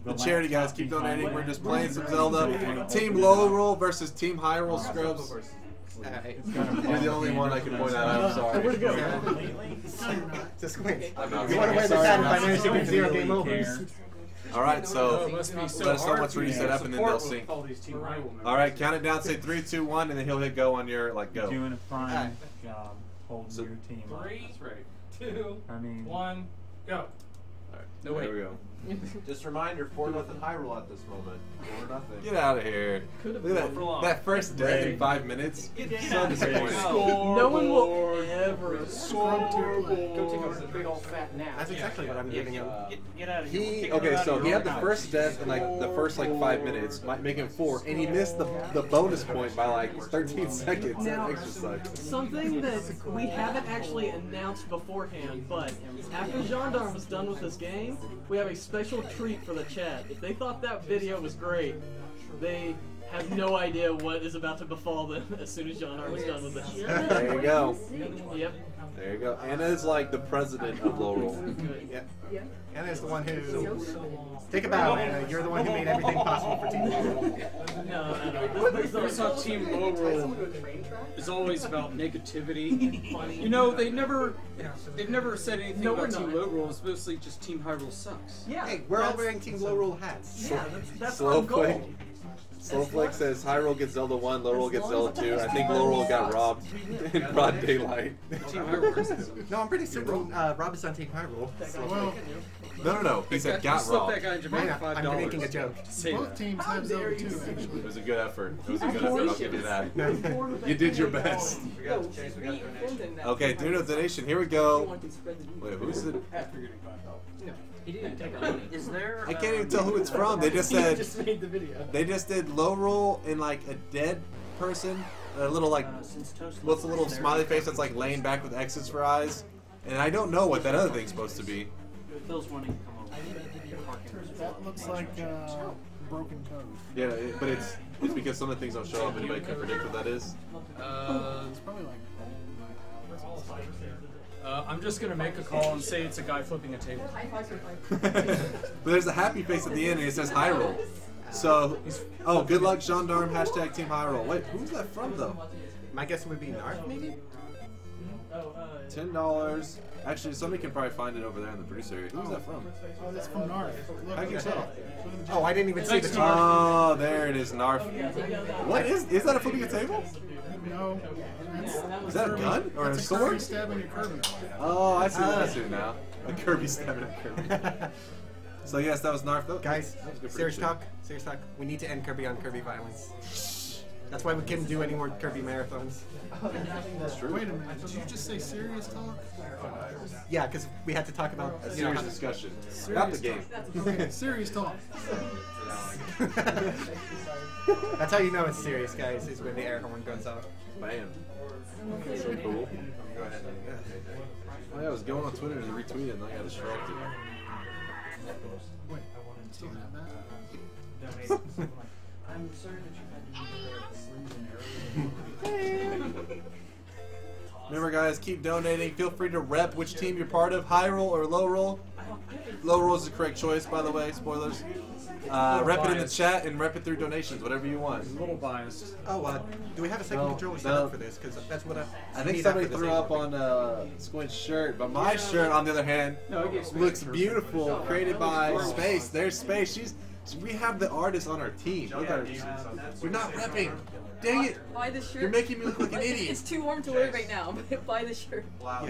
The charity guys keep donating. We're just playing some Zelda. Team Lorule versus Team Hyrule Scrubs. You're the only one I can point out. I'm sorry. Where'd it go? Just wait. You want to wear the hat if I manage to get 0 game over? Alright, so let us know once we reset up and then they'll sync. Alright, count it down, say 3, 2, 1, and then he'll hit go on your, like, go. Doing a fine job holding your team up. 3, 2, 1, go. Alright, no, wait. There we go. Just a reminder, 4-0 Hyrule at this moment. 4-0. Get out of here. Look at that first death in 5 minutes. So disappointing. No one will ever scrub to Go take a big old fat nap. That's exactly what I'm giving him. Get out of here. Okay, so he had the first death in like the first 5 minutes, might make him 4, and he missed the bonus point by like 13 seconds. Now, Exercise. something that we haven't actually announced beforehand, but after Gendarme was done with this game, we have a special treat for the chat. If they thought that video was great, they have no idea what is about to befall them as soon as Gendarme was done with this. There you go. Yep. There you go. Anna's like the president of Lorule. Yeah. Anna's the one who... Take a bow, Anna. You're the one who made everything possible for Team Lorule. No. I saw Team Lorule is always about negativity. You know, they've never said anything about Team Lorule. It's mostly just Team Hyrule sucks. Yeah. Hey, we're all wearing Team Lorule hats. Yeah, that's our goal. Slowflake says Hyrule gets Zelda 1, Lorule gets Zelda 2. I think Lorule got robbed in broad daylight. Team Hyrule. No, I'm pretty certain Rob is on Team Hyrule. Well, no. He said got robbed. That guy in Jamaica I'm $5. making a joke. Both teams have Zelda 2, actually. It was a good effort. I'll give you that. You did your best. Okay, do donation. Here we go. Wait, who's it? Is there? I can't even tell who it's from. They just said just made the video. they just did Lorule in like a dead person, a little like what's a little smiley face that's like laying back with X's for eyes, and I don't know what that other thing's supposed to be. That looks like broken code. Yeah, but it's because some of the things don't show up. Anybody can predict what that is. It's probably like I'm just gonna make a call and say it's a guy flipping a table. But there's a happy face at the end and it says Hyrule. So, oh, good luck, Gendarme, hashtag Team Hyrule. Wait, who's that from though? My guess would be Narf, maybe? $10. Actually, somebody can probably find it over there in the producer area. Who's that from? oh, that's from Narf. How can you tell? Oh, I didn't even see the Oh, there it is, Narf. What is that a flipping a table? No. Is that a gun or a Kirby sword? stabbing a Kirby. Oh, I see it now. A Kirby stabbing a Kirby. So yes, that was Narf though. Guys, That was good serious prediction. talk. We need to end Kirby on Kirby violence. That's why we couldn't do any more Kirby marathons. That's true. Wait a minute, did you just say serious talk? Yeah, because we had to talk about A serious discussion about the game. Okay, serious talk. That's how you know it's serious, guys, is when the air horn goes off. Bam. That's so cool. Oh yeah, I was going on Twitter to retweet it and I got distracted. Wait, still have that? I'm sorry that you had to Remember guys, keep donating. Feel free to rep which team you're part of, Hyrule or Lorule. Lorule is the correct choice, by the way, spoilers. Rep it in the chat and rep it through donations, whatever you want. a little biased. Oh, do we have a second controller set up for this? Because that's what I think somebody threw up on Squint's shirt, but my shirt, on the other hand, looks beautiful. Created by Space. There's Space. We have the artist on our team. Look at her. You're not repping. Dang it. Buy the shirt. You're making me look like an idiot. It's too warm to wear right now, but buy the shirt. Wow.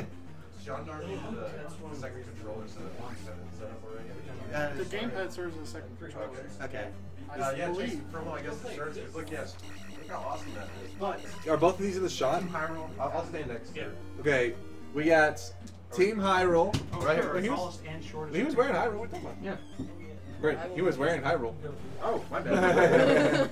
Gendarme needs the second controller set up already. The gamepad serves as a second controller. Okay. Yeah, just from I guess the shirts. Look, yes. Look how awesome that is. But Are both of these in the shot? Hyrule, I'll stand next to it. Okay, we got Team Hyrule. Right here. Sure, He tallest and shortest. was wearing Hyrule. What are you talking about? Yeah. Great. He was wearing Hyrule. Oh, my bad.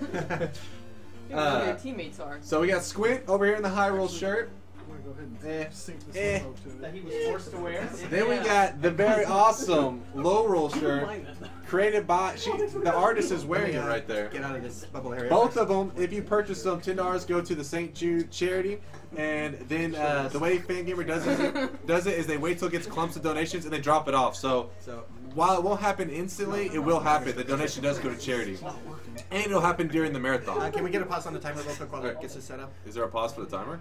Who your teammates are. So we got Squint over here in the Hyrule shirt. I'm going to go ahead and sync this info to it. That he was forced to wear. Then we got the very awesome Lorule shirt created by the artist is wearing it right there. Get out of this bubble area. Both of them, if you purchase them, $10 go to the St. Jude charity, and then the way FanGamer does it is they wait till it gets clumps of donations and they drop it off. So while it won't happen instantly, it will happen. The donation does go to charity. And it'll happen during the marathon. Can we get a pause on the timer real quick while it gets this set up? Is there a pause for the timer?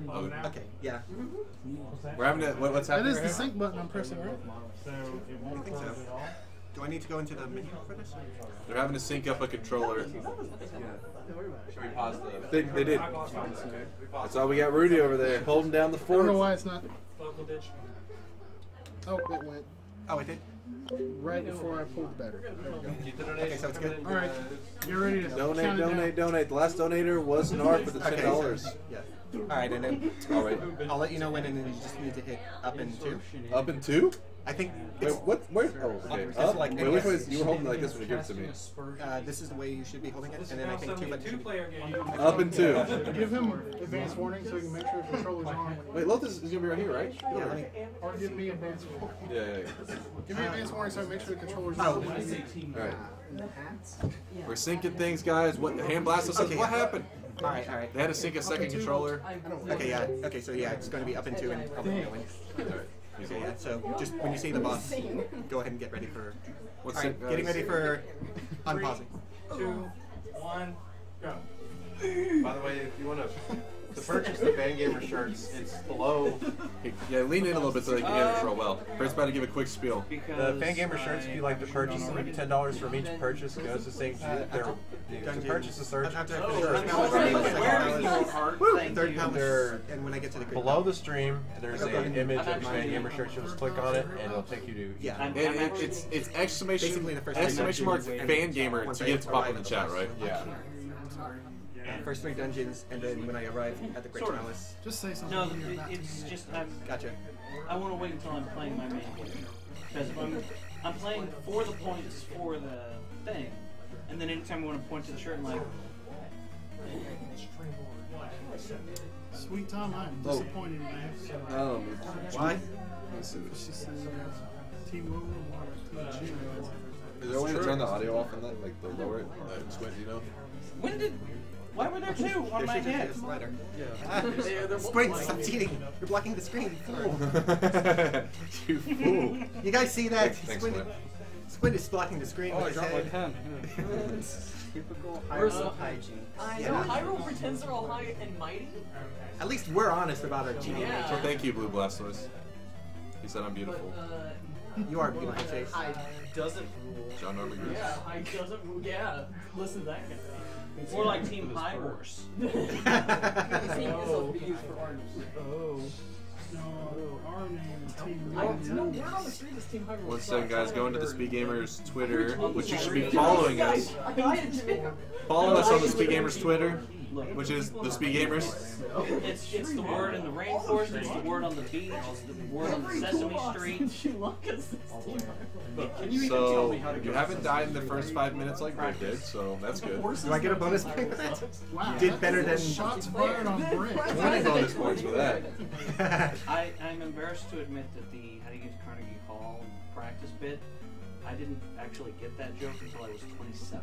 Oh. Okay, yeah. We're having a, what's That happening is the right sync button I'm pressing, right? I think so. Do I need to go into the menu for this? They're having to sync up a controller. Should we pause the... They did. That's all we got. Rudy over there holding down the I don't know fort. why it's not. Oh, it went Oh, it did? right before I pulled the battery. Okay, so it's good. All right, get ready to Donate, count it down. donate. The last donator was Nar for the $10. Yeah. All right, and then All right. I'll let you know when, and then you just need to hit up and 2. Up in 2? I think Wait, it's, what? Where? Oh, okay. It's Up? like Wait, which way is, you were holding it like this when you gave it to me. this is the way you should be holding it, and then I think 2 but 2. Up in 2. Give him advance warning so he can make sure the controller's on. Wait, Lotus is gonna be right here, right? Yeah, let me, Or give me advance warning. Yeah. Give me advance warning so I make sure the controller's on. oh, All right. We're syncing things, guys. What? Hand Blaster says. Okay, What yeah. happened? all right. They had to sync a second controller. Okay, yeah. Okay, so yeah, it's going to be up and 2, and I'll let you know when. All right. Okay, yeah. So just when you see the boss, go ahead and get ready for. What's All right, getting ready for unpausing. 2, 1, go. By the way, if you want to purchase the Fangamer shirts, it's below. Yeah, lean in a little bit so they can hear it real well. First, about to give a quick spiel. The Fangamer shirts, if you like to purchase them, $10 from each purchase goes to St. Jude. To purchase the search, After I Woo! third pound, They're and when I get to the below the stream, there's an image of Fangamer shirts. You just click on it, and it'll take you to. Yeah. And it's exclamation Basically the first exclamation mark dungeon, fan gamer once to I get it to pop in arrive the at chat, boss. right? Yeah. First 3 dungeons, and then when I arrive at the Great Chalice. Just say something. No, when you're not it's just Gotcha. I want to wait until I'm playing my main game because if I'm playing for the points for the thing, and then anytime I want to point to the shirt, I'm like, Sweet Tom, I'm Oh. disappointed in you. Why? She said Team Lorule, TSG. Is there a way to turn the audio off on that, like the lower it, squint, you know? why were there 2 on my There should head? be a slider. They're Squint, stop cheating! You're blocking the screen. Fool. You fool. You guys see that? Thanks, Squint, Squint. Squint is blocking the screen with his head. pen. Typical Hyrule hygiene. I know. Hyrule pretends they're all high and mighty. At least we're honest about our cheating Yeah. nature. Thank you, Blue Blastoise. He said I'm beautiful. You are beautiful, Chase. I doesn't rule. John Norman Greaves. Yeah, I doesn't rule. Yeah, listen to that guy. More like Team High Horse. Seeing yourself be used for artists. No, our name is Team No, Lorule. we're on the street as Team Hyrule. One second, guys. Go into the SpeedGamers Twitter, which you should be following us. Follow us on the SpeedGamers Twitter, which is the SpeedGamers. It's the word in the rainforest, it's the word on the beach, it's the word on the Sesame Street. So you haven't died in the first 5 minutes like Rick did, so that's good. Do I get a bonus point for that? Wow, Did better than. shots fired on Brick. 20 bonus points for that. I'm embarrassed to admit that the how do you get to Carnegie Hall practice bit, I didn't actually get that joke until I was 27.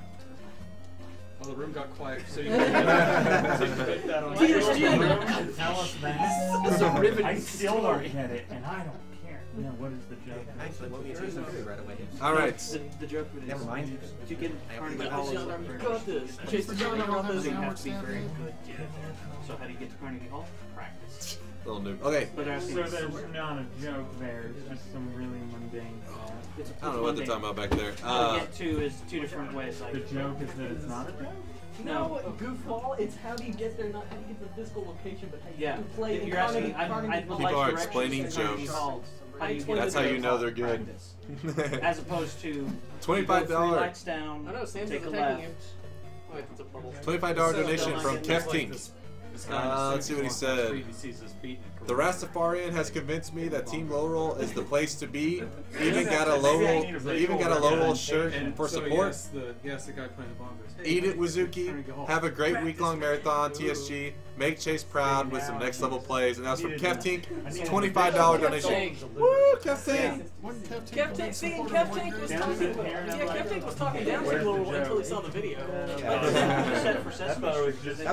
Well, the room got quiet, so you can take that on. TSG. Tell us that. This is a riveting I still story. don't get it, and I don't care. No, what is the joke? Actually, let me choose something right away. All right. The joke of it is, Never mind. to get to Carnegie Hall is Gendarme, you got this. Chase the Gendarme off this. you have to be very good to get there. So how do you get to Carnegie Hall? Practice. Little noob. Okay. But So there's not a joke there, it's just some really mundane stuff. It's I don't know what they're talking about back there. How to get to is 2 different ways. Like The joke is that it's not a joke? No, goofball. It's how do you get there, not how do you get to the physical location, but how you yeah, get to play. if in you're asking, Carnegie I would People like are directions explaining to Carnegie jokes. Hall. How do you get That's to how the you know they're good. practice. As opposed to $25. you go 3 lights down, I know, Sam's take a attacking left. you. Wait, that's a bubble. $25 donation from Keftink. Let's see what he said. The Rastafarian has convinced me that Team Lorule is the place to be. Even got a Lorule shirt for support. Yes, the guy playing the bongos. Eat it, Wizuki. Have a great week-long marathon, TSG. Make Chase proud with some next-level plays. And that was from Keftink. It's a $25 donation. Woo! Kev Tank. Kev Tank was talking. Yeah, Kev Tank was talking down to Lorule until he saw the video. That was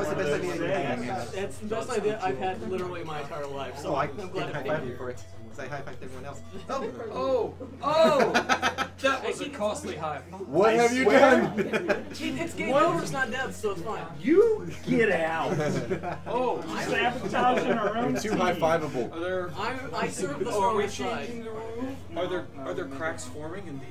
the best idea you had. That's the best idea I've had literally my entire life. So I I'm glad didn't it high-five you for it. Because I high-fived everyone else. Oh! That was a costly high. What have you done? It's game over, it's not death, so it's fine. You get out. Oh, Sabotaging our own Too team. high-fiveable. Are there? I serve the Are we strongest side. changing the rule? Are there cracks forming in the?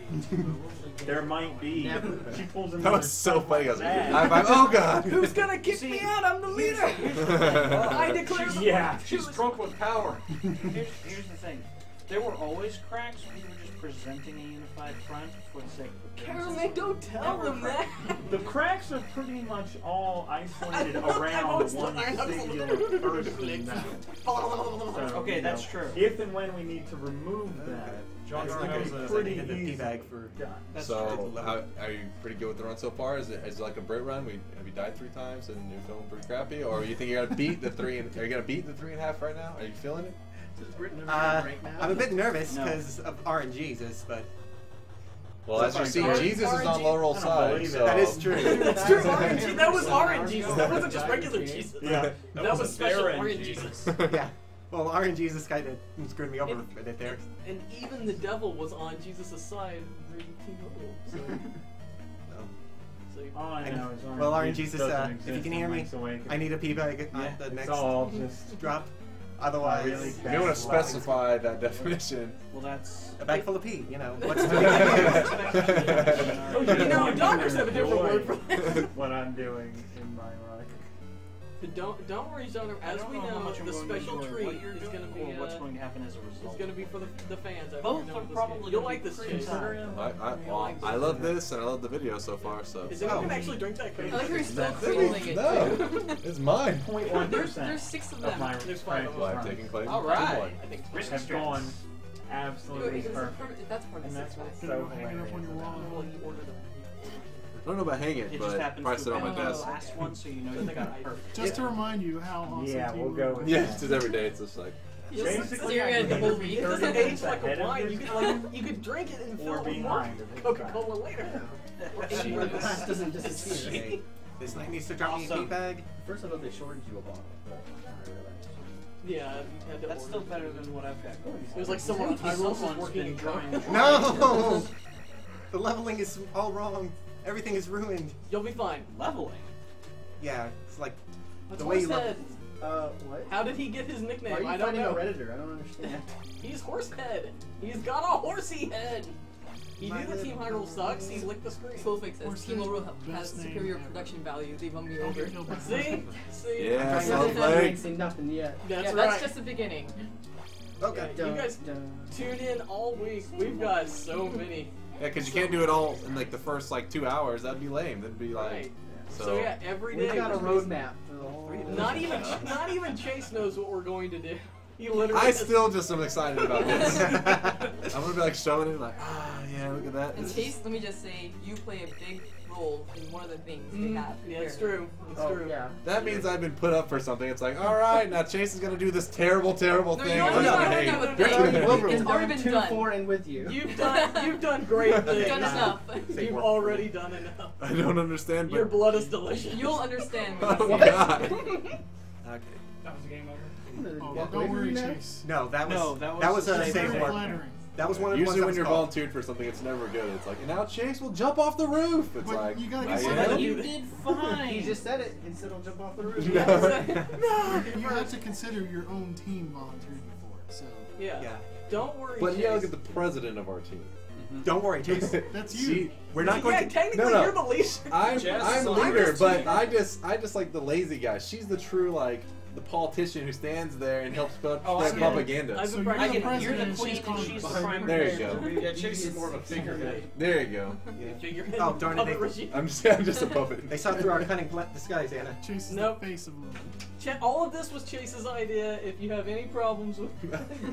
There might be. She pulls him That was so funny. I was like, high-five. Oh god. Who's gonna kick me out? I'm the leader. I declare. Yeah. She's drunk with power. Here's the thing. There were always cracks. We were just presenting a unified front for the sake of the Caroline, don't tell them that. The cracks are pretty much all isolated around one singular person now. So, Okay, that's know, true. If and when we need to remove that, Gendarme it's pretty in the easy. P-bag for... So, are you pretty good with the run so far? Is it like a Brit run? Have you died 3 times and you're feeling pretty crappy, or you think you're gonna beat the 3? Are you gonna beat the 3.5 right now? Are you feeling it? I'm a bit nervous because of RNGesus, but... Well, as you see, Jesus is on Lorule's side, so... That is true. It's true. RNG. That was RNG. That wasn't just regular Jesus. Yeah. That was special RNG. Yeah. Well, RNGesus kind of screwed me over a minute there. And even the devil was on Jesus' side during Team Lorule. So. All I know is Well, RNGesus, if you can hear me, I need a P-bag on the next drop. Otherwise, you may want to specify that definition. Well, that's a bag full of pee. You know, what's you know, doctors have a different word for that. What I'm doing in my life. Don't worry, Gendarme. As we know, the special treat is going to be what's going to happen as a result. It's going to be for the fans. Both are probably. You'll like this, Chase. I love this, and I love the video so far. So. Is anyone gonna actually drink that? I like how you're still cooling it. No, it's mine. 0.1%. There's 6 of them. There's 5 of them. I'm taking claim. All right. I think Risk has gone absolutely perfect. That's part of the 6 pack. So hilarious. I don't know about hang it, but probably sit on my desk. Last one, so you know you got it perfect. Just to remind you how awesome we'll go with Yeah, it's just every day. It's just like. Basically, it doesn't age like a wine. You could drink it and fill it with more Coca-Cola later. The glass doesn't disappear. This night needs to drop me a P-bag. First of all, they shorted you a bottle. Yeah, that's still better than what I've got. It was like someone on Hyrule was working in drawing. No! The leveling is all wrong. Everything is ruined. You'll be fine. Leveling? Yeah, it's like the way you level. What? How did he get his nickname? Are you I don't know. a Redditor? I don't understand. He's Horsehead. He's got a horsey head. He knew the Team Hyrule sucks. He licked the screen. Soulfix says Team Lorule has superior production value. They won me over. See? Yeah, ain't seen nothing yet. That's right. That's just the beginning. Okay. You guys tune in all week. We've got so many. Yeah, because you can't do it all in like the first like 2 hours. That'd be lame. That'd be like. Right. So yeah, every day. We've got a roadmap for the whole. Not even Chase knows what we're going to do. He literally. I still just am excited about this. I'm gonna be like showing it like, yeah, look at that. And Chase, let me just say, you play a big role in one of the things they have. Yeah, it's true. It's true. Yeah. That means I've been put up for something. It's like, all right, now Chase is gonna do this terrible thing. It's already been done. 2-4 and with you. You've done great things. You've done enough. You've already done enough. I don't understand. But Your blood is delicious. You'll understand. Oh god. Okay. That was a game over. Oh, don't worry, Chase. No, that was a safe flattering. That was one of the Usually ones when you're called. volunteered for something, it's never good. It's like, and now Chase will jump off the roof. It's But like, you gotta I consider am? You did fine. He just said it. He said he'll jump off the roof. You have to consider your own team volunteering for it. So Yeah. Don't worry. But Chase. yeah, look at the president of our team. Don't worry, Chase. that's you. See, We're not going to. Technically, No. you're the leader. I'm Jess, leader, but I just like the lazy guy. She's the true like the politician who stands there and helps spread propaganda. I've So been you're the practicing. You're the president, queen she's and she's the calling prime There you minister. go. Yeah, Chase is more of a figurehead. There you go. Figurehead Oh, darn it, puppet they- regime. I'm just a puppet. They saw through our cunning disguise, Anna. Chase is Nope. the face of Lorule. All of this was Chase's idea. If you have any problems with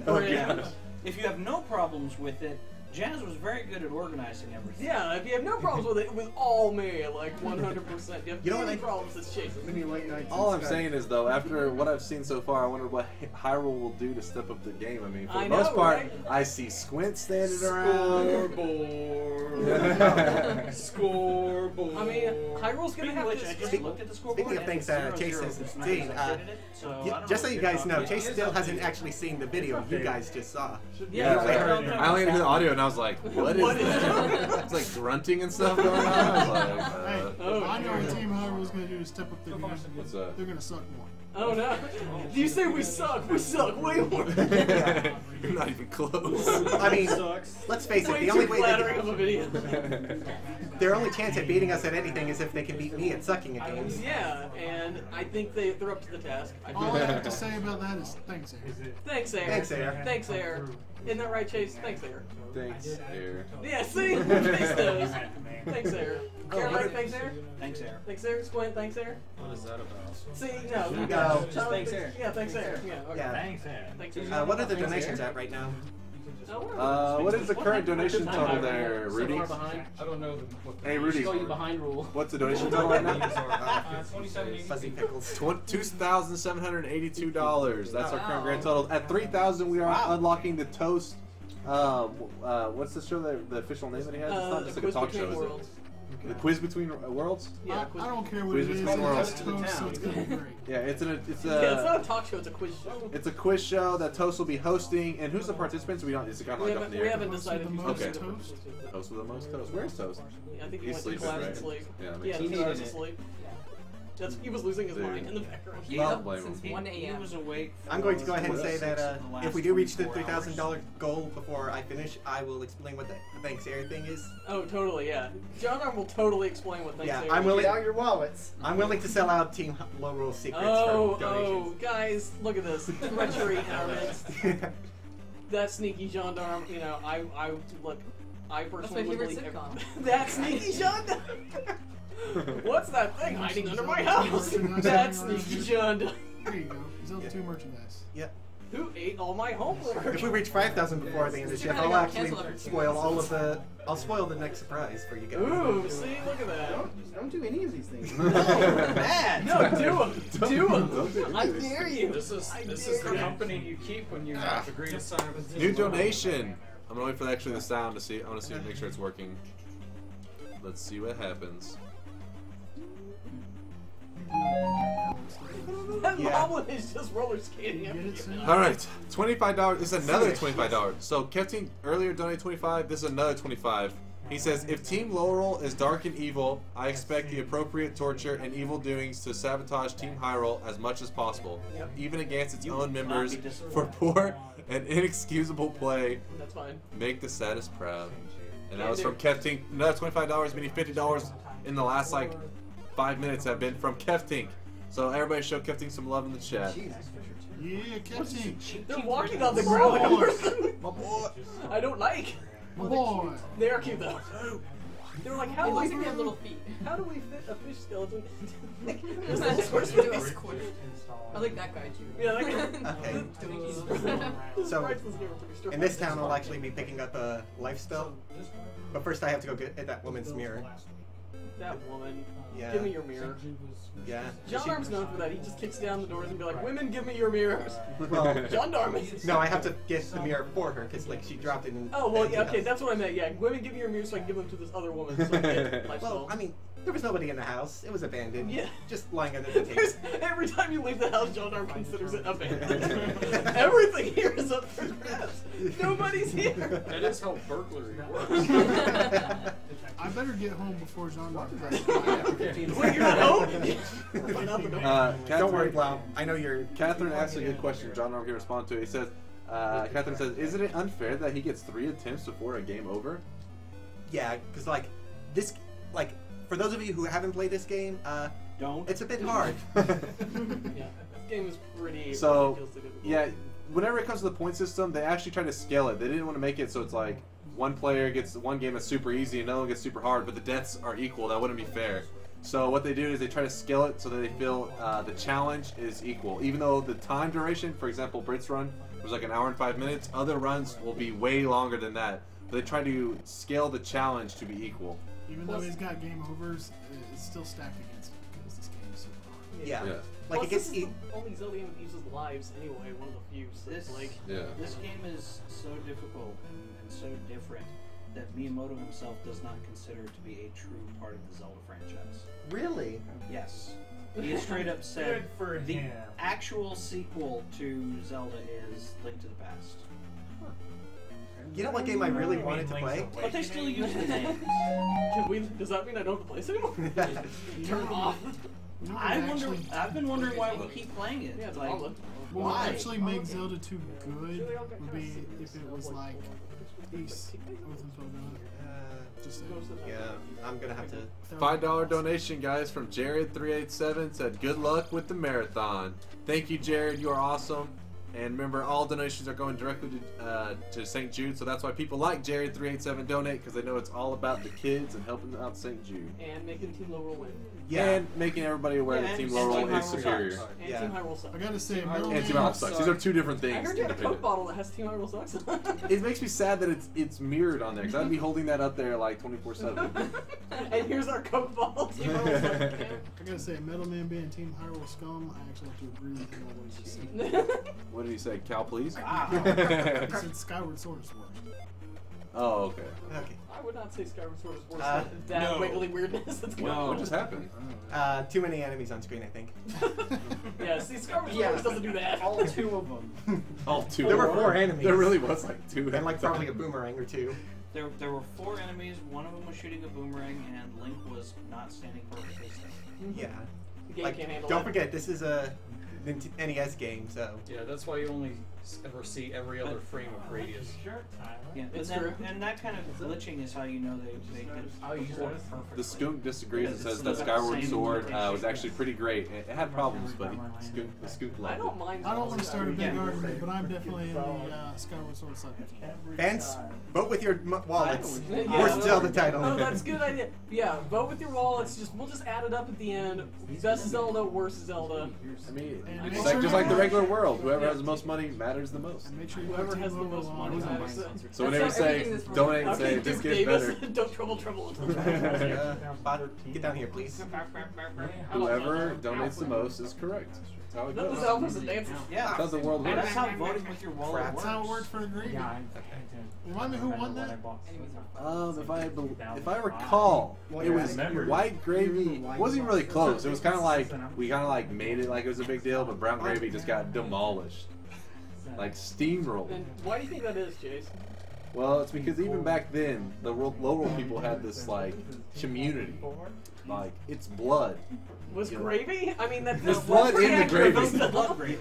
Oh, Brand, gosh. If you have no problems with it, Jazz was very good at organizing everything. Yeah, if you have no problems with it, it was all me, like 100%. You have any problems, it's Chase. All I'm saying is, though, after what I've seen so far, I wonder what Hyrule will do to step up the game. I mean, for the most part, right? I see Squint standing around. Scoreboard. Scoreboard. I mean, Hyrule's going to have to... I just looked at the scoreboard. Speaking of things Chase hasn't seen, just so you guys know, Chase still hasn't actually seen the video you guys just saw. Yeah, I only heard the audio and I was like, what is that? It's like grunting and stuff going on. I was like, I know what Team Hyrule's going to do to step up their game. What's that? They're going to suck more. Oh no! Do you say we suck? We suck way more. You're not even close. I mean, let's face it. The only way their only chance at beating us at anything is if they can beat me at sucking at games. Yeah, and I think they're up to the task. All I have to say about that is thanks, Air. Thanks, Air. Thanks, Air. Thanks, Air. Isn't that right, Chase? Thanks, Air. Thanks, Air. Yeah, see? Chase knows. Thanks, Air. Caroline, thanks, Air. Thanks, Air. Thanks, Air. Squint, thanks, Air. What is that about? See, no. No. Just thanks, Air. Yeah, thanks, Air. Yeah, okay. Yeah. Thanks, Air. Thanks, Air. What are the donations at right now? What is the current donation total there, Rudy? I don't know. Hey, Rudy. What's the donation total right now? Fuzzy pickles. $2,782. That's our current grand total. At 3,000, we are unlocking the Toast. What's the show? The official name that he has? It's not just like a talk show, is it? The Quiz Between Worlds? Yeah, I don't care what Quiz it is. Between Worlds. It's Toast, so it's gonna be great. Yeah, it's it's not a talk show. It's a quiz show. It's a quiz show that Toast will be hosting. And who's the participants? We don't. Is it kind of like up in the air? We haven't decided who's okay. Toast. Host with the most toast. Where's Toast? I think he He's went to class and sleep. Yeah, he was asleep. He was losing his mind in the background. Well, since 1 a.m. He was awake. I'm going to go ahead and say that if we do reach the $3,000 goal before I finish, I will explain what the Thanks Air thing is. Oh, totally, yeah. Gendarme will totally explain what Thanks Air is. I'm willing. Get out your wallets. I'm willing to sell out Team Lorule secrets for donations. Oh, guys, look at this treachery in our midst. That sneaky Gendarme, you know, I look. I personally would believe that sneaky Gendarme. What's that thing hiding under my house? That sneaky Gendarme. There you go. Zelda 2 merchandise. Yep. Who ate all my homework? If we reach 5,000 before the end of the shift, I'll actually spoil all of the. I'll spoil the next surprise for you guys. Ooh, see, look at that. Don't do any of these things. No, bad. No, do them. Do them. I dare you. This is the company you keep when you agree to sign up. New donation. I'm gonna wait for the sound to see. I want to see, make sure it's working. Let's see what happens. That Moblin is just roller skating. All right, $25. This is another $25. So Kefting earlier donated $25. This is another $25. He says, if Team Lorule is dark and evil, I expect the appropriate torture and evil doings to sabotage Team Hyrule as much as possible, even against its own members, for poor and inexcusable play. That's fine. Make the saddest proud. And that was from Kefting. Another $25, meaning $50 in the last 5 minutes have been from Kefting. So everybody show Kefting some love in the chat. Yeah, Kefting. They're walking on the ground like a person. My boy. I don't like. My boy. They are cute though. They're like, how do we have little feet? How do we fit a fish skeleton? I like that guy too. Yeah, that guy. Okay. So, in this town, I'll actually be picking up a life spell. But first, I have to go get that woman's mirror. That woman. Yeah. Give me your mirror. Yeah. Gendarme's known for that. He just kicks down the doors and be like, women, give me your mirrors. Well, Gendarme. No, I have to get the mirror for her because she dropped it in. Oh, well, yeah, okay, that's what I meant. Yeah, women, give me your mirrors so I can give them to this other woman. So I can get lifestyle. Well, I mean, there was nobody in the house. It was abandoned. Yeah. Just lying under the table. Every time you leave the house, Gendarme considers it abandoned. Everything here is up for grabs. Nobody's here. That is how burglary works. I better get home before Gendarme. Wait, you're not home? Don't worry, Blau. I know you're. Catherine asked a good question. Gendarme can respond to it. He says, Catherine says, isn't it unfair that he gets 3 attempts before a game over? Yeah, because this, for those of you who haven't played this game, don't. It's a bit hard. Yeah, this game is pretty. So, yeah, whenever it comes to the point system, they actually try to scale it. They didn't want to make it so it's like one player gets one game that's super easy and another one gets super hard, but the deaths are equal. That wouldn't be fair. So what they do is they try to scale it so that they feel the challenge is equal. Even though the time duration, for example, Brit's run was like 1 hour and 5 minutes, other runs will be way longer than that. they try to scale the challenge to be equal. Even though he's got game overs, it's still stacked against him because this game is so hard. Yeah. Like Like it gets. this is the only Zelda game that uses lives anyway. One of the few. So This, like, this game is so difficult and so different that Miyamoto himself does not consider it to be a true part of the Zelda franchise. Really? Yes. He has straight up said the actual sequel to Zelda is Link to the Past. You know what game I really wanted to play? But they still use the name. can we? Does that mean I don't have to play this anymore? Turn it off. I've been wondering why we keep playing it. Yeah, it's like, all What would actually make Zelda 2 good would be if it was like East. Just yeah, I'm gonna have to. $5 donation, guys, from Jared387 said, "Good luck with the marathon." Thank you, Jared. You are awesome. And remember, all donations are going directly to St. Jude, so that's why people like Jared387 donate, because they know it's all about the kids and helping out St. Jude. And making Team Lorule win. Yeah. And making everybody aware that Team Lorule is superior. And Team Hyrule sucks. I gotta say, And Team Hyrule sucks. These are two different things. I heard you had a Coke bottle that has Team Hyrule sucks. It makes me sad that it's mirrored on there, because I'd be holding that up there like 24/7. And here's our Coke bottle. Team Hyrule sucks. I gotta say, Metal Man being Team Hyrule scum, I actually have to agree with him on what he just said. What did he say? Cal, please? He said Skyward Sword is worse. Oh, okay. Okay. I would not say Skyward Sword is worse than that wiggly weirdness that's going on. What just happened? Too many enemies on screen, I think. Yeah, see, Skyward Sword doesn't do that. All two of them. All two. There were 4 enemies. There really was like 2. And like probably a boomerang or 2. There were 4 enemies. One of them was shooting a boomerang, and Link was not standing perfectly still. Yeah. The game Like, can't handle don't it. forget, this is a NES game, so. Yeah, that's why you only ever see every other frame of radius. Yeah, It's and true. And that kind of glitching is how you know they did port perfectly. The Skunk disagrees and says that Skyward Sword was actually pretty great. It had problems, but the Skunk I loved don't it. mind. I don't want to start a big argument, but I'm definitely in the Skyward Sword side of the camp. Fans, vote with your wallets. Yeah, Worst Zelda title. Oh, that's a good idea. Yeah, vote with your wallets. We'll just add it up at the end. Best Zelda, worst Zelda. I mean, And it's make just sure like the regular world. Whoever has the most money matters the most. And make sure you Whoever put has the Team most Lorule money on. matters. So whenever you say donate and say this gets better, Don't trouble. Get down here, please. whoever donates the most is correct. That's how it That was goes. Elvis and dancing. Yeah, That's how the world and works. that's how voting with your wallet Crap. That's how it worked for the Gravy. Remind me who won that? If I recall, it was White Gravy. It wasn't even really close. It was kind of like we kind of like made it like it was a big deal, but Brown Gravy just got demolished, like steamrolled. And why do you think that is, Chase? Well, it's because even back then, the Lorule people had this like community, like it's blood. Was gravy? I mean, that's There's blood in the gravy. Blood gravy.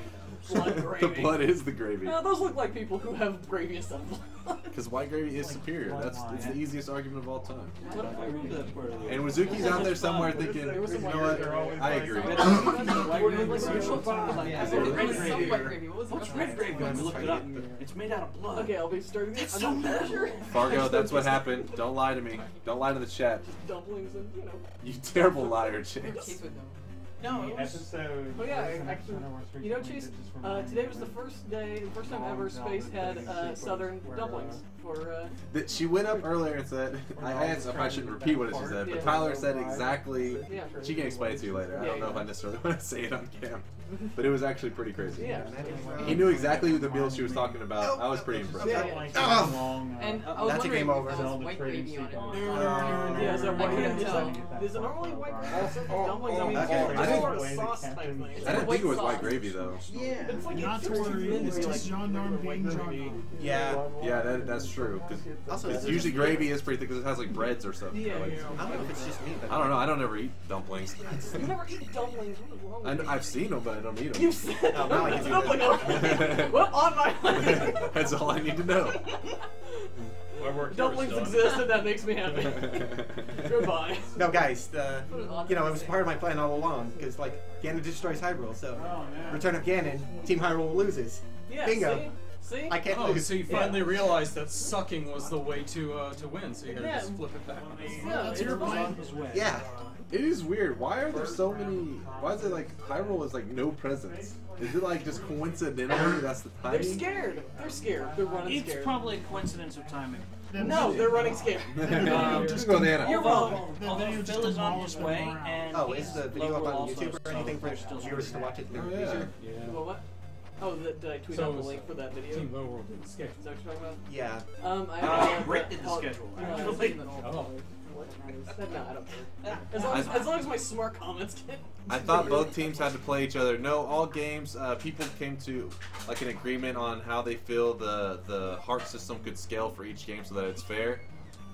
Blood gravy. The blood is the gravy. Those look like people who have gravy instead of blood. Because White Gravy is superior. It's the easiest argument of all time. What if I read that part of And Wazuki's out there somewhere thinking, you know what? I agree. What's red gravy? We looked it up. It's made out of blood. Okay, I'll be starting this. I'm not measuring. Fargo, that's what happened. Don't lie to me. Don't lie to the chat. Just dumplings and, you know. You terrible liar, Chase. No, it was... Oh yeah, actually, you know, Chase, today was the first time ever Space had southern dumplings for... She went up earlier and said, I asked if I shouldn't repeat what she said, but Tyler said exactly, she can explain it to you later. I don't know if I necessarily want to say it on cam, but it was actually pretty crazy. Yeah. He knew exactly the meal she was talking about. I was pretty impressed. And I was wondering if there was white gravy on it. Yeah, is there white gravy? Is it normally white gravy? Dumplings, I mean, it's more of a sauce type thing. I didn't think it was white gravy though. Yeah. It's like Not to worry, it's just Gendarme being Gendarme. Yeah, that's true. Because usually gravy is pretty thick because it has like breads or something. Yeah. I don't know if it's just me. I don't know. I don't ever eat dumplings. You never eat dumplings. What is wrong with you? I've seen them, but I don't eat them. You said now I can do dumpling. Okay. Well, on my way. That's all I need to know. Dumplings exist, and that makes me happy. Goodbye. No, guys, you know, it was part of my plan all along, because, like, Ganon destroys Hyrule, so Return of Ganon, Team Hyrule loses. Yeah, Bingo. See? I can't lose. So you finally realized that sucking was the way to win, so you had to just flip it back. Yeah, it's your plan. Yeah. It is weird. Why are there so many? Why is it like Hyrule is like no presents? Is it like just coincidentally that's the timing? They're scared. They're scared. They're running It's scared. probably a coincidence of timing. No, they're running scam. Just go Nana. You're wrong. Although Phil is on his way, and is the video up on YouTube or anything for viewers to watch it in the future? Well, what? Oh, did I tweet out the link for that video? Team Lorule did the schedule. Is that what you're talking Yeah. about? Rick did the schedule. No, I don't care. As long as my smart comments get. I thought both teams had to play each other. No, all games, people came to like an agreement on how they feel the heart system could scale for each game so that it's fair.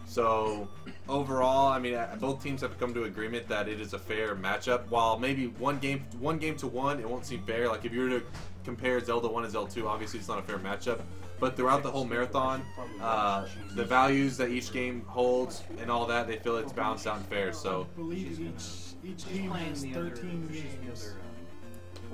So overall, I mean, both teams have come to agreement that it is a fair matchup. While maybe one game to one, it won't seem fair. Like if you were to compare Zelda 1 and Zelda 2, obviously it's not a fair matchup. But throughout the whole marathon, the values that each game holds and all that, they feel it's balanced out and fair. So I believe each team has 13 games.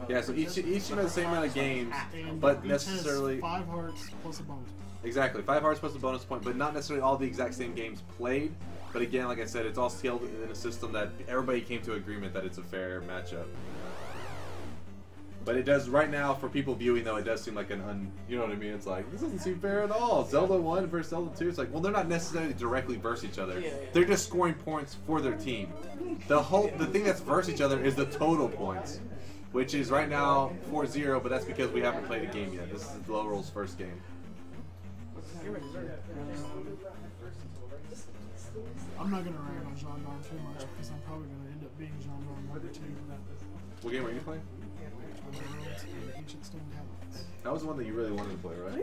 yeah, so each team has the same amount of games, And but each necessarily has 5 hearts plus a bonus. exactly 5 hearts plus a bonus point, but not necessarily all the exact same games played. But again, like I said, it's all scaled in a system that everybody came to agreement that it's a fair matchup. But it does, right now, for people viewing, though, it does seem like you know what I mean? It's like, this doesn't seem fair at all. Zelda 1 versus Zelda 2, it's like, well, they're not necessarily directly versus each other. They're just scoring points for their team. The thing that's versus each other is the total points, which is right now 4-0, but that's because we haven't played a game yet. This is Lorule's first game. I'm not going to rag on Gendarme too much because I'm probably going to end up being Gendarme number 2. What game are you playing? That was the one that you really wanted to play, right?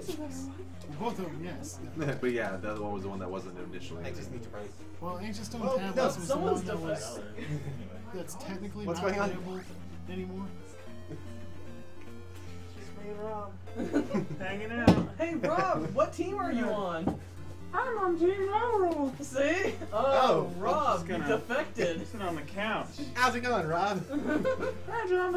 Both of them, yes. But yeah, the other one was the one that wasn't initially. I just need to write. Well, Ancient Stone Tablets was the one that was that's technically What's not going on? playable anymore. Hanging out. Hey Rob, what team are you on? I'm on Team Lorule. See? Oh, Rob, you defected. Sitting on the couch. How's it going, Rob? Hi, John.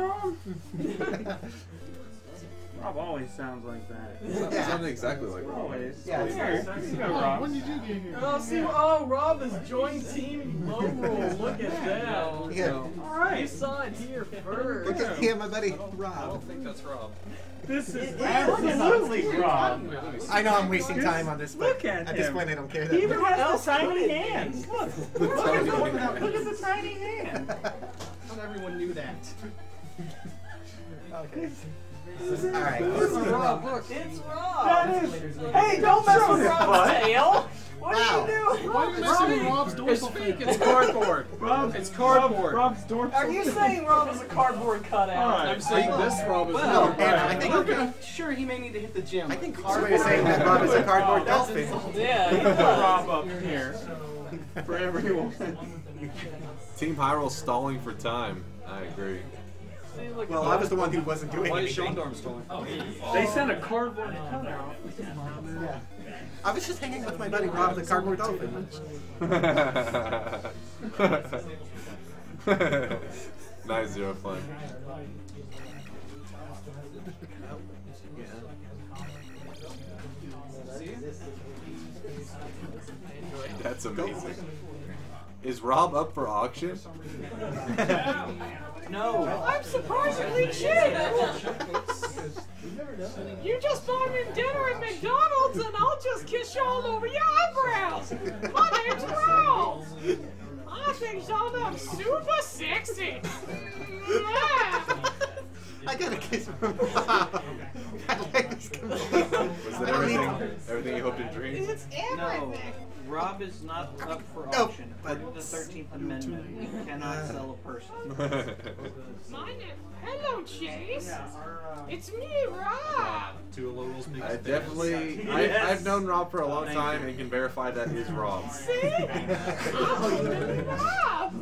Rob always sounds like that. It sounded exactly like Rob. Always. Yeah, Here, you go, Rob. When did you get here? Oh, see, Rob has joined Team Lorule. Look at that. Yeah. All right, you saw it here first. Look at him, my buddy, I don't Rob. think that's Rob. This is absolutely Rob. I know I'm wasting time on this, but Look at at this him. point I don't care He that even much. has the tiny hands. Look. Look at the tiny hand. Not everyone knew that. Okay. Alright. Rob, look. It's Rob. That is. Hey, don't mess with Rob's tail. What Wow. are you doing? Why are you messing with Rob's It's dorsal fake. fin? It's cardboard. Rob, It's cardboard. Rob's dorsal. Are you saying Rob is a cardboard cutout? Alright. I'm saying this Rob is Well, not. and I think Sure, he may need to hit the gym. I think our way of saying that Rob is a cardboard dolphin. Yeah, he Put does. Rob up here for everyone. Team Hyrule stalling for time. I agree. See, look Well, I was the one who wasn't doing Why is anything. Gendarme stalling? They sent a cardboard cutout. Yeah. I was just hanging with my buddy Rob, the cardboard dolphin. Nice, Zero Fun. That's amazing. Is Rob up for auction? No. I'm surprisingly cheap. You just bought me dinner at McDonald's and I'll just kiss you all over your eyebrows. My name's Rob. I think Gendarme's super sexy. Yeah. I got a kiss from Rob. My leg is complete. Was that everything you hoped and dreamed? It's No. everything. Rob is not up for No, auction. According to the 13th Amendment, you cannot sell a person. My name. Hello, Chase. It's me, Rob. Two of Lorul's biggest I fans. definitely, I've known Rob for a long time and can verify that is Rob. See? I'm Rob.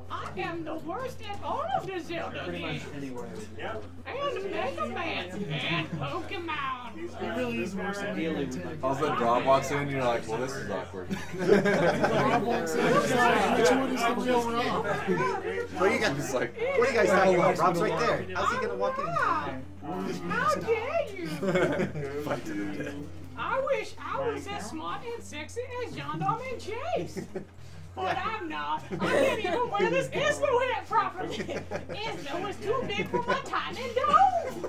I am the worst at all of the Zelda Pretty much games. anywhere. And Mega Man and Pokemon. He really is worse than Ideally, me. we'd like All of a sudden Rob walks in and you're like, well, this is awkward. Rob walks in and he's like, which one is the real Rob? What do you guys, It's like, what are you guys talking about? Rob's right there. How's he gonna walk in? Rob, how dare you? fight to the death. I wish I was as smart and sexy as Gendarme and Chase. But I'm not. I can't even wear this Islo hat properly. Islo is too big for my tiny dome.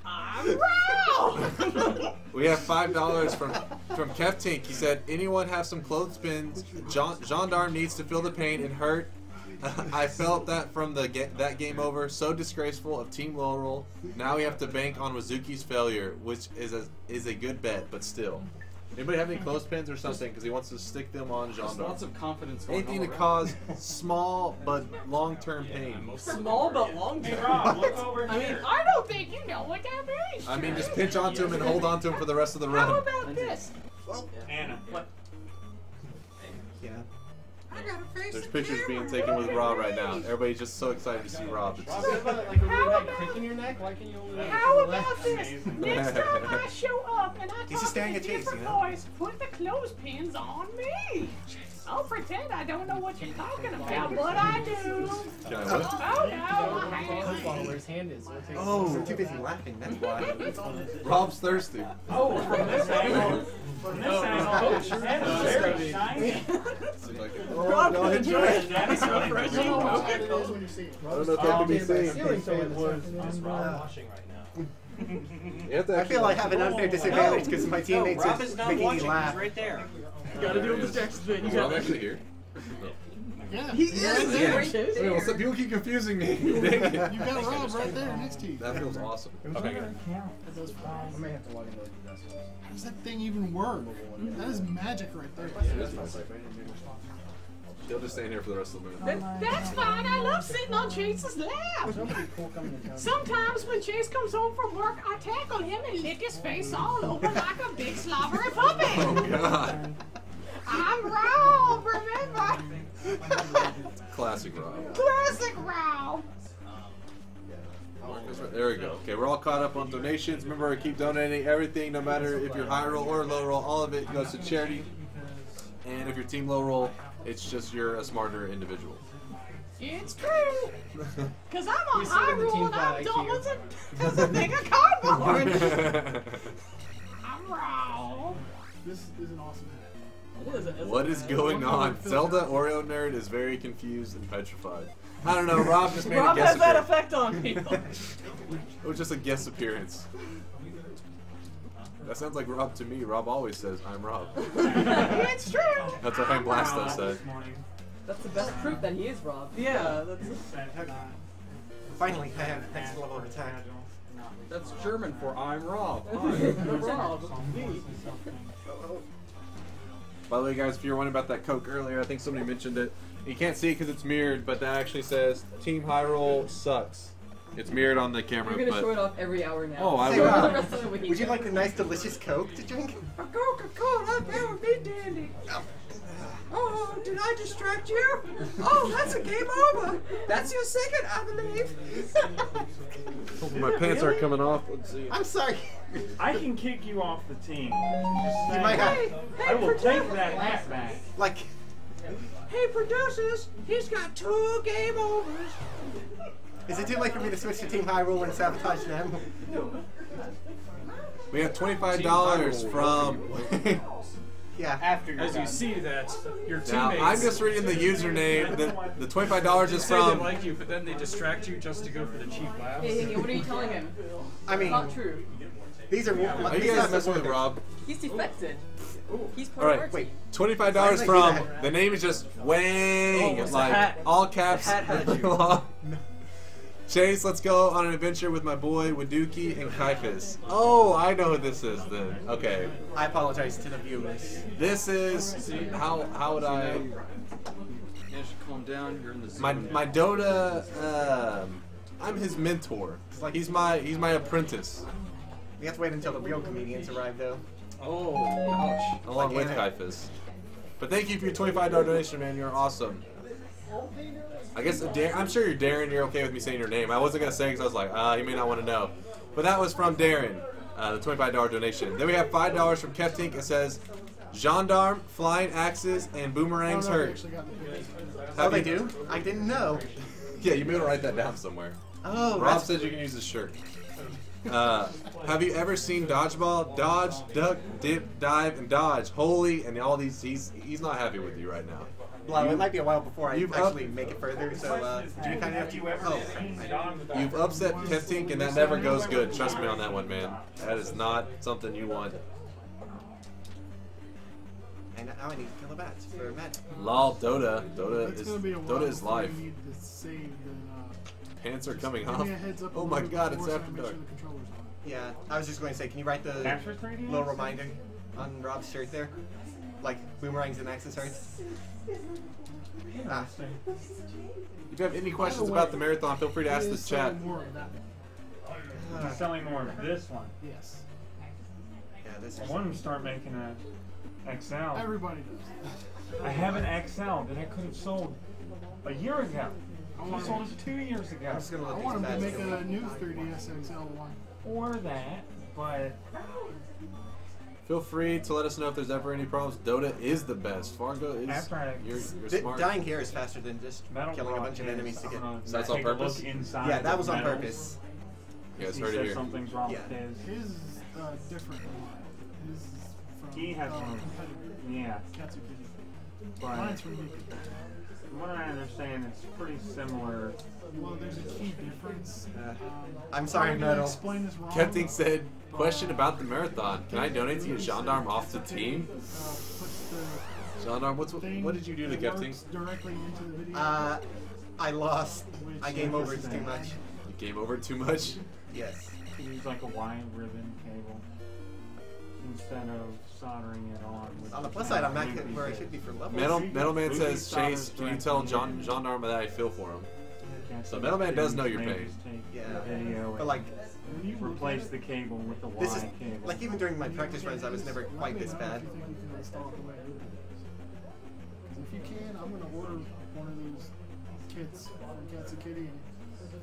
I I'm wrong! We have $5 from Keftink. He said, anyone have some clothespins? Gendarme needs to feel the pain and hurt. I felt that from that game over. So disgraceful of Team Lorule. Now we have to bank on Wazuki's failure, which is a good bet, but still. Anybody have any clothespins or something? Because he wants to stick them on Gendarme. Lots of confidence going Anything on to around. cause small but long-term pain. Small but long term. I mean, I don't think you know what that means. I mean, just pinch onto him and hold onto him for the rest of the run. How about this? Anna, what? Yeah. I gotta face There's the pictures camera. being taken with Rob right now. Everybody's just so excited to see Rob. It's just- Like a really bad crick in your neck? Why can't you only How about this? Next time I show up and I He's just talk staring in at Chase, different you know? voice, put the clothespins on me. I'll pretend I don't know what you're talking about, but I do. Can I Oh what? no, I follow where his hand is? Oh, I'm too busy laughing. That's why. Rob's thirsty. Oh, from this angle. From this angle. Anna's very shiny. Seems like it. Rob Oh, can no, enjoy it. Anna's refreshing. I don't know what it is when you see it. I don't know if that can be seen. Ceiling fan was Watching right now. You have to I feel I have an unfair disadvantage because my teammates Rob are is not making me watching. He's laugh. right there. You gotta do with the Jackson bit. You Is Rob got actually here? Yeah. He is there. Wait, what's up? People keep confusing me. Dang it. You got Rob right there next to you. That feels awesome. Okay, good. I may have to log into the vessels. How does that thing even work? That is magic right there. It is nice. He'll just stay in here for the rest of the minute. That's fine. I love sitting on Chase's lap. Sometimes when Chase comes home from work, I tackle him and lick his face all over like a big slobbery puppy. Oh, God. I'm Rob, remember? Classic Rob. Classic Rob. There we go. Okay, we're all caught up on donations. Remember, keep donating everything, no matter if you're high roll or low roll. All of it goes to charity. And if you're team low roll, it's just you're a smarter individual. It's true. Because I'm on He's high sitting in the roll team and I'm fight dumb IQ. as a thing of cardboard. I'm Rob. This is an awesome hat. It is a- What is going on? Zelda Oreo nerd is very confused and petrified. I don't know. Rob just made Rob a guest has that appearance. effect on people. It was just a guest appearance. That sounds like Rob to me. Rob always says, "I'm Rob." It's true. That's what Hank Blasto said. That's the best proof that he is Rob. Yeah, that's Finally, I have next level of attack. That's German for I'm Rob. Rob. Me. By the way, guys, if you were wondering about that Coke earlier, I think somebody mentioned it. You can't see it because it's mirrored, but that actually says Team Hyrule sucks. It's mirrored on the camera. You're gonna but show it off every hour now. Oh, I Say, will. Rob, The rest of the week. would you like a nice, delicious Coke to drink? A Coca-Cola, that would be dandy. Oh, did I distract you? Oh, that's a game over. That's your second, I believe. Hopefully my pants aren't coming off. Let's see. I'm sorry. I can kick you off the team. You might have. I will take that hat back. Like, Hey, producers, he's got 2 game overs. is it too late for me to switch to Team Hyrule and sabotage them? We have $25 from. Yeah. After As you see that your Now, teammates. I'm just reading the username. The $25 is say they from. like you, but then they distract you just to go for the cheap laughs. Hey, what are you telling him? I mean, Not true. these are. Are you these guys are messing with worth it. Rob? He's defected. He's All part of right, our wait. team. $25 from. The name is just Wang. Oh, it's a Like hat. all caps. The hat had Chase, let's go on an adventure with my boy Waduki and Kaifus. Oh, I know who this is then. Okay. I apologize to the viewers. This is how would I You should calm down. You're in the zone. my Dota I'm his mentor. He's my apprentice. We have to wait until the real comedians arrive, though. Oh, ouch. Along with Kaifus. But thank you for your $25 donation, man. You're awesome. I guess I'm sure you're Darren. You're okay with me saying your name. I wasn't gonna say because I was like, he may not want to know. But that was from Darren, the $25 donation. Then we have $5 from Keftink. It says, Gendarme, flying axes, and boomerangs I don't know if hurt. actually got the Oh, they do? I didn't know. Yeah, you may want to write that down somewhere. Oh, Rob that's... says you can use this shirt. Have you ever seen dodgeball? Dodge, duck, dip, dive, and dodge. Holy, and all these. He's not happy with you right now. Well, it might be a while before I actually make it further, so do you kind of have to... Oh. You've upset Tentink, and that never goes good. Trust me on that one, man. That is not something you want. And now I need to kill a bat for Matt. Lol, Dota. Dota is life. Need to save the, Pants are coming give off. me a heads up Oh my god, it's after dark. Yeah, I was just going to say, can you write the little reminder on Rob's shirt there? Like boomerangs and axis hearts? Ah. If you have any questions about the marathon, feel free to ask the chat. He's selling more of this one. Yes. Yeah, this I want him to start making a XL. Everybody does. I have an XL that I could have sold a year ago. I sold it 2 years ago. I want him to make a new 3DS XL one. Or that, but Feel free to let us know if there's ever any problems. Dota is the best. Fargo is. You're smart. Dying here is faster than just killing a bunch of enemies to get. So that's on purpose? Yeah, that was on purpose. You guys heard it here. Something's wrong with His is different. His is from He has one. Yeah. But Mine's from from what I understand, it's pretty similar. Well, there's a key difference. I'm sorry, I'm gonna Metal. explain this wrong. Ketting said, question about the marathon. Can I donate to get Gendarme off the team? Gendarme, what did you do to Ketting? Directly into the video. I lost. I game over too much. You game over too much? Yes. Use like a wide ribbon cable instead of soldering it on. On the plus side, I'm back where I should be for level. Metalman says, Chase, can you tell Gendarme that I feel for him? So Metalman does know your pain. Yeah. Video but like, replace the cable with the this is Y cable. like even during my practice runs, I was never quite this bad. If you can, I'm gonna order one of those kits from Cats and Kitty and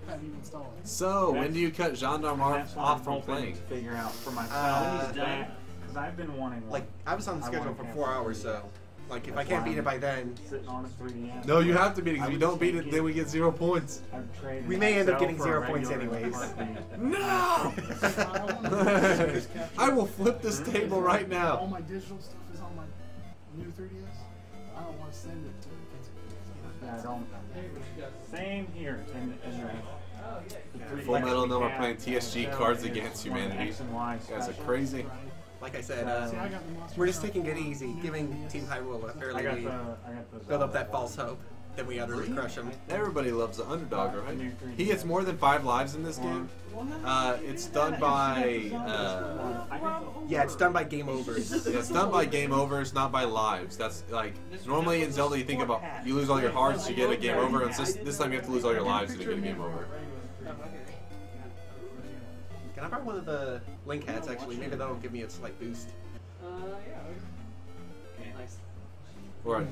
have you install it. So, when do you cut Gendarme off from playing? To figure out for myself because I've been wanting one. Like I was on the schedule for 4 hours, so like if I can't beat it by then, sitting on a 3DS. No, you have to beat it. If you don't beat it, then we get 0 points. We may end up getting 0 points anyways. No! I will flip this table right now. All my digital stuff is on my new 3DS. I don't want to send it to Yeah, I don't. Same here. Full Metal, no, we're playing TSG Cards Against Humanity. X and Y You guys are crazy. Like I said, we're just taking it easy, giving Team Hyrule an early lead, build up that false hope, then we utterly crush them. Everybody loves the underdog, right? He gets more than 5 lives in this game. It's done by... yeah, it's done by game overs. Yeah, it's done by game overs, not by lives. That's like, normally in Zelda you think about, you lose all your hearts, you get a game over, and this time you have to lose all your lives to get a game over. Can I borrow one of the Link hats, actually? Maybe that'll give me a slight boost. Or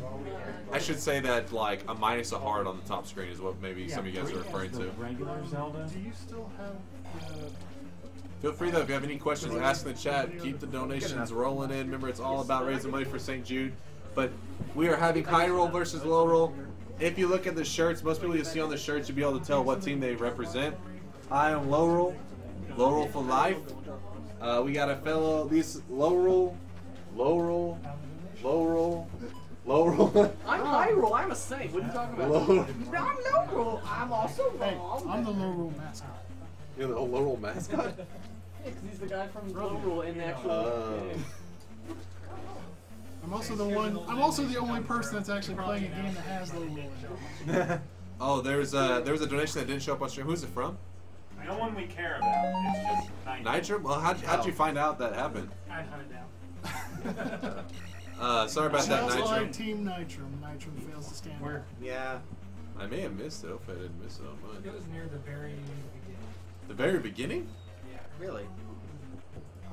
I should say that like a minus a heart on the top screen is what maybe some of you guys are referring to. Regular Zelda. Do you still have Feel free though, if you have any questions, ask in the chat. Keep the donations rolling in. Remember, it's all about raising money for St. Jude. But we are having Hyrule versus Lorule. If you look at the shirts, most people you see on the shirts, you'll be able to tell what team they represent. I am Lorule. Lorule for life. We got a fellow, these Lorule. I'm Hyrule, I'm a saint. What are you talking about? I'm Lorule. I'm also wrong. I'm the Lorule mascot. You're the Lorule mascot? Because he's the guy from Lorule in the actual game. I'm also the one. I'm also the only person that's actually playing a game that has Lorule in it. Oh, there was a donation that didn't show up on stream. Who's it from? No one we care about. It's just Nitro? Well, how'd you find out that happened? I hunted down. Sorry about that, Sounds Nitro. like Team Nitro. Nitro fails to stand up. Yeah. I may have missed it. Hopefully I didn't miss it on mine. It was near the very beginning. The very beginning? Yeah. Really?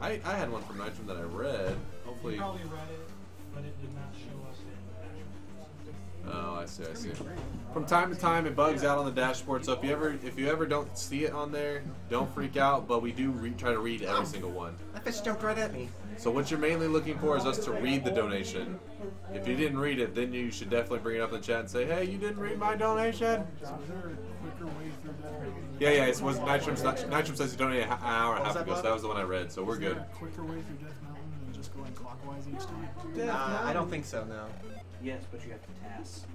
I had one from Nitro that I read. Hopefully. You probably read it, but it did not show up. Oh, I see. From time to time, it bugs out on the dashboard. So if you ever don't see it on there, don't freak out. But we do try to read every single one. That fish jumped right at me. So what you're mainly looking for is us to read the donation. If you didn't read it, then you should definitely bring it up in the chat and say, "Hey, you didn't read my donation." So is there a quicker way through that? Yeah. It was Nitrum says he donated an hour and a half ago, so that was the one I read. So we're good. Is there a quicker way through Death Mountain than just going clockwise each time? I don't think so. No. Yes, but you have to task.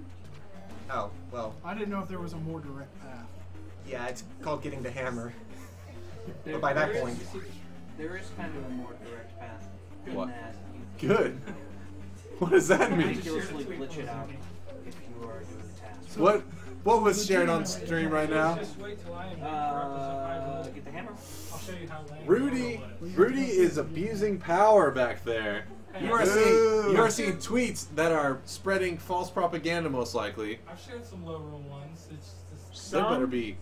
Oh, well. I didn't know if there was a more direct path. Yeah, it's called getting the hammer. But by that point... There is kind of a more direct path. What? You Good. What does that mean? ridiculously glitch it out if you are doing the task. What was shared on stream right now? Just wait till I am Get the hammer. I'll show you how lame. Rudy is abusing power back there. You are seeing tweets that are spreading false propaganda, most likely. I've shared some low roll ones. It's just There better be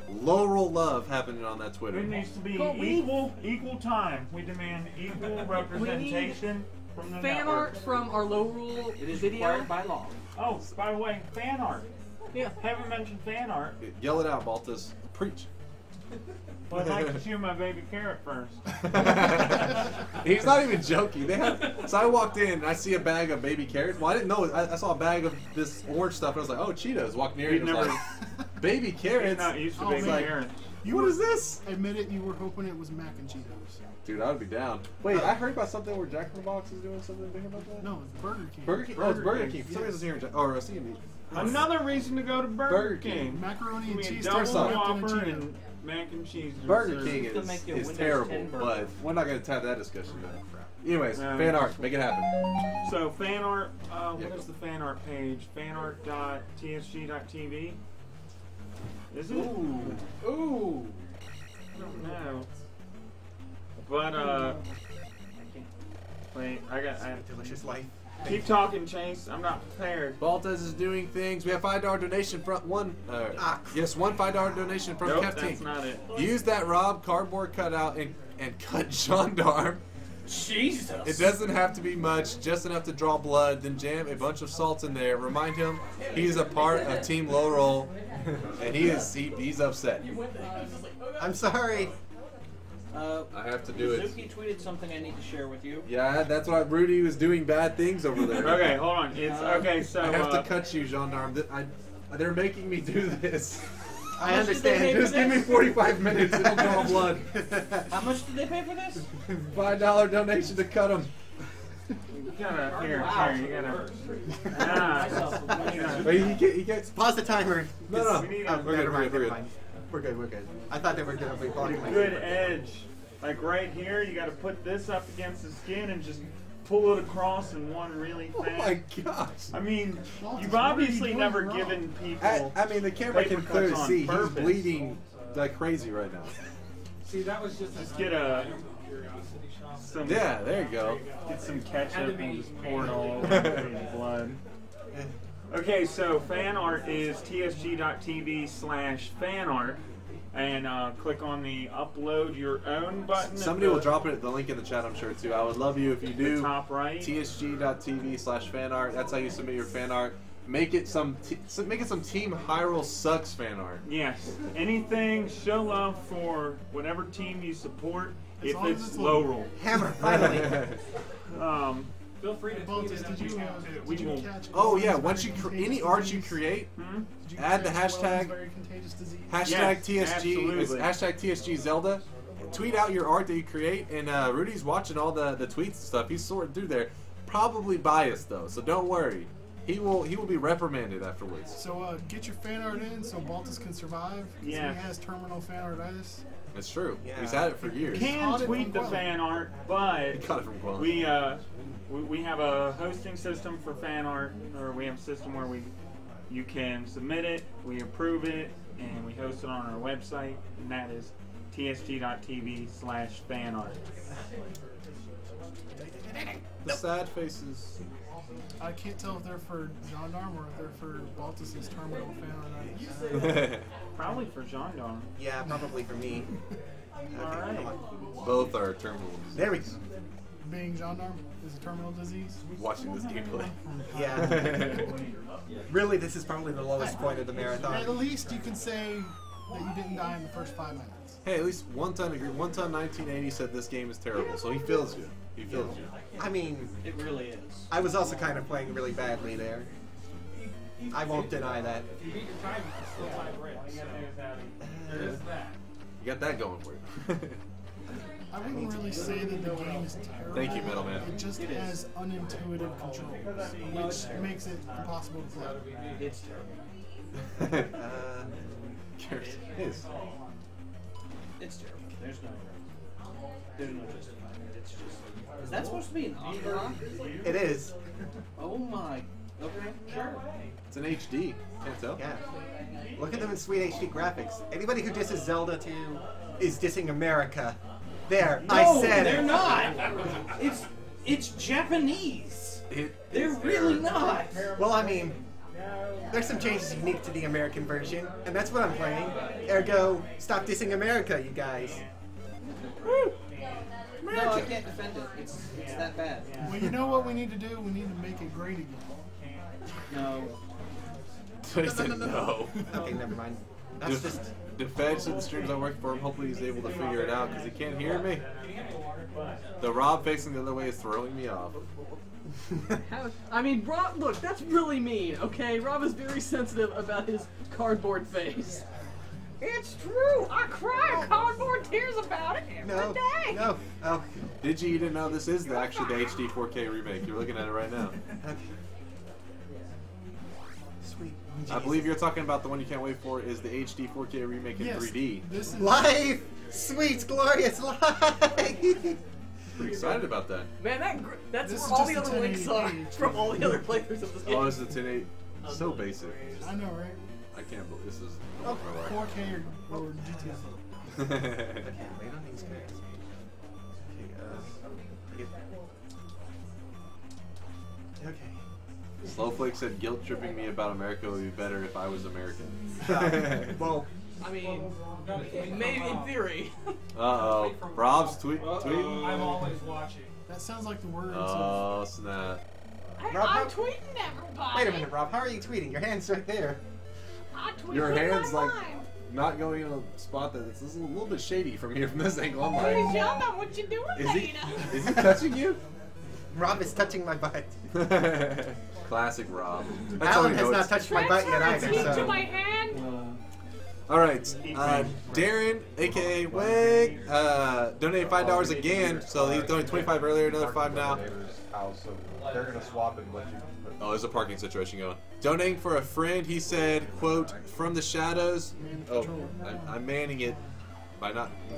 Lorule love happening on that Twitter. It needs to be equal time. We demand equal representation from the fan network. art from our Lorule It is video. required by law. Oh, by the way, fan art. Yeah. Haven't mentioned fan art. Yell it out, Baltus. Preach. But I'd like to chew my baby carrot first. He's not even joking. So I walked in and I see a bag of baby carrots. Well, I didn't know. I saw a bag of this orange stuff and I was like, oh, Cheetos. Walked near it and was like, baby carrots? Not used to Oh, baby man. carrots. What is this? Admit it, you were hoping it was mac and Cheetos. Dude, I would be down. Wait, I heard about something where Jack in the Box is doing something big about that? No, it's Burger King. Burger King? Oh, it's Burger King. For some reason I was hearing or I see him. Another reason to go to Burger Burger King. King. Macaroni and Give me a cheese double toast wrapped in a Whopper Cheeto. and mac and cheese. Burger served. King To make a is Windows terrible, 10 burger. but we're not going to have that discussion now. Anyways, No. fan art. Make it happen. So fan art, Yeah, what go. is the fan art page? fanart.tsg.tv? Is it? Ooh. I don't know. But wait, I Delicious life. keep talking, Chase. I'm not prepared. Baltas is doing things. We have $5 donation from one $5 donation from Nope, Captain. that's not it. Use that Rob cardboard cutout and cut Gendarme. Jesus. It doesn't have to be much, just enough to draw blood. Then jam a bunch of salt in there. Remind him he's a part of Team Lorule, and he's upset. I'm sorry. I have to do it. Suzuki tweeted something I need to share with you. Yeah, that's why Rudy was doing bad things over there. Okay, hold on. It's okay. So I have to cut you, Gendarme. They're making me do this. I understand. Just give me 45 minutes. It'll draw blood. How much did they pay for this? $5 donation to cut him. you gotta you gotta. Wait, he gets. Pause the timer. No. We need Oh, a We're never good, mind, we're never good. mind. We're good. I thought they were going to be body good edge. Like right here, you gotta put this up against the skin and just pull it across in one really Oh fast. my gosh. I mean, Baltus, you've what are you obviously doing never wrong? given people. I mean, the camera paper can cuts clearly on see he's purpose. bleeding like crazy right now. see that was just Get a curiosity shop. some Yeah, there you go. get some ketchup and just pour it all over the blood. Okay, so fan art is tsg.tv/fanart, and click on the upload your own button. Somebody at will the- drop it, the link in the chat, I'm sure, too. I would love you if you the do. top right. tsg.tv/fanart. That's how you submit your fan art. Make it some Team Hyrule Sucks fan art. Yes. Anything, show love for whatever team you support. As If long as it's it's low low. roll. Hammer, finally. Feel free to tweet Baltus, it at did me you, now, too. We did you will- catch Oh yeah, Wells' once very you contagious any art you disease? create, Hmm? Did you add the catch Wells' hashtag- very contagious disease? hashtag Yes, TSG, it's absolutely. hashtag TSG Zelda. Tweet out your art that you create, and Rudy's watching all the tweets and stuff. He's sorting through there. Probably biased though, so don't worry. He will be reprimanded afterwards. So get your fan art in so Baltus can survive. 'Cause Yes. He has terminal fan artitis. It's true. Yeah. He's had it for years. Caught Can it tweet from the Gwyn. fan art, He but got it from Gwyn. we have a hosting system for fan art, or we have a system where you can submit it, we approve it, and we host it on our website, and that is tsg.tv/fanart. The sad faces. I can't tell if they're for Gendarme or if they're for Baltus's terminal fan artitis. Probably for Gendarme. Yeah, probably for me. Alright. Come on. Both are terminals. There we go. Being Gendarme is a terminal disease. Watching this gameplay. Yeah. Really, this is probably the lowest point of the At marathon. least you can say that you didn't die in the first 5 minutes. Hey, at least one time 1980 said this game is terrible, so he feels you. He feels you. I mean, It really is. I was also kind of playing really badly there. I won't deny that. If you beat your time, you can still tie breaks. So there is that. You got that going for you. I wouldn't really say that the game is terrible. Thank you, middleman. It just has unintuitive controls, which makes it impossible to play. It's terrible. His. It's terrible. There's no justifying it. It's just. Is that supposed to be an opera? It is. Oh my. Okay, sure. It's an HD. Can't tell. Yeah. Look at them in sweet HD graphics. Anybody who disses Zelda 2 is dissing America. There, No, I said they're it. not. It's Japanese. They're really not. Well, I mean, there's some changes unique to the American version, and that's what I'm playing. Ergo, stop dissing America, you guys. No, I can't defend it. It's that bad. Well, you know what we need to do? We need to make it great again. No. He said no. Okay, never mind. That's just... Defense of the streams I work for him. Hopefully he's able to figure it out because he can't hear me. The Rob facing the other way is throwing me off. I mean, Rob, look, that's really mean, okay? Rob is very sensitive about his cardboard face. It's true! I cry cardboard tears about it every day! No. Oh. Did you didn't know this is actually the HD 4K remake? You're looking at it right now. Okay. Sweet. I believe you're talking about the one you can't wait for is the HD 4K remake in 3D. This is Life! Sweet, glorious life! Pretty excited about that. Man, that's This where all is the just other a links are 1080p. from all the other playthroughs of this game. Oh, this is a 1080. So basic. I know, right? I can't believe this is. Oh, 4K or GTS. Okay, wait on these guys. Okay, Slowflake said guilt tripping me about America would be better if I was American. Well, I mean, maybe in theory. Uh-oh. Rob's tweeting. I'm always watching. That sounds like the words Oh, snap. Rob, I'm tweeting everybody. wait a minute, Rob. How are you tweeting? Your hand's right there. I tweet Your with hand's my like mind. not going in a spot that it's a little bit shady from here from this angle. I'm Please, like, y'all know what you're doing, is he Dana. touching you? Rob is touching my butt. Classic Rob. That's how Alan we has know not it's. touched my butt yet Transfer either, a tweet to so... my hand. All right, Darren, aka Wig, donated $5 again. So he donated 25 earlier, another 5 now. House, so they're gonna swap and let you. Oh, there's a parking situation going. Donating for a friend, he said, "quote From the shadows." Oh, I'm manning it by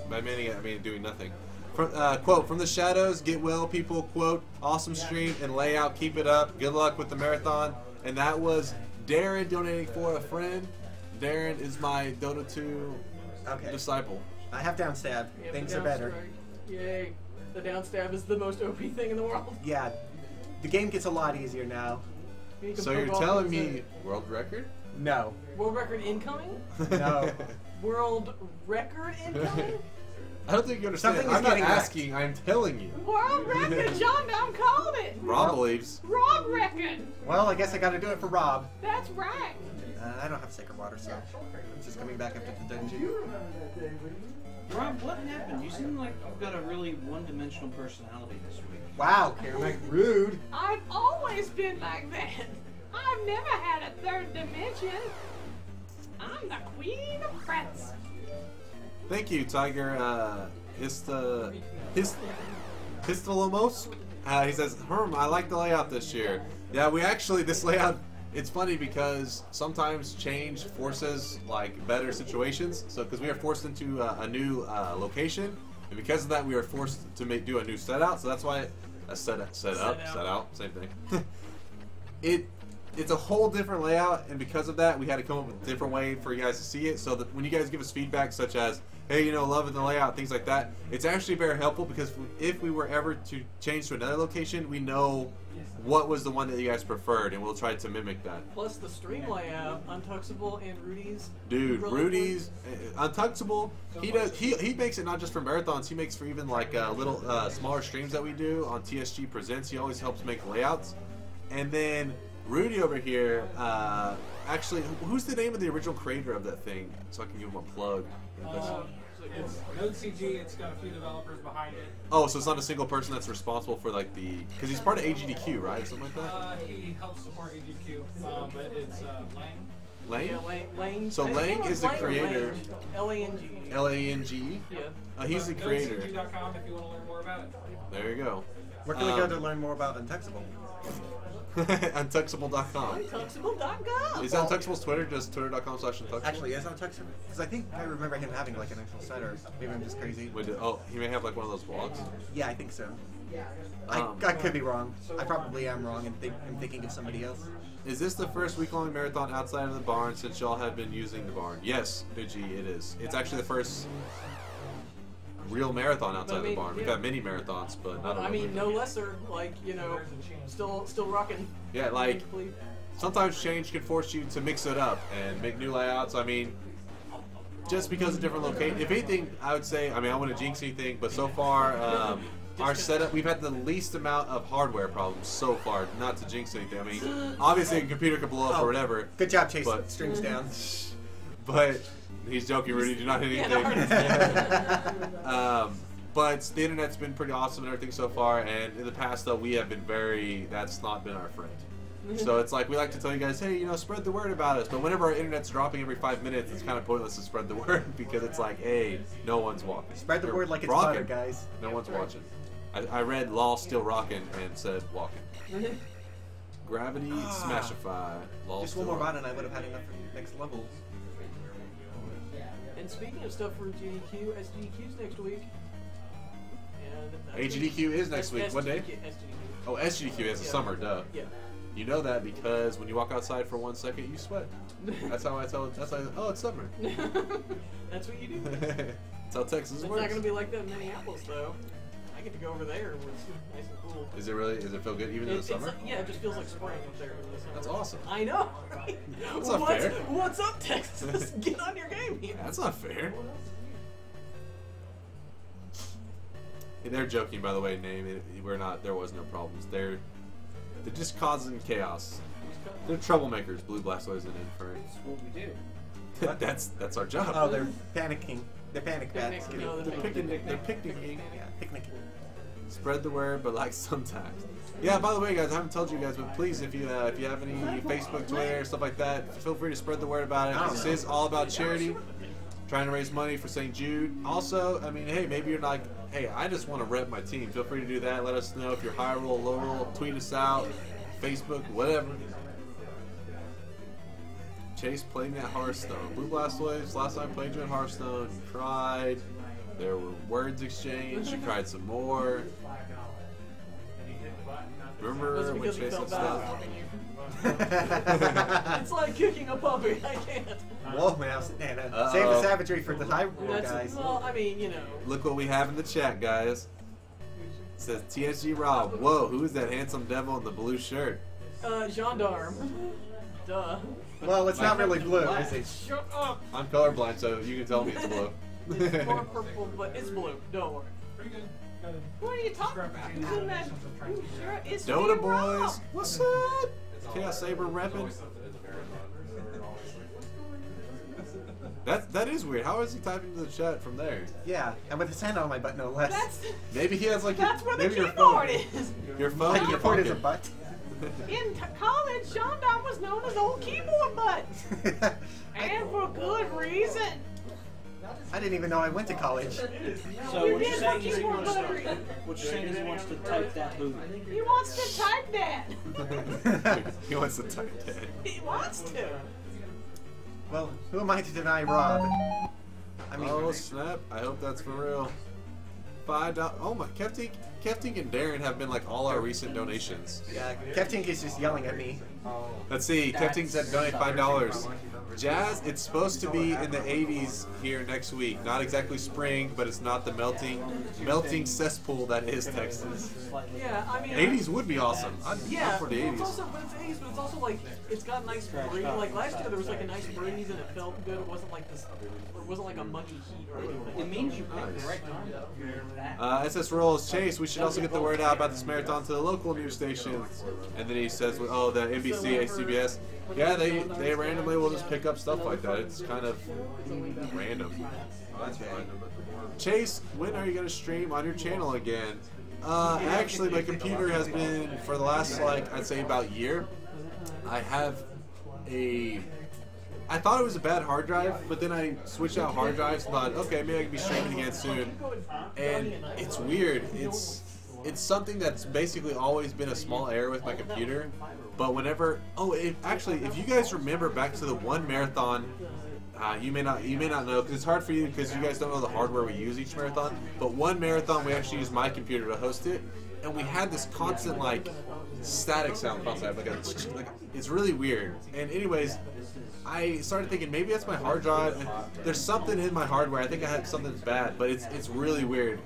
manning it. I mean doing nothing. Quote From the shadows, get well, people. Quote Awesome stream and layout. Keep it up. Good luck with the marathon. And that was Darren donating for a friend. Darren is my Dota 2 disciple. I have downstab. Yeah, Things the are better. downstab. Yay. The downstab is the most OP thing in the world. Yeah. The game gets a lot easier now. You can So poke you're off telling and me say, world record? No. World record incoming? No. World record incoming? I don't think you understand. Something is I'm not getting wrecked. asking. I'm telling you. World record, John Dom called it. Rob believes. Rob record. Well, I guess I gotta do it for Rob. That's right. I don't have sacred water, so I'm just coming back after the dungeon. Rob, what happened? You seem like you've got a really one-dimensional personality this week. Wow, Karen, rude. I've always been like that. I've never had a third dimension. I'm the queen of frets. Thank you, Tiger. Histolomos. He says, I like the layout this year. Yeah, we actually, this layout, it's funny because sometimes change forces like better situations. So, because we are forced into a new location, and because of that, we are forced to do a new set out. So that's why set out, same thing. It's a whole different layout, and because of that, we had to come up with a different way for you guys to see it. So that when you guys give us feedback, such as, hey, loving the layout, things like that, it's actually very helpful because if we were ever to change to another location, we know what was the one that you guys preferred, and we'll try to mimic that. Plus the stream layout, Untuxable and Rudy's. Dude, Rudy's, Untuxable, he makes it not just for marathons, he makes for even like little smaller streams that we do on TSG Presents. He always helps make layouts. And then Rudy over here, actually, who's the name of the original creator of that thing? So I can give him a plug. It's NodeCG. It's got a few developers behind it. Oh, so it's not a single person that's responsible for like because he's part of AGDQ, right, or something like that. He helps support AGDQ, but it's Lang? Yeah, Lang. So Lang is the creator. L-A-N-G. L-A-N-G? Yeah. He's the creator. TSG.com if you want to learn more about it. There you go. Where can we go to learn more about Untuxable? Untuxable.com. Untuxable.com. Is Untuxable's Twitter just twitter.com/Untuxable? Actually, is Untuxable? Because I think I remember him having like an actual site, or maybe I'm just crazy. Oh, he may have like one of those blogs. Yeah, I think so. I could be wrong. I probably am wrong and I'm thinking of somebody else. Is this the first week-long marathon outside of the barn since y'all have been using the barn? Yes, Big G, it is. It's actually the first real marathon outside the barn. We've had mini marathons, but not. I mean, no lesser. Like, you know, still rocking. Yeah, like sometimes change can force you to mix it up and make new layouts. I mean, just because of different locations. If anything, I would say. I mean, I want to jinx anything, but so far. Our setup, we've had the least amount of hardware problems so far, not to jinx anything. I mean, obviously a computer could blow up or whatever. Good job, Chase. Strings down. But he's joking, Rudy. Do not hit anything. But the internet's been pretty awesome and everything so far. And in the past, though, we have been that's not been our friend. So it's like we like to tell you guys, hey, you know, spread the word about us. But whenever our internet's dropping every 5 minutes, it's kind of pointless to spread the word because it's like, hey, no one's walking. Spread the word like it's butter, guys. No one's watching. I read Law Still Rockin' and said walking. Gravity Smashify. Just one more round and I would have had enough for the next level. And speaking of stuff for GDQ, SGDQ's next week. HGDQ is next week. What day? SGDQ. Oh, SGDQ is the summer, duh. Yeah. You know that because when you walk outside for 1 second, you sweat. That's how I tell it. That's how oh, it's summer. That's what you do. That's how Texas works. It's not going to be like that in Minneapolis, though. I get to go over there where it's nice and cool. Is it really? Does it feel good even in the summer? Yeah, it just feels like spring up there in the summer. That's awesome. I know. That's not fair. What's up, Texas? Get on your game here. That's not fair. Hey, they're joking, by the way, name. We're not. There was no problems. They're just causing chaos. They're troublemakers. Blue Blastoise and Inferno. That's what we do. That's our job. Oh, they're panicking. They're panic bats. They're picnicking. Yeah, picnicking. Spread the word, but like sometimes. Yeah. By the way, guys, I haven't told you guys, but please, if you have any Facebook, Twitter, stuff like that, feel free to spread the word about it. This is all about charity, trying to raise money for St. Jude. Also, I mean, hey, maybe you're like, hey, I just want to rep my team. Feel free to do that. Let us know if you're Hyrule, Lorule, tweet us out, Facebook, whatever. Chase played me at Hearthstone. Blue Blastoise, last time I played you in Hearthstone, you cried. There were words exchanged. You cried some more. Remember when Chase said stuff? It's like kicking a puppy. I can't. Whoa, man. Save the savagery for the Hyrule guys. Well, I mean, you know. Look what we have in the chat, guys. It says TSG Rob. Whoa, who is that handsome devil in the blue shirt? Gendarme. Duh. Well, it's not really blue, is it? Shut up! I'm colorblind, so you can tell me it's blue. It's more purple, but it's blue. Don't worry. What are you talking about? Isn't that sure it's Dota me, boys, Rob? what's up? Chaos Saber repping. That is weird. How is he typing to the chat from there? Yeah, and with his hand on my butt, no less. Maybe he has like That's where the maybe your keyboard phone. is. Your phone. Like your phone is a butt. In college, Gendarme was known as Old Keyboard Butt. And for good reason. I didn't even know I went to college. So what you're saying is he wants to type that movie. He wants to type that. He wants to type that. He wants to. Well, who am I to deny Rob? I mean, oh snap! I hope that's for real. $5. Oh my, Keftink and Darren have been like all our recent donations. Yeah, Keftink is just yelling at me. Let's see. Keftink said donate $5. Jazz, it's supposed to be in the 80s here next week. Not exactly spring, but it's not the melting cesspool that is Texas. Yeah, I mean. 80s would be awesome. I'm for the 80s. It's also, but it's 80s, but it's also like it's got nice breeze. Like last year, there was like a nice breeze and it felt good. It wasn't like this. It wasn't like a muggy heat or anything. It means you picked the right time. SS Rolls Chase. We should also get the word out about this marathon to the local news stations. And then he says, "Oh, the NBC, CBS." Yeah, they randomly will just pick up stuff like that. It's kind of random. That's fine. Chase, when are you going to stream on your channel again? Actually, my computer has been, for the last, like, I'd say about a year, I have a I thought it was a bad hard drive, but then I switched out hard drives and thought, okay, maybe I can be streaming again soon. And it's weird. It's something that's basically always been a small error with my computer. But whenever, actually, if you guys remember back to the one marathon, you may not know because it's hard for you because you guys don't know the hardware we use each marathon. But one marathon we actually used my computer to host it, and we had this constant like static sound constantly, like it's really weird. And anyways, I started thinking maybe that's my hard drive. And there's something in my hardware. I think I had something bad, but it's really weird.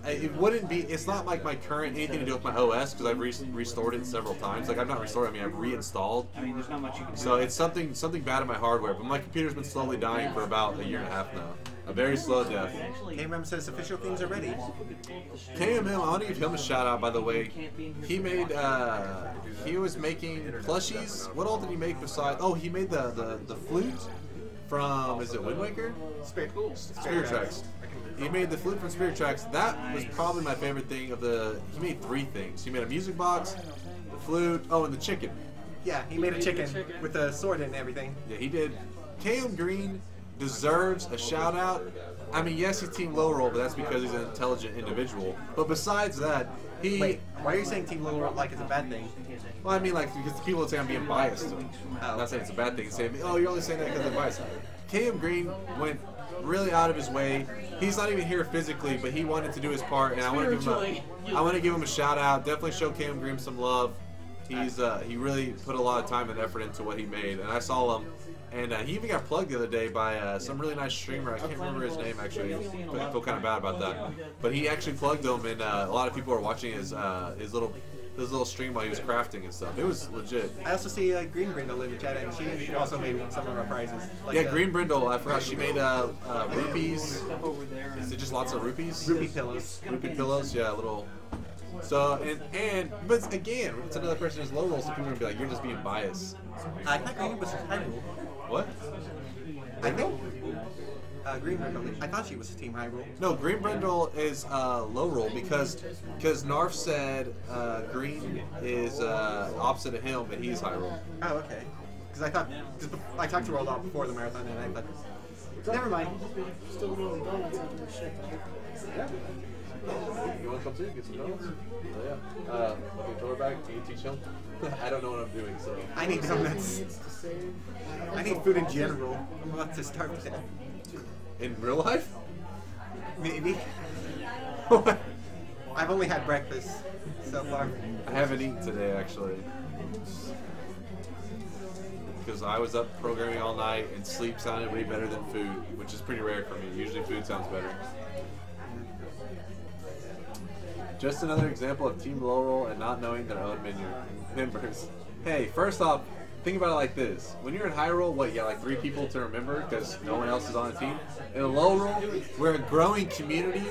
It wouldn't be. It's not like my current anything to do with my OS because I've restored it several times. Like I've not restored it. I mean I've reinstalled. I mean, there's not much you can do. So it's something bad in my hardware. But my computer's been slowly dying for about a year and a half now. A very slow death. KMM says official things are ready. KMM, I want to give him a shout out by the way. He made he was making plushies. What all did he make besides? Oh, he made the flute from, is it Wind Waker? Spirit Tracks. He made the flute from Spirit Tracks. That was probably my favorite thing of the. He made 3 things. He made a music box, the flute, and the chicken. Yeah, he made a chicken with a sword and everything. Yeah, he did. KM Green deserves a shout out. I mean, yes, he's Team Lorule, but that's because he's an intelligent individual. But besides that, he. Wait, why are you saying Team Lorule like it's a bad thing? Well, I mean, like, because people would say I'm being biased. I'm not saying it's a bad thing. Saying, oh, you're only saying that because I'm biased. KM Green went really out of his way. He's not even here physically, but he wanted to do his part, and I want to give him a shout out. Definitely show KM Green some love. He really put a lot of time and effort into what he made, and I saw him. And he even got plugged the other day by some really nice streamer. I can't remember his name actually, but I feel kind of bad about that. But he actually plugged him, and a lot of people are watching his little stream while he was crafting and stuff. It was legit. I also see Green Brindle in the chat, and she also made some of our prizes. Like, yeah, Green Brindle. I forgot she made rupees. Is it just lots of rupees? Rupee pillows. Rupee pillows. Yeah, little. So but again, it's another person who's low roll, so people are gonna be like, you're just being biased. I thought Green was Hyrule. What? I think Green Brindle. I thought she was Team Hyrule. No, Green Brindle is low roll because Narf said Green is opposite of him and he's Hyrule. Oh, okay. Because I talked to her a lot before the marathon, and I thought, never mind. Still going donuts after this shit. Yeah. You want to come too? Get some donuts? Oh, yeah. Okay, throw her back. Can you teach him? I don't know what I'm doing, so. I need donuts. I need food in general. I'm about to start with that. In real life? Maybe. I've only had breakfast so far. I haven't eaten today, actually. Because I was up programming all night, and sleep sounded way better than food, which is pretty rare for me. Usually food sounds better. Just another example of Team Lorule and not knowing their own members. Hey, first off, think about it like this. When you're in Hyrule, what, you got like 3 people to remember because no one else is on the team? In Lorule, we're a growing community,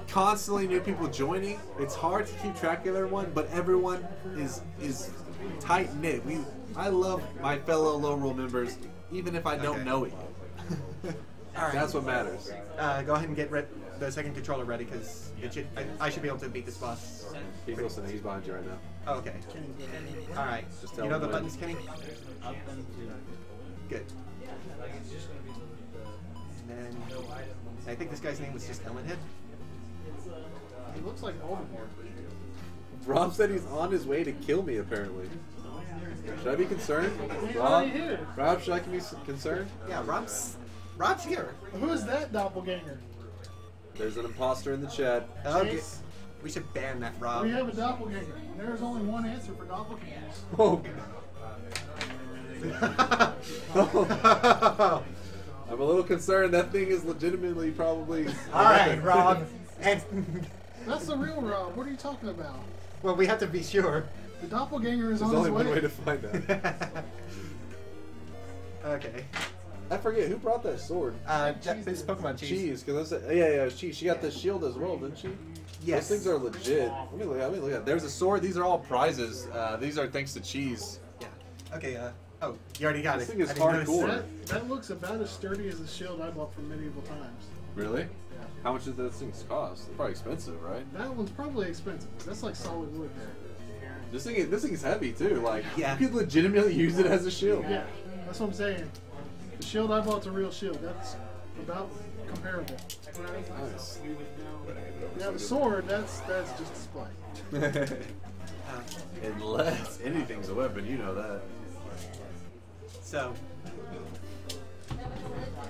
constantly new people joining. It's hard to keep track of everyone, but everyone is tight-knit. I love my fellow Lorule members, even if I don't know it yet. All right. That's what matters. Go ahead and get the second controller ready, because I should be able to beat this boss. He's listening. He's behind you right now. Oh, okay. All right. Just tell you know him the when. buttons, Kenny? Good. And then I think this guy's name was just Ellenhead. He looks like Voldemort. Rob said he's on his way to kill me, apparently. Should I be concerned? Rob, should I be concerned? Yeah, Rob's here. Who is that doppelganger? There's an imposter in the chat. Okay. We should ban that, Rob. We have a doppelganger. There's only one answer for doppelgangers. Oh. I'm a little concerned. That thing is legitimately probably. All right, Rob. And that's the real Rob. What are you talking about? Well, we have to be sure. The doppelganger is There's on his way. only one way to find out. Okay. I forget who brought that sword. This Pokemon Cheese, because yeah, Cheese. She got the shield as well, didn't she? Yes. Those things are legit. Let me look at it. There's a sword. These are all prizes. These are thanks to Cheese. Yeah. Okay. Oh, you already got this it. This thing is hardcore. That looks about as sturdy as the shield I bought from medieval times. Really? Yeah. How much did those things cost? They're probably expensive, right? That one's probably expensive. That's like solid wood there. This thing is heavy too. Like, yeah. You could legitimately use it as a shield. Yeah, that's what I'm saying. The shield I bought's a real shield. That's about comparable. Nice. Yeah, the sword, that's just display. Unless anything's a weapon, you know that. So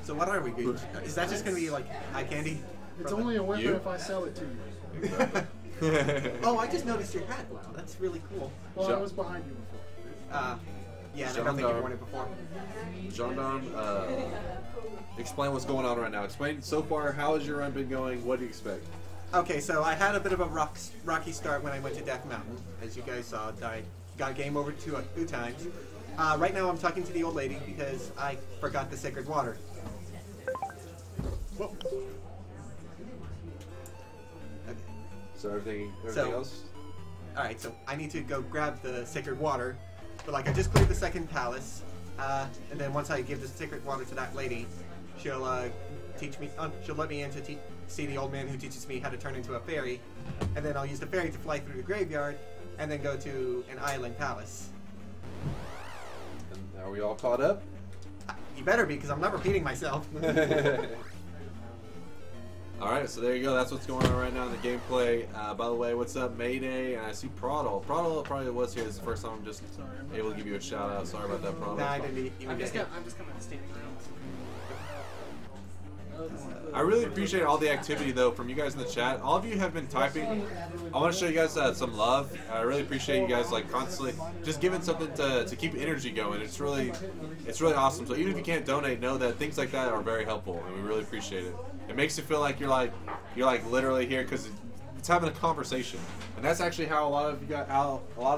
what are we doing? Is that just gonna be like eye candy? It's only a weapon if I sell it to you. Oh, I just noticed your hat. Wow, that's really cool. Well, I was behind you before. Yeah, and I don't think you've worn it before. Gendarme, explain what's going on right now. Explain so far, how has your run been going? What do you expect? Okay, so I had a bit of a rocky start when I went to Death Mountain. As you guys saw, I got game over two times. Right now I'm talking to the old lady because I forgot the sacred water. Whoa. Okay. So everything else? Alright, so I need to go grab the sacred water. But like I just cleared the second palace, and then once I give the sacred water to that lady, she'll teach me. She'll let me in to see the old man who teaches me how to turn into a fairy, and then I'll use the fairy to fly through the graveyard, and then go to an island palace. And are we all caught up? You better be, because I'm not repeating myself. Alright, so there you go. That's what's going on right now in the gameplay. By the way, what's up, Mayday? And I see Prodal. Prodal probably was here. This is the first time I'm just able to give you a shout out. Sorry about that, Prodal. Nah, I didn't even get it. I'm just coming to standing around. I really appreciate all the activity, though, from you guys in the chat. All of you have been typing. I want to show you guys some love. I really appreciate you guys like constantly just giving something to keep energy going. It's really awesome. So even if you can't donate, know that things like that are very helpful, and we really appreciate it. It makes you feel like you're like literally here because it's having a conversation, and that's actually how a lot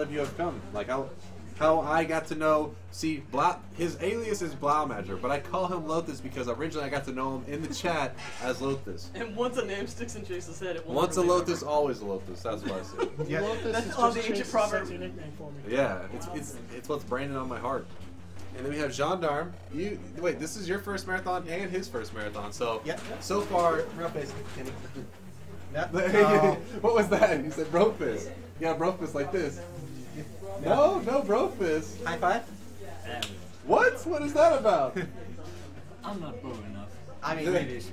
of you have come. Like how I got to know. See, his alias is Blaumadger, but I call him Lothus because originally I got to know him in the chat as Lothus. And once a name sticks in Chase's head, it won't. Once a Lothus, always a Lothus. That's what I say. Yeah, that's on the ancient proverb. Yeah, it's what's branded on my heart. And then we have Gendarme. Wait, this is your first marathon and his first marathon. So so far, real face. What was that? He said brofist. Yeah, brofist like this. No, brofist. High five. What? What is that about? I'm not bro enough. I mean, Swedish.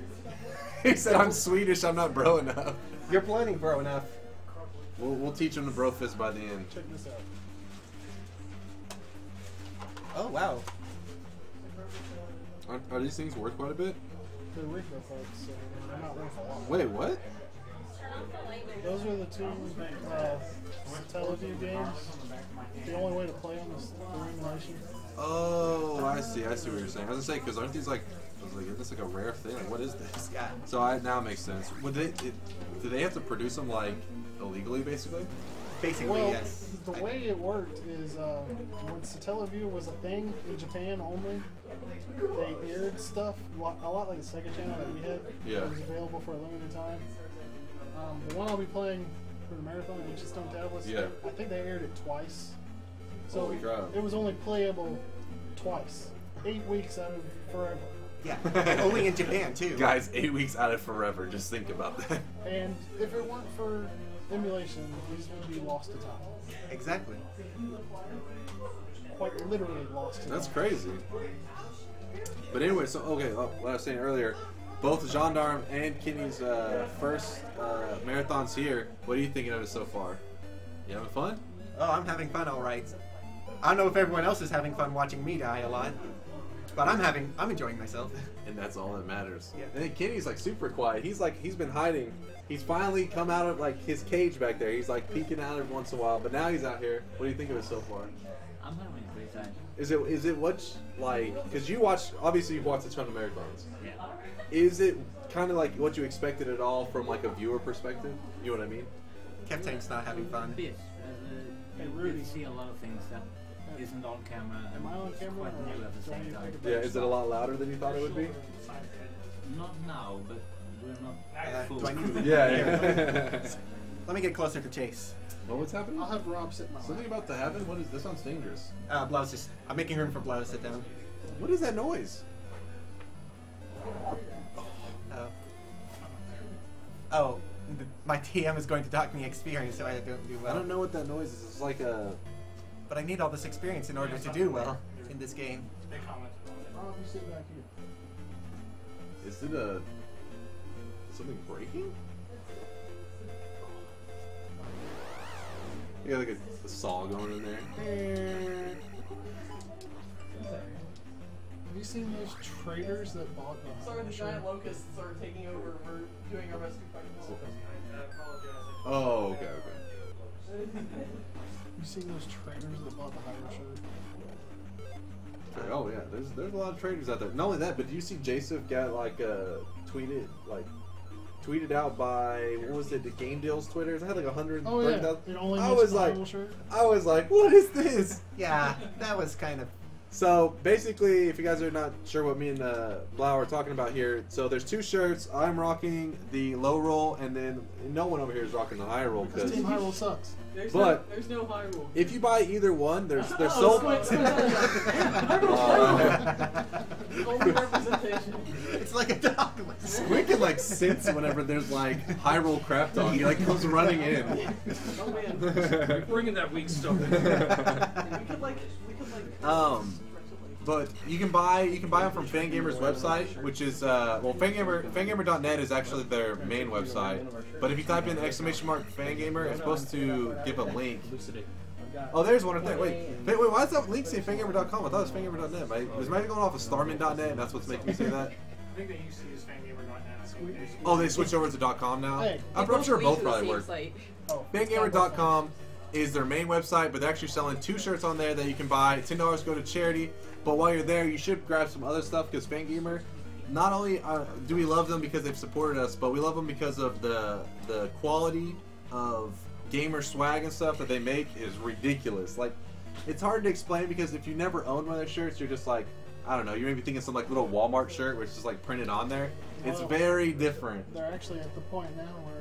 He said I'm Swedish. I'm not bro enough. You're plenty bro enough. We'll teach him the brofist by the end. Check this out. Oh wow. Are these things worth quite a bit? They're Rico cards, so they're not worth a lot. Wait, what? Those are the two Teleview games. The only way to play them is through emulation. Oh, I see what you're saying. I was gonna say, because aren't these like, isn't this like a rare thing? Like, what is this? Yeah. So now it makes sense. Do they have to produce them like illegally, basically? Basically, well, yes. The way it worked is when Satellaview was a thing in Japan only, they aired stuff a lot like the Sega channel that we had. Yeah. It was available for a limited time. The one I'll be playing for the marathon, Ancient Stone Tablets, I think they aired it twice. So it was only playable twice. 8 weeks out of forever. Yeah, and only in Japan too. Guys, 8 weeks out of forever. Just think about that. And if it weren't for emulation, these would be lost to time. Exactly. Quite literally lost to time. That's crazy. But anyway, so what I was saying earlier, both Gendarme and Kenny's first marathons here. What are you thinking of it so far? You having fun? Oh, I'm having fun, all right. I don't know if everyone else is having fun watching me die a lot, but I'm enjoying myself. And that's all that matters. Yeah. And then Kenny's like super quiet. He's been hiding. He's finally come out of like his cage back there. He's like peeking out every once in a while, but now he's out here. What do you think of it so far? I'm having a great time. Is it what's like? Because you've watched a ton of marathons. Yeah. Is it kind of like what you expected at all from like a viewer perspective? You know what I mean? Captain's not having fun. Yes. You see a lot of things that isn't on camera. Am I on camera? Quite new at the same time. Yeah. Is it a lot louder than you thought it would be? Not now, but we're not. Do I need to? Yeah. Let me get closer to Chase. What's happening? I'll have Rob sit in my Something about to happen? What is this? Sounds dangerous. Blouse I'm making room for Blouse to sit down. What is that noise? Oh, my TM is going to dock me experience, so I don't do well. I don't know what that noise is. It's like a... But I need all this experience in order to do well in this game. sit back here. Is it something breaking? You got like a saw going in there. Have you seen those traders that bought the Sorry, the giant locusts are taking over. We're doing our rescue fight. Oh, okay. You seen those traders that bought the Hyrule shirt? Oh yeah, there's a lot of traders out there. Not only that, but do you see Jasif got like tweeted out by, what was it, the Game Deals Twitter? It had like 130,000. Oh yeah, it only I makes was the like, Hyrule shirt. I was like, what is this? Yeah, that was kind of. So basically, if you guys are not sure what me and Blau are talking about here, so there's two shirts. I'm rocking the low roll, and then no one over here is rocking the high roll Because Team Hyrule sucks. There's no high rule. If you buy either one, they're sold. Only representation. It's like a dog. Squid can like sense whenever there's like high roll crap talk. He like comes running in. Oh man. We're bringing that weak stuff in. We could like. But you can buy them from Fangamer's website, which is Fangamer.net is actually their main website. But if you type in !Fangamer, it's supposed to give a link. Oh, there's one right there. Wait, why does that link say Fangamer.com? I thought it was Fangamer.net. Right? Was mine going off of Starman.net, and that's what's making me say that? I think they used to use Fangamer.net. Oh, they switched over to .com now? Hey, I'm sure both probably work. Oh, Fangamer.com is their main website, but they're actually selling two shirts on there that you can buy. $10 go to charity. But while you're there, you should grab some other stuff because Fangamer, not only do we love them because they've supported us, but we love them because of the quality of gamer swag and stuff that they make is ridiculous. Like, it's hard to explain because if you never owned one of their shirts, you're just like, I don't know, you're maybe thinking some like little Walmart shirt which is like printed on there. It's very different. They're actually at the point now where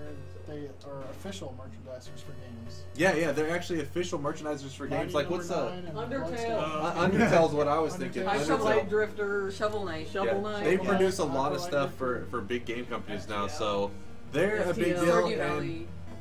they are official merchandisers for games. Yeah, they're actually official merchandisers for games. Like, what's Undertale. Undertale's what I was thinking. Shovel Knight Drifter. Shovel Knight. They produce a lot of stuff for big game companies now, so they're a big deal.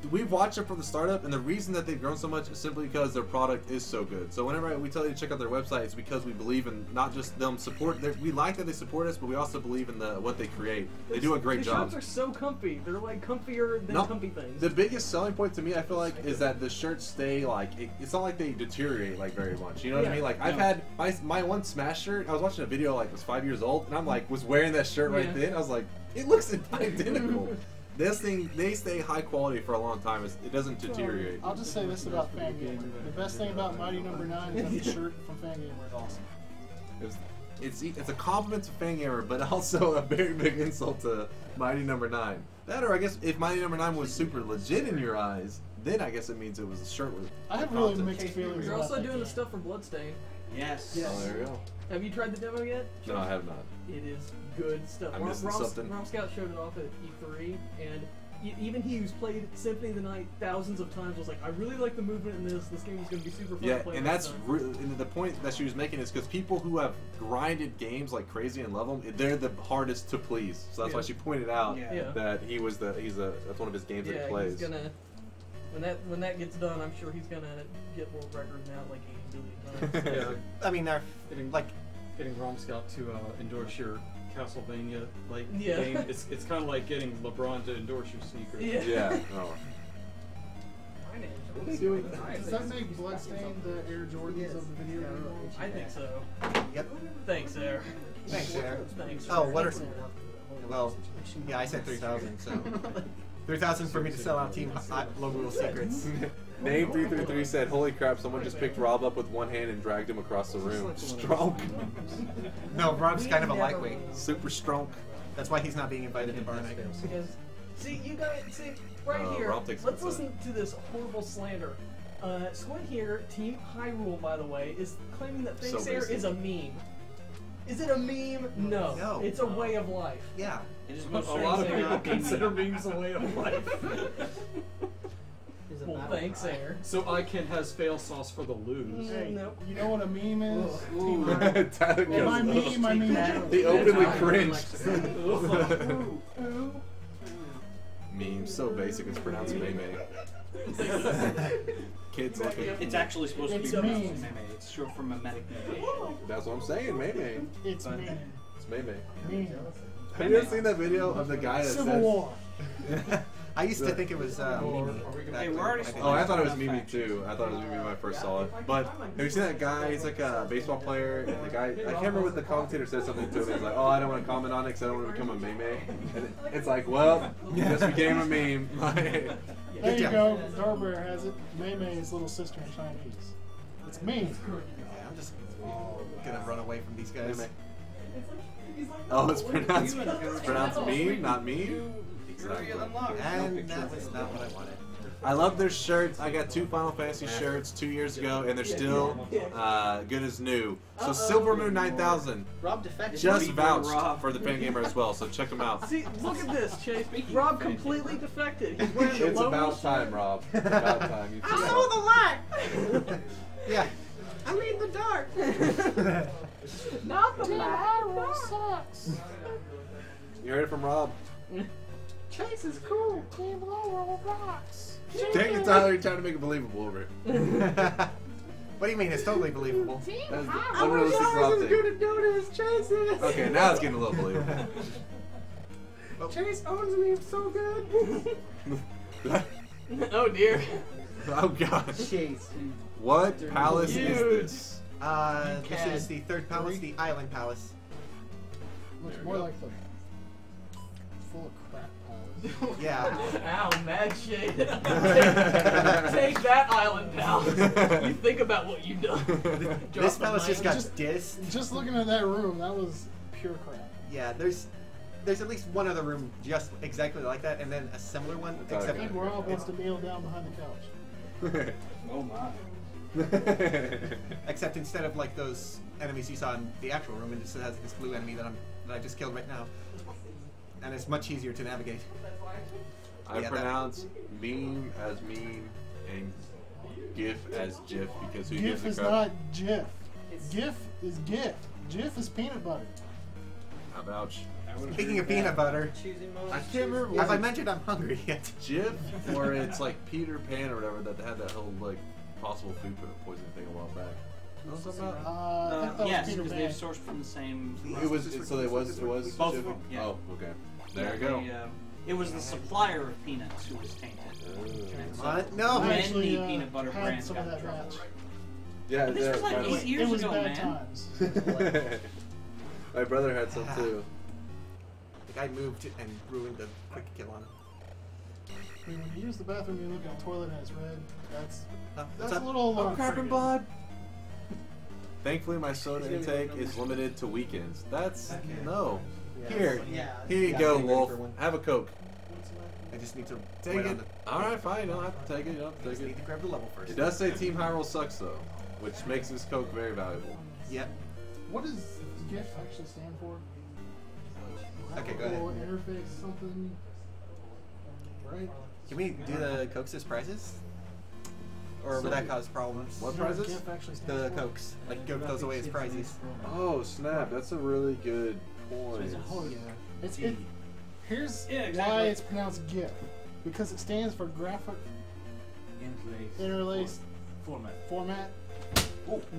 And we've watched it from the startup, and the reason that they've grown so much is simply because their product is so good. So whenever we tell you to check out their website, it's because we believe in not just them support. We like that they support us, but we also believe in what they create. They do a great job. The shirts are so comfy. They're like comfier than comfy things. The biggest selling point to me, I feel like, is that the shirts stay like it's not like they deteriorate like very much. You know what I mean? Like I've had my one Smash shirt. I was watching a video like was 5 years old, and I'm like was wearing that shirt right then. I was like, it looks identical. This thing, they stay high quality for a long time. It doesn't deteriorate. I'll just say this about Fangamer. The best thing about Mighty No. 9 is that the shirt from Fangamer is awesome. It's a compliment to Fangamer, but also a very big insult to Mighty No. 9. That, or I guess if Mighty No. 9 was super legit in your eyes, then I guess it means it was a shirt with. I have really mixed feelings. You're also doing the stuff from Bloodstain. Yes. Oh, there we go. Have you tried the demo yet? No, I have not. It is good stuff. I'm missing something. Rom Scout showed it off at E3, and even he who's played Symphony of the Night thousands of times was like, I really like the movement in this. This game is going to be super fun to play. And that's and the point that she was making is because people who have grinded games like crazy and love them, they're the hardest to please. So that's why she pointed out that that's one of his games that he plays. He's gonna, when that gets done, I'm sure he's gonna get world records now like 80 million times. I mean, they're getting Rom Scout to endorse your Castlevania game. It's kind of like getting LeBron to endorse your sneakers. Yeah. Oh. Does that make Bloodstain the Air Jordans of the video game? I think so. Yep. Thanks, Air. Thanks, Air. Thanks. Oh, what are? Well, yeah, I said 3,000, so 3,000 for me to sell out Team Lorule secrets. Name 333 said, "Holy crap! Someone just picked Rob up with one hand and dragged him across the room. Strong." No, Rob's kind of a lightweight. Super strong. That's why he's not being invited to bar night. See, you guys, right here. Let's listen to this horrible slander. Squid here, Team Hyrule, by the way, is claiming that Thanks Air is a meme. Is it a meme? No. It's a way of life. Yeah. A lot of people consider memes a way of life. Well, thanks, Air. So ICANN has fail sauce for the lose. Hey, you know what a meme is? My meme, I mean. He openly cringed. Meme, so basic, it's pronounced May. Kids looking. It's actually supposed to be me. Meme. It's short for mimetic mutation. That's what I'm saying, Meme. It's me. It's Meme. Me. Have you ever seen that video of the guy that Civil says... War. I used to think it was Mimi. Hey, we're already Oh, I thought it was Mimi too. I thought it was Mimi when I first saw it. But have you seen that guy? He's like a baseball player, and the guy, I can't remember what the commentator said something to him. He's like, oh, I don't want to comment on it because I don't want to become a meme. And it's like, well, you just became a meme. There you go. Darbear has it. Maymay's little sister in Chinese. It's me. Yeah, I'm just gonna run away from these guys. Oh, it's pronounced meme, not me. Exactly. And that was not what I wanted. I love their shirts. I got 2 Final Fantasy shirts 2 years ago, and they're still good as new. So Silver Moon 9000 Rob defected. just vouched for the Pan Gamer as well, so check them out. See, look at this, Chase. Rob completely defected. He's wearing the It's logo about time, Rob. It's about time. You I saw the light. Yeah. I mean the dark. Not the Team light. Hyrule sucks. You heard it from Rob. Chase is cool. Team Lorule rocks. Dang it, Tyler, you're trying to make it believable over it. What do you mean? It's totally believable. Team That's the Hyrule. I wish unrealistic I Rob was as thing. good at doing it as Chase is. Okay, now it's getting a little believable. Chase owns me so good. Oh dear. Oh gosh. Chase. What palace is this? This is the 3rd palace, the Island Palace. Looks more like the full of crap palace. Yeah. Ow, mad shade. Take that, Island Pal. You think about what you've done. This palace just got Just- dissed. Just looking at that room, that was pure crap. Yeah, there's at least one other room just exactly like that, and then a similar one, I except think Rob wants to kneel down behind the couch. Oh my. except instead of like those enemies you saw in the actual room, it just has this blue enemy that I just killed right now, and it's much easier to navigate. I pronounce meme as meme and GIF as GIF because who gives GIF a is crap? not GIF. GIF is GIF. GIF is peanut butter. Ouch. Speaking of peanut butter, I can't remember. have I mentioned I'm hungry yet? GIF or it's like Peter Pan or whatever that had that whole like possible food poisoning thing a while back. You know what I'm talking about? I think that Yes, was Peter because Pan. they've sourced from the same. It was so it was Both GIF? of them, yeah. Oh, okay. There Yeah, you go. they, it was the supplier of peanuts who was tainted. And so What? No. I actually many peanut butter had brands some got of in that trouble. batch. Yeah, But this was like by the 8 way. years It was ago, bad man. times. My brother had some too. The guy moved and ruined the quick kill on him. I mean, when you use the bathroom, you look at the toilet and it's red. That's up? a little. I'm crapping blood. Thankfully, my soda intake is limited to weekends. That's no. Here, here you go, Wolf. Have a Coke. I just need to Take wait it. on the. All right, fine. You don't have to take it. You don't have I to just take need it. to grab the level first. It does say Team Hyrule sucks though, which makes this Coke very valuable. Yep. What does GIF actually stand for? Okay, go ahead. Graphical Interface something. Right? Can we do the Cokes as prizes? Or would that cause problems? What You know prizes? GIF actually stands The for? Cokes. Like, give those away as prizes. Oh snap! That's a really good point. Oh yeah. Here's Yeah, why exactly. it's pronounced GIF. Because it stands for graphic interlaced format.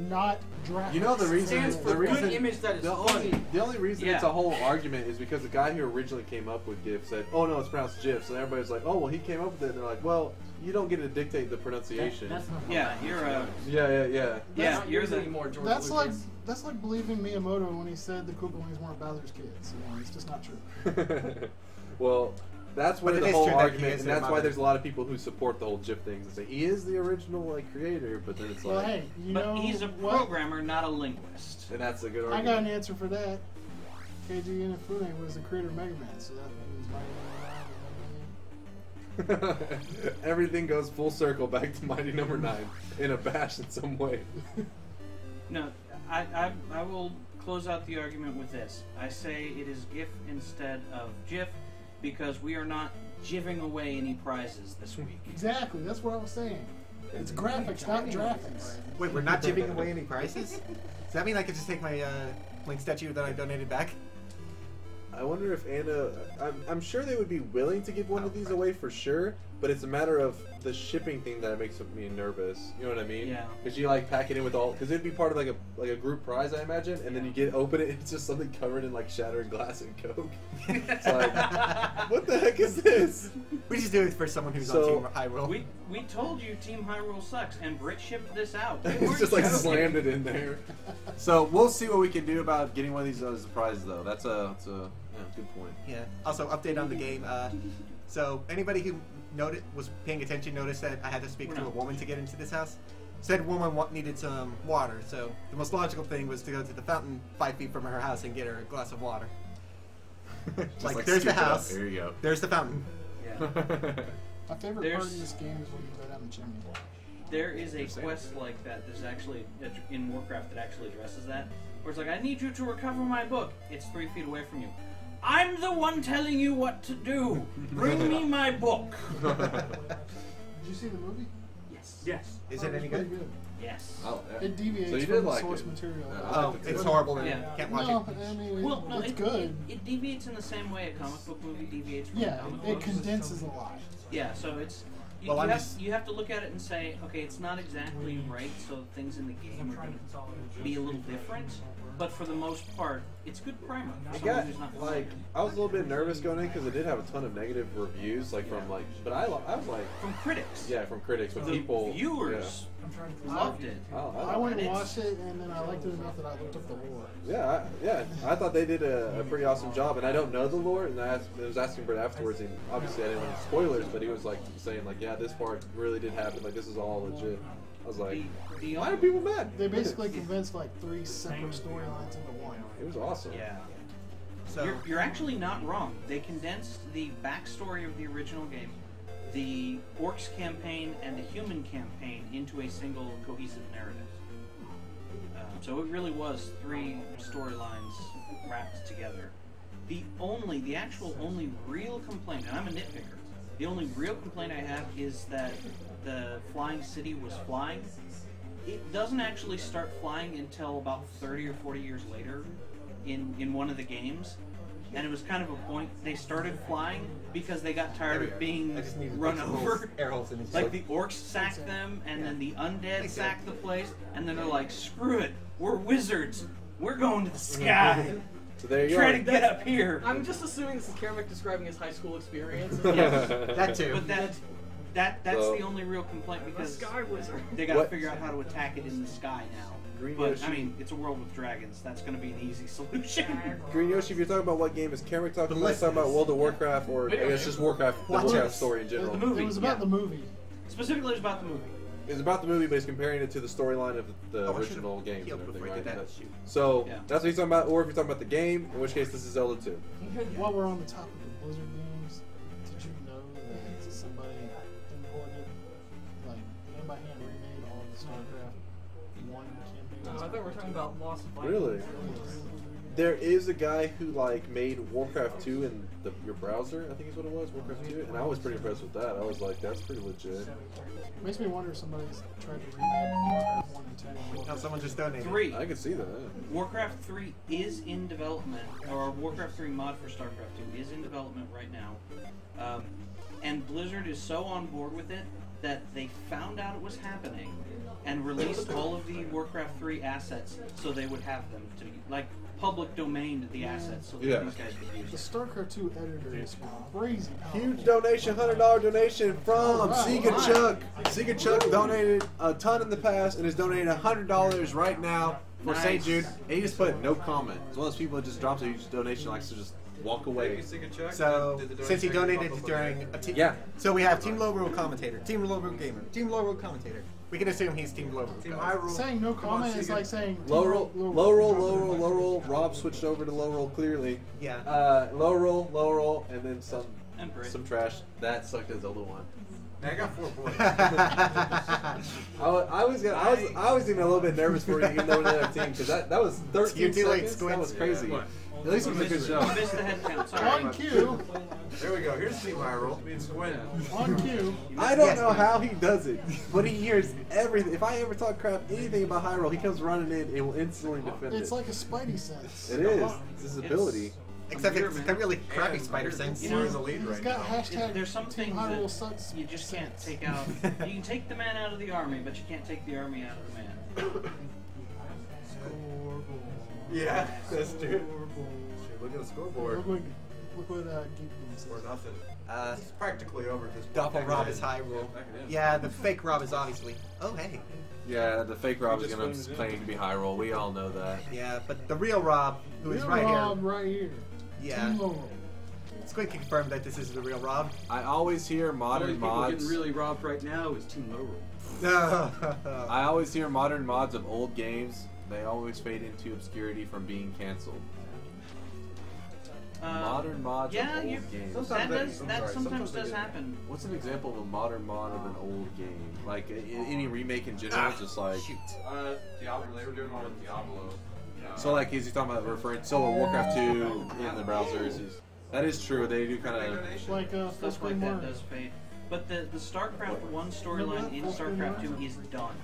Not graphics. You know the reason. Stands for the reason. good image that is funny. The only reason Yeah. it's a whole argument is because the guy who originally came up with GIF said, "Oh no, it's pronounced GIF." So everybody's like, "Oh well, he came up with it." And they're like, "Well, you don't get to dictate the pronunciation." Yeah, you're Yeah, you're the more George That's Lucas. like believing Miyamoto when he said the Koopalings weren't Bowser's kids. You know, it's just not true. Well, that's what But it the is whole true that he argument, is and their that's why mother. there's a lot of people who support the whole GIF thing. They say he is the original like creator, but then it's Well, like, hey, you But know he's a what? programmer, not a linguist. and that's a good I got an argument. answer for that. Keiji Inafune was the creator of Mega Man, so that means Mighty Number 9 is Everything goes full circle back to Mighty Number 9 in a bash in some way. No, I will close out the argument with this. I say it is GIF instead of GIF because we are not giving away any prizes this week. Exactly, that's what I was saying. It's graphics, not graphics. Wait, we're not giving away any prizes? Does that mean I could just take my Link statue that I donated back? I wonder if Anna. I'm sure they would be willing to give one of these away for sure, but it's a matter of the shipping thing that makes me nervous. You know what I mean? Yeah. Because you like pack it in with all, because it'd be part of like a group prize, I imagine, and then you open it, it's just something covered in like shattered glass and coke. It's like, what the heck is this? We just do it for someone who's on Team Hyrule. We told you Team Hyrule sucks, and Brit shipped this out. It's just like slammed it in there. So we'll see what we can do about getting one of these as a prize, though. That's a good point. Yeah. Also, update on the game. So anybody who was paying attention noticed that I had to speak to a woman to get into this house. Said woman needed some water, so the most logical thing was to go to the fountain 5 feet from her house and get her a glass of water. like there's the house. There you go. There's the fountain. Yeah. My favorite part of this game is when you go down the chimney. There is a quest like that. There's actually in Warcraft that actually addresses that. Where it's like, I need you to recover my book. It's 3 feet away from you. I'm the one telling you what to do. Bring me my book. Did you see the movie? Yes. Yes. Is it any good? Yes. Oh, yeah. It deviates so you from did the like source it. material. Oh, it's horrible. Yeah. Can't watch No, it. I mean, Well, no, it's good. It deviates in the same way a comic book movie deviates from a Yeah, comic it book. condenses a lot. Yeah, so it's you have to look at it and say, okay, it's not exactly right, so things in the game are going to be a little different. But for the most part, it's good primer. It got, like, I was a little bit nervous going in because it did have a ton of negative reviews, like from like, but I was like from critics. Yeah, from critics, but the people viewers loved it. I went and watched it, and then I liked it enough that I looked up the lore. Yeah, I thought they did a pretty awesome job, and I don't know the lore, and I was asking Brett afterwards, and obviously I didn't want spoilers, but he was like saying like, yeah, this part really did happen, like this is all legit. I was like, why are people mad? They basically condensed like 3 separate storylines into one. It was awesome. Yeah. So you're actually not wrong. They condensed the backstory of the original game, the Orcs campaign, and the human campaign into a single cohesive narrative. So it really was 3 storylines wrapped together. The actual only real complaint, and I'm a nitpicker, the only real complaint I have is that the flying city was flying. It doesn't actually start flying until about 30 or 40 years later in one of the games. And it was kind of a point. They started flying because they got tired of being run over. Like the orcs sacked them, and then the undead sacked the place, and then they're like, screw it, we're wizards. We're going to the sky. So there you Try to get up here. I'm just assuming this is Kermit describing his high school experience. Yes. That too. But that's the only real complaint because Sky Wizard. They got to figure out how to attack it in the sky now. But I mean, it's a world with dragons. That's going to be an easy solution. Green Yoshi, if you're talking about what game is Kermit talking about, talking about World of Warcraft, or I guess just Warcraft, the Warcraft story in general. The movie. It was about the movie. Specifically, it was about the movie. It's about the movie, but it's comparing it to the storyline of the original games and everything, right? So that's what he's talking about. Or if you're talking about the game, in which case this is Zelda 2. While we're on the topic of Blizzard games, did you know that somebody imported, like, by hand remade all the StarCraft 1 campaigns? I thought we were talking about Lost Vikings. Really? There is a guy who like made Warcraft 2 in your browser, I think is what it was, Warcraft 2, and I was pretty impressed with that. I was like, that's pretty legit. Makes me wonder if somebody's tried to remake Warcraft 1 and 2. Now someone just donated. 3. I could see that. Warcraft 3 is in development, or Warcraft 3 mod for StarCraft 2 is in development right now. And Blizzard is so on board with it that they found out it was happening and released all of the Warcraft 3 assets so they would have them to be, like, public domain the assets so that these guys could use it. The StarCraft 2 editor is crazy powerful. Huge donation, $100 donation from Sega Chuck. Sega Chuck donated a ton in the past and is donating $100 right now for St. Jude. And he just put no comment. It's one of those people that just drops a huge donation, likes to just walk away. So, since he donated during a team, so we have Team Lorule commentator, Team Lorule gamer, Team Lorule commentator. We can assume he's Team Lorule. Team Hyrule. Saying no comment is like saying Lorule. Rob switched over to Lorule clearly. Yeah. Lorule, and then some trash. That sucked as Zelda 1. I got 4 points. I was even a little bit nervous for you, even though we're another team, because that was 13 seconds. That was crazy. Yeah, at least it was a good show. You missed the head count. Sorry. On cue. There we go. Here's Team Hyrule. Me and Squint. On cue. I don't know how he does it, but he hears everything. If I ever talk crap anything about Hyrule, he comes running in and will instantly defend it. It's like a spidey sense. It is. It's his ability. Except it's got really crappy spider sense. You know, in the lead right now. There's some Team things Hyrule that sucks you just can't take out. You can take the man out of the army, but you can't take the army out of the man. Yeah, that's true. Look at the scoreboard. Look what Geekman says. Or nothing. It's practically over at this point. Doppel Rob is Hyrule. Yeah, the fake Rob is obviously. Oh, hey. Yeah, the fake Rob is going to claim to be Hyrule. We all know that. Yeah, but the real Rob, who is right Rob here. right here. Yeah. Team Lorule. It's quick to confirm that this is the real Rob. I always hear modern mods. Getting really robbed right now is Team Lorule. I always hear modern mods of old games. They always fade into obscurity from being canceled. Modern mods of old games. That sometimes does happen. What's an example of a modern mod of an old game? Like any remake in general, just like. Diablo. They were doing one with Diablo. So like, is he talking about referring to Warcraft 2 in the browsers? That is true. They do kind of. Like stuff like that does fade. But the StarCraft 1 storyline in StarCraft 2 is done.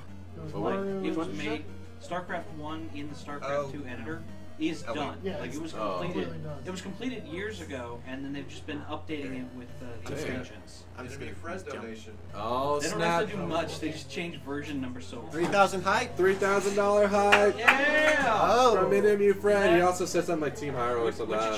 It was made. StarCraft 1 in the StarCraft 2 editor is done. Yeah, like it was completed. It was completed years ago, and then they've just been updating it with the expansions. I'm just gonna Fred donation. Oh they snap! They don't have to do much. They just change version number so. 3,000 hype. $3,000 hype. Yeah. Oh. From NMU Fred. He also said something like Team Hyrule or something. I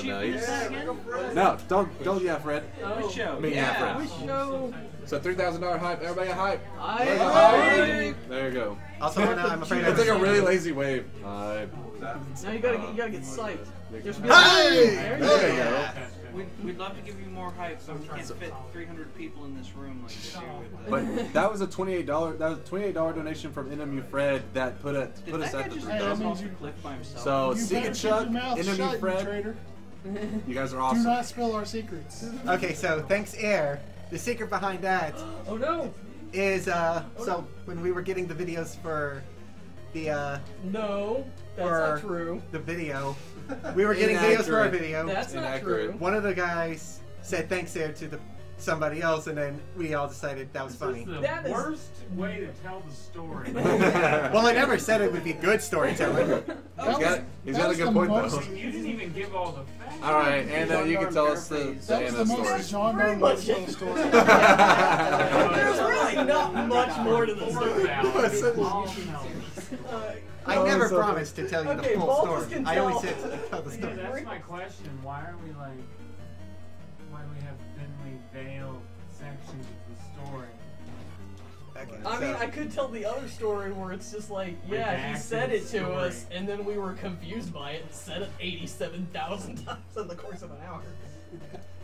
don't know. No, don't yeah, Fred. Which show? I mean, yeah, Fred. Which show? So $3,000 hype. Everybody hype. Hype. There you go. Also, I'm afraid it's like a really lazy wave. Hype. Now you gotta get psyched. There should be Hey! There you go. We'd love to give you more hype, but we can't fit 300 people in this room like they do with the... But that was a $28. That was a $28 donation from NMU Fred that put us at the 3,000. So Seek and Chuck, NMU Fred, you guys are awesome. Do not spill our secrets. Okay, so thanks, Air. The secret behind that. Oh no. Is so when we were getting the videos for the no, that's not true. The video. We were getting videos for our video. That's not true. One of the guys said thanks there to somebody else, and then we all decided that was funny. That is the worst way to tell the story. Well, I never said it would be good storytelling. He's got a good point though. You didn't even give all the facts. All right, Anna, you can tell us the Anna story. Gendarme story. There's really not much more to the story. I never promised to tell you the full story. I only said to tell the story. That's my question. Why do we have thinly veiled sections of the story? Okay, I mean, I could tell the other story where it's just like, yeah, he said it to us, and then we were confused by it and said it 87,000 times in the course of an hour.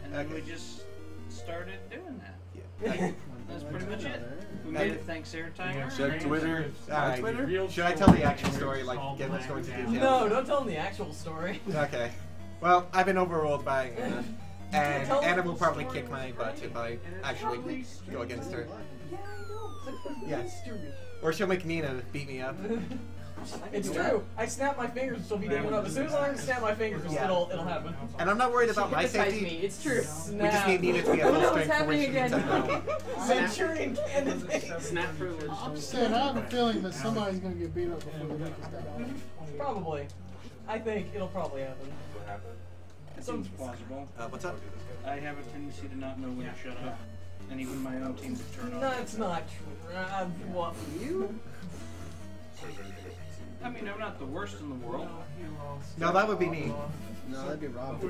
And then we just started doing that. Yeah. That's pretty much it. We made it thanks Air Tiger. Check Twitter. Twitter? Should I tell the actual story, like get the story to detail? No, don't tell them the actual story. Okay. Well, I've been overruled by Anna. And Anna will probably kick my butt if I actually go against her. Yes. Or she'll make Nina beat me up. It's true. I snap my fingers, she'll be damn up. As soon as I snap my fingers, it'll happen. And I'm not worried about my safety. Me. It's true. We just need Nina to be a full strength for which again. Manchurian candidate. Snap privilege. I'm just saying, I have a feeling that somebody's gonna get beat up before they make this down. Probably. I think it'll probably happen. What happened? It seems plausible. What's up? I have a tendency to not know when to shut up. And even my own team to turn off. That's not true. What, you? I mean, I'm not the worst in the world. No, that would be me. No, that'd be Rob.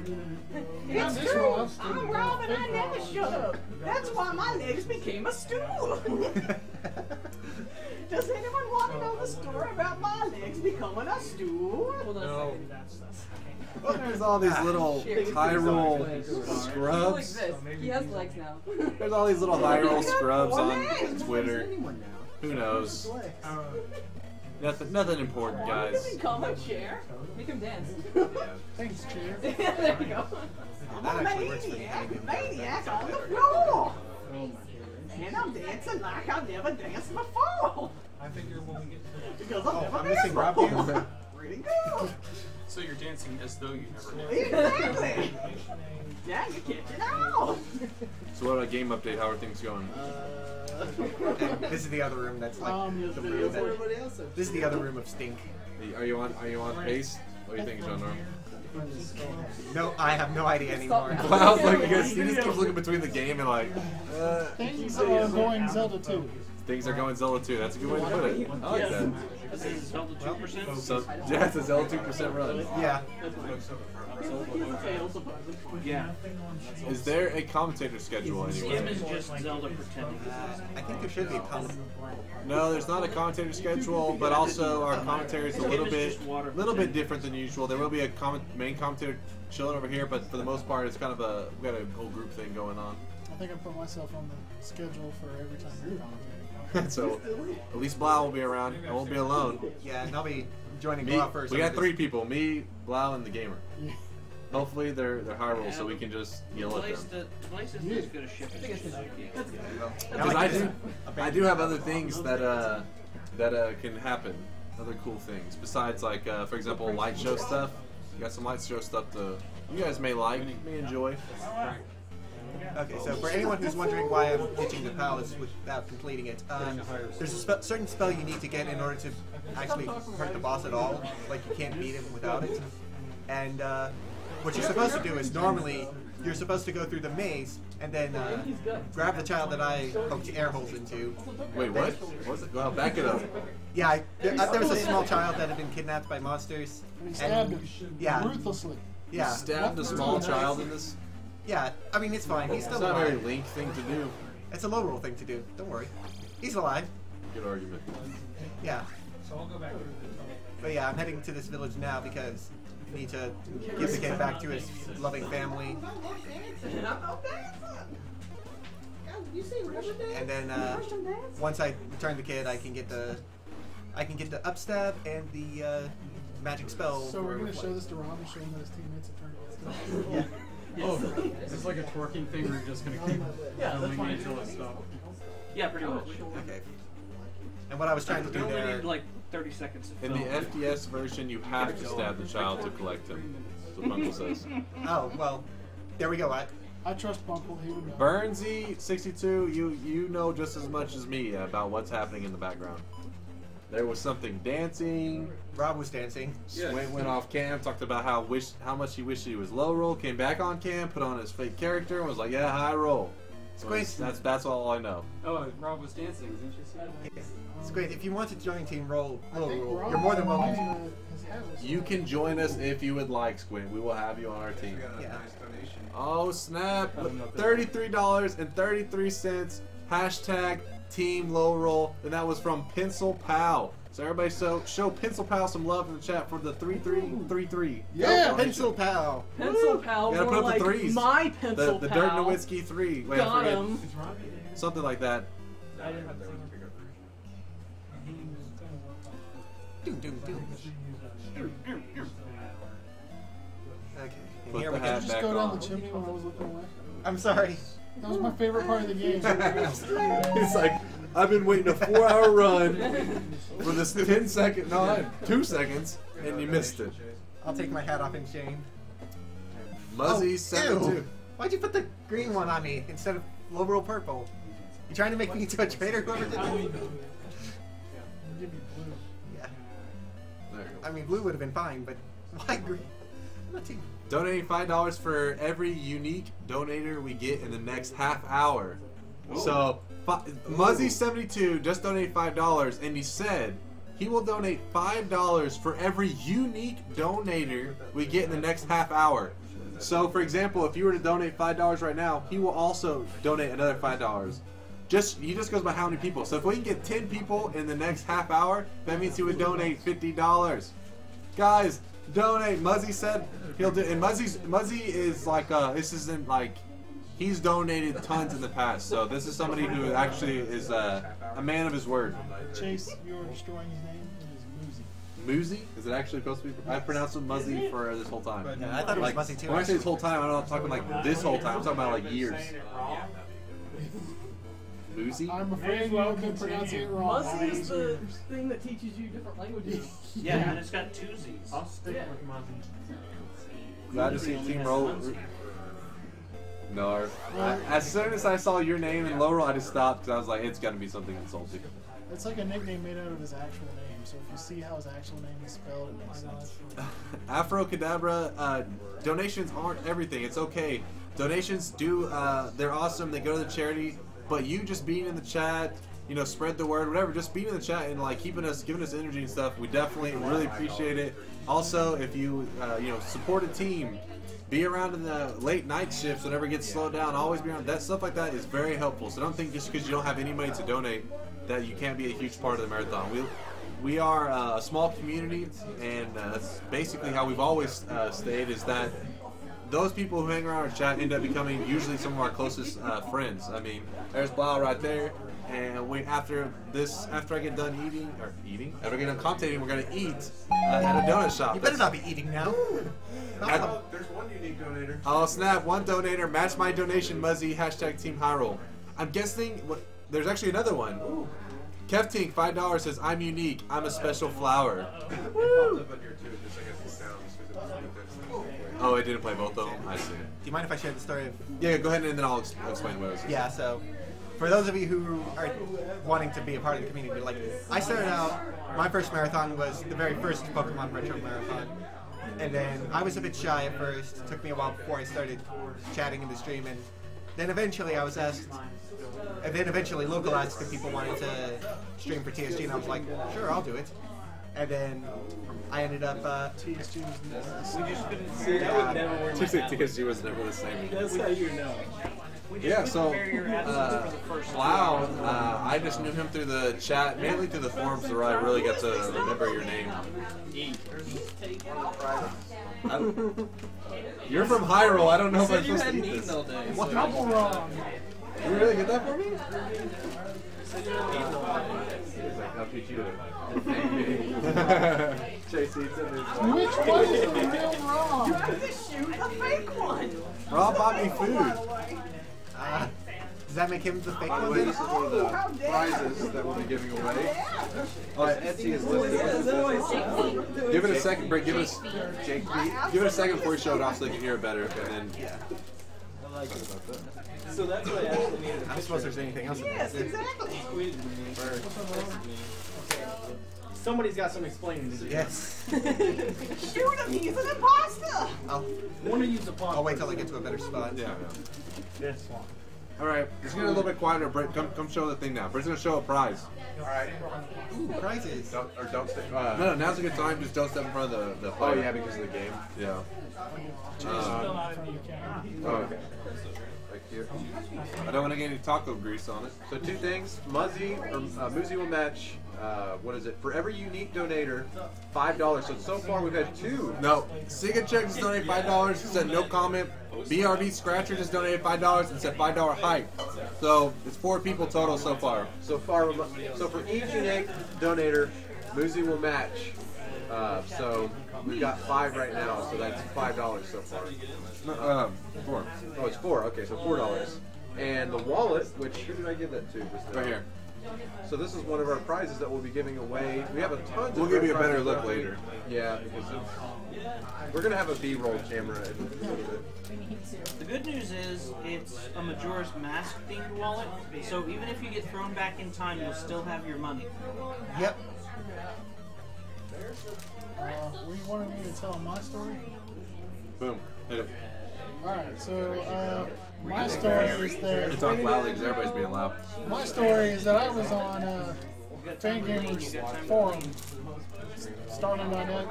It's true. I'm Rob and I never shut up. That's why my legs became a stool. Does anyone want to know the story about my legs becoming a stool? No. Well, there's all these little Hyrule scrubs. He has legs now. There's all these little Hyrule scrubs on Twitter. Who knows? Nothing important, guys. Become a chair. Make him dance. Thanks, chair. There you go. That actually works for me. Maniac on the floor. And I'm dancing like I've never danced before. I figure when we get to that. Because I've never I'm danced missing Rob before. dance. Pretty good. So you're dancing as though you never danced. Exactly. Now you catch it out. So what about game update? How are things going? And this is the other room that's like the room that, this is the other room of stink. Are you on pace? What do you think, Gendarme? No, I have no idea anymore. Wow, like he just keeps looking between the game and like. Things are going Zelda 2. Things are going Zelda 2. That's a good way to put it. I like that. This is Zelda 2%? So, yeah, it's a Zelda 2% run. Yeah. Yeah. Is there a commentator schedule anywhere? Skim is just Zelda pretending. I think there should be a commentator. No, there's not a commentator schedule, but also our commentary is a little bit different than usual. There will be a main commentator chilling over here, but for the most part, it's kind of we got a whole group thing going on. I think I put myself on the schedule for every time you're commentating. So at least Blau will be around. I won't be alone. Yeah, and I'll be joining Blau first. We got 3 people: me, Blau, and the gamer. Hopefully they're Hyrule, so we can just yell at them. The place isn't as good as shipping. Because I do have other things that can happen, other cool things besides like for example light show stuff. You got some light show stuff you guys may enjoy. Okay, so for anyone who's wondering why I'm ditching the palace without completing it, there's a certain spell you need to get in order to actually hurt the boss at all. Like you can't beat him without it. And what you're supposed to do is normally you're supposed to go through the maze and then grab the child that I poked air holes into. Wait, what? What's it? Well, back it up. Yeah, there was a small child that had been kidnapped by monsters. And he stabbed him. Yeah. Ruthlessly. Yeah. You stabbed a small child in this? Yeah, I mean, it's fine. He's still alive. It's not a alive. very Link thing to do. It's a Lorule thing to do. Don't worry. He's alive. Good argument. Yeah. So I'll go back to the But yeah, I'm heading to this village now because I need to give the kid back to his loving family. And then once I return the kid, I can get the upstab and the magic spell. So we're gonna show this to Rob and show him that his teammates have turned against him. Yeah. Oh, it's like a twerking thing where you're just gonna keep filming it until it stops. Yeah, pretty much. Okay. And what I was trying to do We only there. need like 30 seconds to In film. the FDS version, you have to stab the child to collect him. That's what Bungle says. Oh well, there we go. I trust Bunkle. He would know. Burnsy62, you know just as much as me about what's happening in the background. There was something dancing. Rob was dancing. Swain went off cam, talked about how much he wished he was low roll. Came back on cam, put on his fake character, and was like, "Yeah, high roll." So that's all I know. Oh, Rob was dancing. Isn't she? It's great. If you want to join Team Roll, you're more than welcome to. You can join us if you would like, Squint. We will have you on our team. Yeah. Oh snap! $33.33. Hashtag Team Low Roll, and that was from Pencil Pal. So everybody, show Pencil Pal some love in the chat for the 3333. Yeah, Pencil Pal. Pencil Pal. You gotta put up like the threes. My Pencil the Pal. Dirk Nowitzki 3. Wait, Got I forget. him. Something like that. Okay. Put Here the we go. hat Did you just back go down on. the chimney when I was looking away? I'm sorry. That was my favorite part of the game. It's like, I've been waiting a 4-hour run for this 2 seconds, and you missed it. I'll take my hat off in shame. Muzzy 72. Ew. Why'd you put the green one on me instead of low roll purple? You trying to make me into a traitor, whoever did that? Give me blue. Yeah. There you go. I mean, blue would have been fine, but why green? I'm not team. Donating $5 for every unique donator we get in the next half hour. Ooh. So, Muzzy72 just donated $5, and he said he will donate $5 for every unique donator we get in the next half hour. So, for example, if you were to donate $5 right now, he will also donate another $5. He just goes by how many people. So if we can get 10 people in the next half hour, that means he would donate $50. Guys, donate. Muzzy said he'll do. And Muzzy is like this isn't like he's donated tons in the past. So this is somebody who actually is a man of his word. Chase, you're destroying his name. It is Muzzy? Is it actually supposed to be? I pronounced it Muzzy for this whole time. Yeah, I thought it was Muzzy too. When I say this whole time, I'm not talking like this whole time. I'm talking about like years. Muzzy? I'm afraid you have been pronouncing it wrong. Muzzy is the thing that teaches you different languages. Yeah, and it's got 2 Z's. I'll stick with Muzzy. Glad to see Team Roll. No, as soon as I saw your name in low roll, I just stopped because I was like, it's got to be something insulting. It's like a nickname made out of his actual name. so if you see how his actual name is spelled, it makes sense. Afrocadabra, donations aren't everything. It's okay. Donations they're awesome. They go to the charity, but you just being in the chat, you know, spread the word, whatever. Just being in the chat and like giving us energy and stuff. We definitely really appreciate it. Also, if you you know, support a team, be around in the late night shifts whenever it gets slowed down. Always be around. That stuff like that is very helpful. So don't think just because you don't have any money to donate that you can't be a huge part of the marathon. We are a small community, and that's basically how we've always stayed. Is that those people who hang around our chat end up becoming usually some of our closest friends. I mean, there's Blau right there, and after I get done after I get done commentating, we're gonna eat at a donut shop. You better not be eating now. There's one unique donator. Oh snap! One donator, match my donation, Muzzy. # Team Hyrule. I'm guessing there's actually another one. Ooh. Keftink, $5 says, I'm unique. I'm a special flower. Woo! Oh, it didn't play both of them? I see. Do you mind if I share the story of... Yeah, go ahead and then I'll explain what it was. Yeah, so for those of you who are wanting to be a part of the community, like, I started out, my first marathon was the very first Pokemon Retro Marathon. And then I was a bit shy at first. It took me a while before I started chatting in the stream. And then eventually I was asked... And then eventually local asked if people wanted to stream for TSG, and I was like, sure, I'll do it. And then I ended up... TSG was never the same. TSG was never the same. That's how you know. Yeah, so Blau, I just knew him through the chat, mainly through the forums where I really got to remember your name. You're from Hyrule, I don't know if I'm supposed to eat this. What? Double wrong. You really get that for me? I'll teach you to Chase eats it. Which one is the real wrong? You have to shoot a fake one. Rob bought me food. Does that make him the fake By the one? way, this is one of the prizes that we'll be giving away. Etsy is listed. Give it a second, Brick. Give it a second before you show it off so they can hear it better. And then, I like it. So that's what I actually needed. I don't suppose there's anything else in Yes, there. exactly. Somebody's got some explaining to do. Yes. Shoot him, he's an imposter. One of you's a pop. I'll wait till I get to a better spot. yeah. This one. All right, it's getting a little bit quieter. Britt, come show the thing now. Britt's gonna show a prize. All right. Ooh, prizes. Don't stay. No, now's a good time. Just don't step in front of the Oh player. yeah, because of the game. Yeah. Oh, okay. Thank you. I don't want to get any taco grease on it. So two things. Muzzy will match. What is it? For every unique donator, $5. So far we've had two. No, Siga Check just donated $5. Said no comment. BRB Scratcher just donated $5 and said $5 hype. So it's 4 people total so far. So for each unique donator, Muzzy will match. So we've got 5 right now. So that's $5 so far. 4. Oh, it's 4. Okay, so $4. And the wallet, which who did I give that to? Just now? Right here. So this is one of our prizes that we'll be giving away. We have a ton. We'll give you a better look later. Yeah, because we're gonna have a B-roll camera in a little bit. The good news is it's a Majora's Mask themed wallet, so even if you get thrown back in time, you'll still have your money. Yep. We wanted me to tell my story. Boom. Hit it. Alright, so my story is that... You talk loudly because everybody's being loud. My story is that I was on TheSpeedGamers forum, starman.net.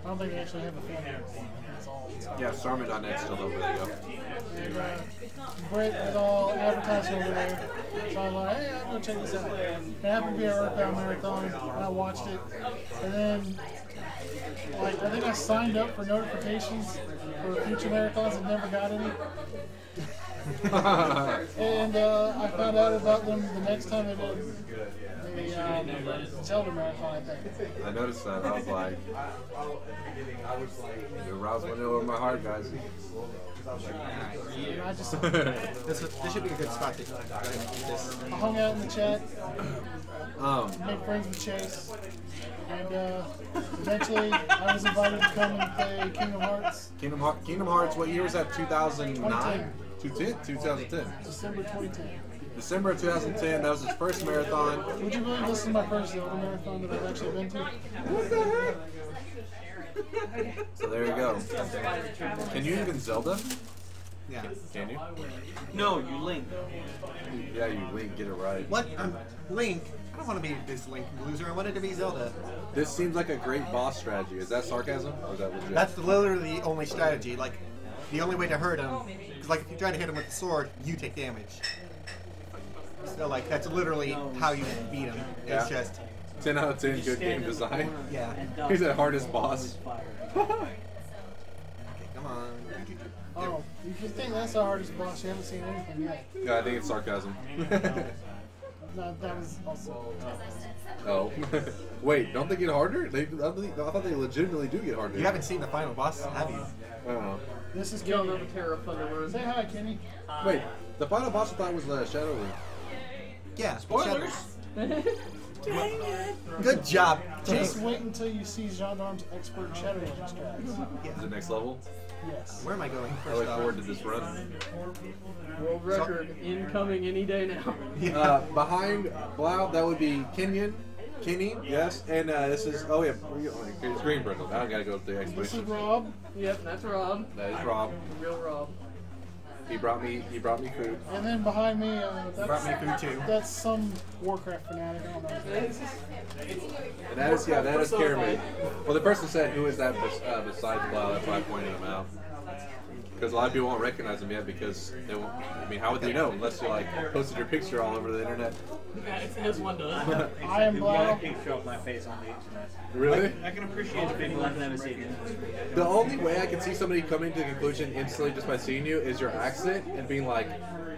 I don't think they actually have a fan forum. That's all. Yeah, Starman.net's still over there. And Britt was all advertising over there. So I was like, hey, I'm going to check this out. It happened to be a Earthbound Marathon, and I watched it. And then, like, I think I signed up for notifications for future marathons and never got any. And I found out about them the next time they did the Zelda marathon, I think. I noticed that. I was like, the routes went over my heart, guys. I just This should be a good spot to do this. I hung out in the chat, made friends with Chase, and eventually I was invited to come and play Kingdom Hearts. Kingdom Hearts, what year was that? 2009? 2010? 2010. December 2010. December of 2010. That was his first marathon. Would you believe this is my first Zelda marathon that I've actually been to? What the heck? So there you go. Can you even Zelda? Yeah. Can you? No, you Link. Yeah, you Link. Get it right. What? Link? I don't want to be this Link loser. I wanted to be Zelda. This seems like a great boss strategy. Is that sarcasm or is that legit? That's literally the only strategy. Like, the only way to hurt him. Because, like, if you try to hit him with the sword, you take damage. So, like, that's literally how you beat him. It's just 10 out of 10. Good game design. Yeah. He's the hardest boss. Okay, come on. Oh, if you think that's the hardest boss, you haven't seen anything yet. Yeah, I think it's sarcasm. No, that was also. Oh. Wait, don't they get harder? I thought they legitimately do get harder. You haven't seen the final boss, have you? I don't know. This is Young of a Terra Thunder. Say hi, Kenny. Wait, the final boss I thought was Shadow Link. Yeah. Spoilers. Good job. Just wait until you see Gendarme's expert Shadow Link strats. Yeah. Is it next level? Yes. Where am I going I first? look forward to this run. World record incoming any day now. Behind Blau, that would be Kenny, yes, and this is, oh yeah, it's Green Brindle. Now I gotta go to the This is expedition. Rob. Yep, that's Rob. That is Rob. Real Rob. He brought me food. And then behind me, Brought me food too. that's some Warcraft fanatic. I don't know. And that is, yeah, that is Caramel. Well, the person said, who is that besides Blau? That's why I pointed him out. Because a lot of people won't recognize him yet because they won't. I mean, how would they know unless you like posted your picture all over the internet? This one does. I am Blau. Picture of my face on the internet. Really? I can appreciate the people I've never seen it. The only way I can see somebody coming to a conclusion instantly just by seeing you is your accent and being like,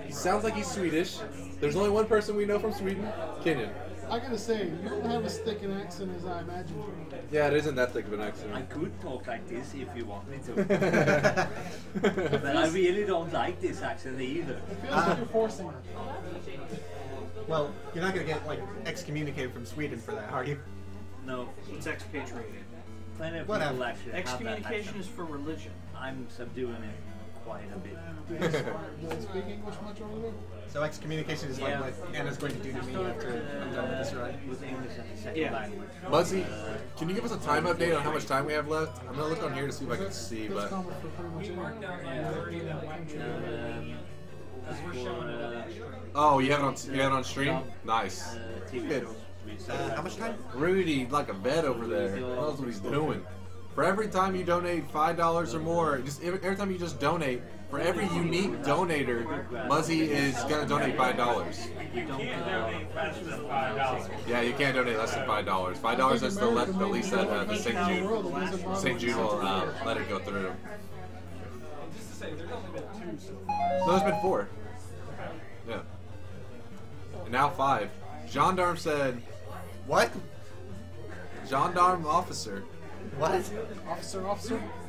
he sounds like he's Swedish. There's only one person we know from Sweden, Kenyon. I gotta say, you don't have as thick an accent as I imagined. Yeah, it isn't that thick of an accent. I could talk like this if you want me to. But I really don't like this accent either. It feels like you're forcing it. Well, you're not gonna get like excommunicated from Sweden for that, are you? No, it's expatriated. Plenty of Whatever. people actually have that Excommunication accent. is for religion. I'm subduing it quite a bit. Do they speak English much over there? So excommunication is like what Anna's going to do to me after I'm done with this ride. With English as a second language. Muzzy, can you give us a time update on how much time we have left? I'm gonna look on here to see if I can see, That's but common for pretty much oh, you have it on stream? Nice. Good. How much time? Rudy, like a vet over there, knows what he's doing. For every time you donate $5 or more, just every time you just donate, for every unique donator, Muzzy is gonna donate $5. Yeah, you can't donate less than $5. $5 is the least that the St. Jude will let it go through. No, there's been 4. Yeah. And now 5. Gendarme said, what? Gendarme officer. What? Officer?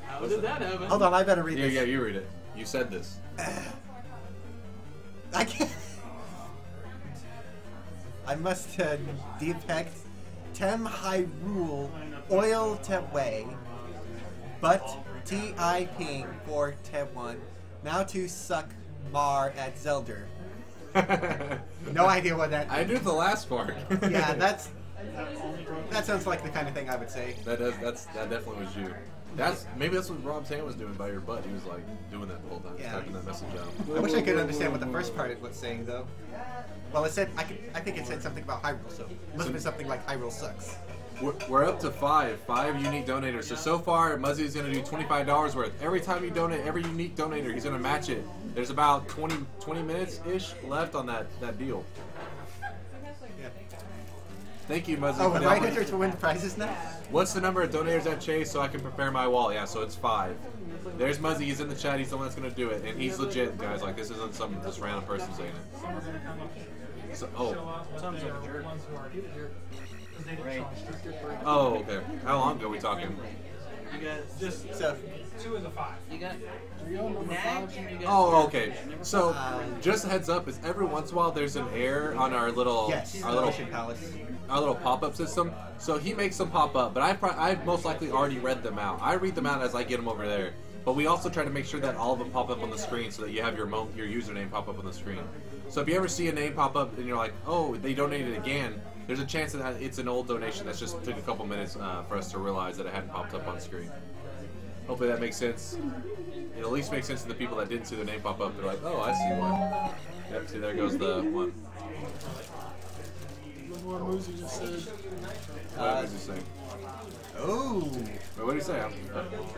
How did that happen? Hold on, I better read this. Yeah, you read it. You said this. I can't. I must depict Tem Hyrule oil te way, but Ti ping for te one. Now to suck mar at Zelda. No idea what that. I knew the last part. Yeah, that sounds like the kind of thing I would say. That definitely was you. Maybe that's what Rob's hand was doing by your butt. He was like doing that the whole time, typing that message out. I wish I could understand what the first part was saying though. Well, it said I think it said something about Hyrule, so it must have been something like Hyrule sucks. We're up to 5 unique donators. So far, Muzzy is going to do $25 worth. Every time you donate, every unique donator, he's going to match it. There's about 20 minutes-ish left on that deal. Yeah. Thank you, Muzzy. Oh, am I enter to win prizes now? What's the number of donators at Chase so I can prepare my wall? Yeah, so it's 5. There's Muzzy. He's in the chat. He's the one that's going to do it. And he's legit, guys. Like, this isn't some just random person saying it. So, Sounds like a jerk. Oh, okay. How long ago are we talking? You got just 2 of the 5. You got Nags and you got Oh, okay. So, just a heads up, is every once in a while there's an error on our little pop-up system. So he makes them pop up, but I've most likely already read them out. I read them out as I get them over there. But we also try to make sure that all of them pop up on the screen so that you have your username pop up on the screen. So if you ever see a name pop up and you're like, oh, they donated again, there's a chance that it's an old donation that's just took a couple minutes for us to realize that it hadn't popped up on screen. Hopefully that makes sense. It at least makes sense to the people that didn't see the name pop up. They're like, oh, I see one. Yep, see, there goes the one. What Moosey just said. What did he say? Oh. What did he say?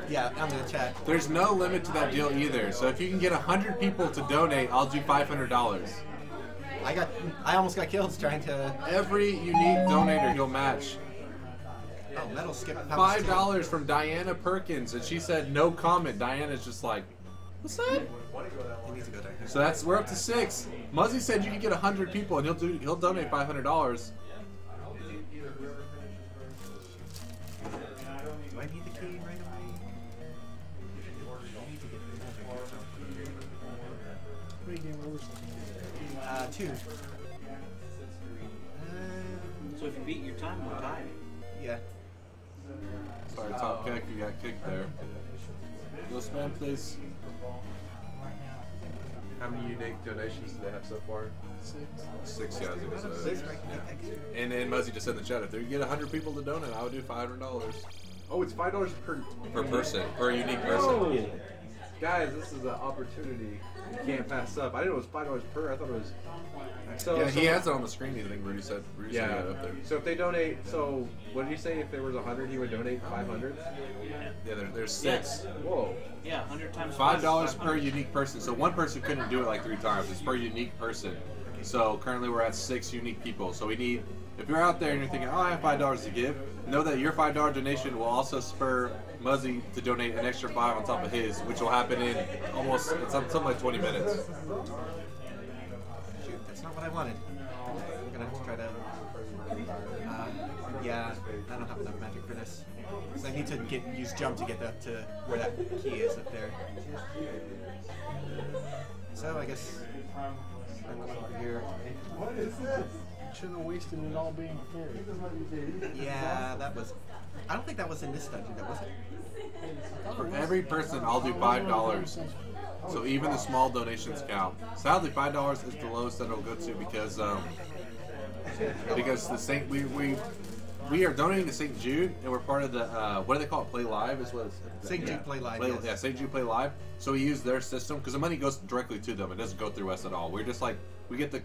Yeah, I'm in the chat. There's no limit to that deal either. So if you can get 100 people to donate, I'll do $500. I almost got killed trying to. Every unique donator he'll match. Oh, metal skip. $5 from Diana Perkins, and she said no comment. Diana's just like, what's that? You need to go there. So we're up to 6. Muzzy said you can get 100 people, and he'll donate $500. Do I need the key right away? What are you getting worse? 2. So if you beat your time, we're tied. Yeah. Sorry, Top Kick, you got kicked there. Go spam, please. How many unique donations do they have so far? 6, yeah. I think so. 6? Yeah. And then Muzzy just said in the chat, if they get 100 people to donate, I would do $500. Oh, it's $5 per person, per unique person. Oh. Guys, this is an opportunity you can't pass up. I didn't know it was $5 per. I thought it was. So, yeah, he has it on the screen. I think Rudy said. Yeah. Got it up there. So if they donate, so what did you say? If there was 100, he would donate 500. Yeah, there's 6. Yeah. Whoa. Yeah, 100 times $5 per unique person. So one person couldn't do it like 3 times. It's per unique person. So currently we're at 6 unique people. So we need. If you're out there and you're thinking, oh, I have $5 to give, know that your $5 donation will also spur Muzzy to donate an extra 5 on top of his, which will happen in almost something like 20 minutes. Shoot, that's not what I wanted. I'm gonna have to try to. Yeah, I don't have enough magic for this. So I need to use jump to get up to where that key is up there. So I guess I'm over here. What is this? Shouldn't have wasted it all being fair. Yeah, that was. I don't think that was in this dungeon, that was it? For every person, I'll do $5. So even the small donations count. Sadly, $5 is the lowest that it'll go to because the Saint we are donating to St. Jude and we're part of the what do they call it? Play Live is what it's St. Jude Play Live. Yes. Yeah, St. Jude Play Live. So we use their system because the money goes directly to them. It doesn't go through us at all. We're just like we get the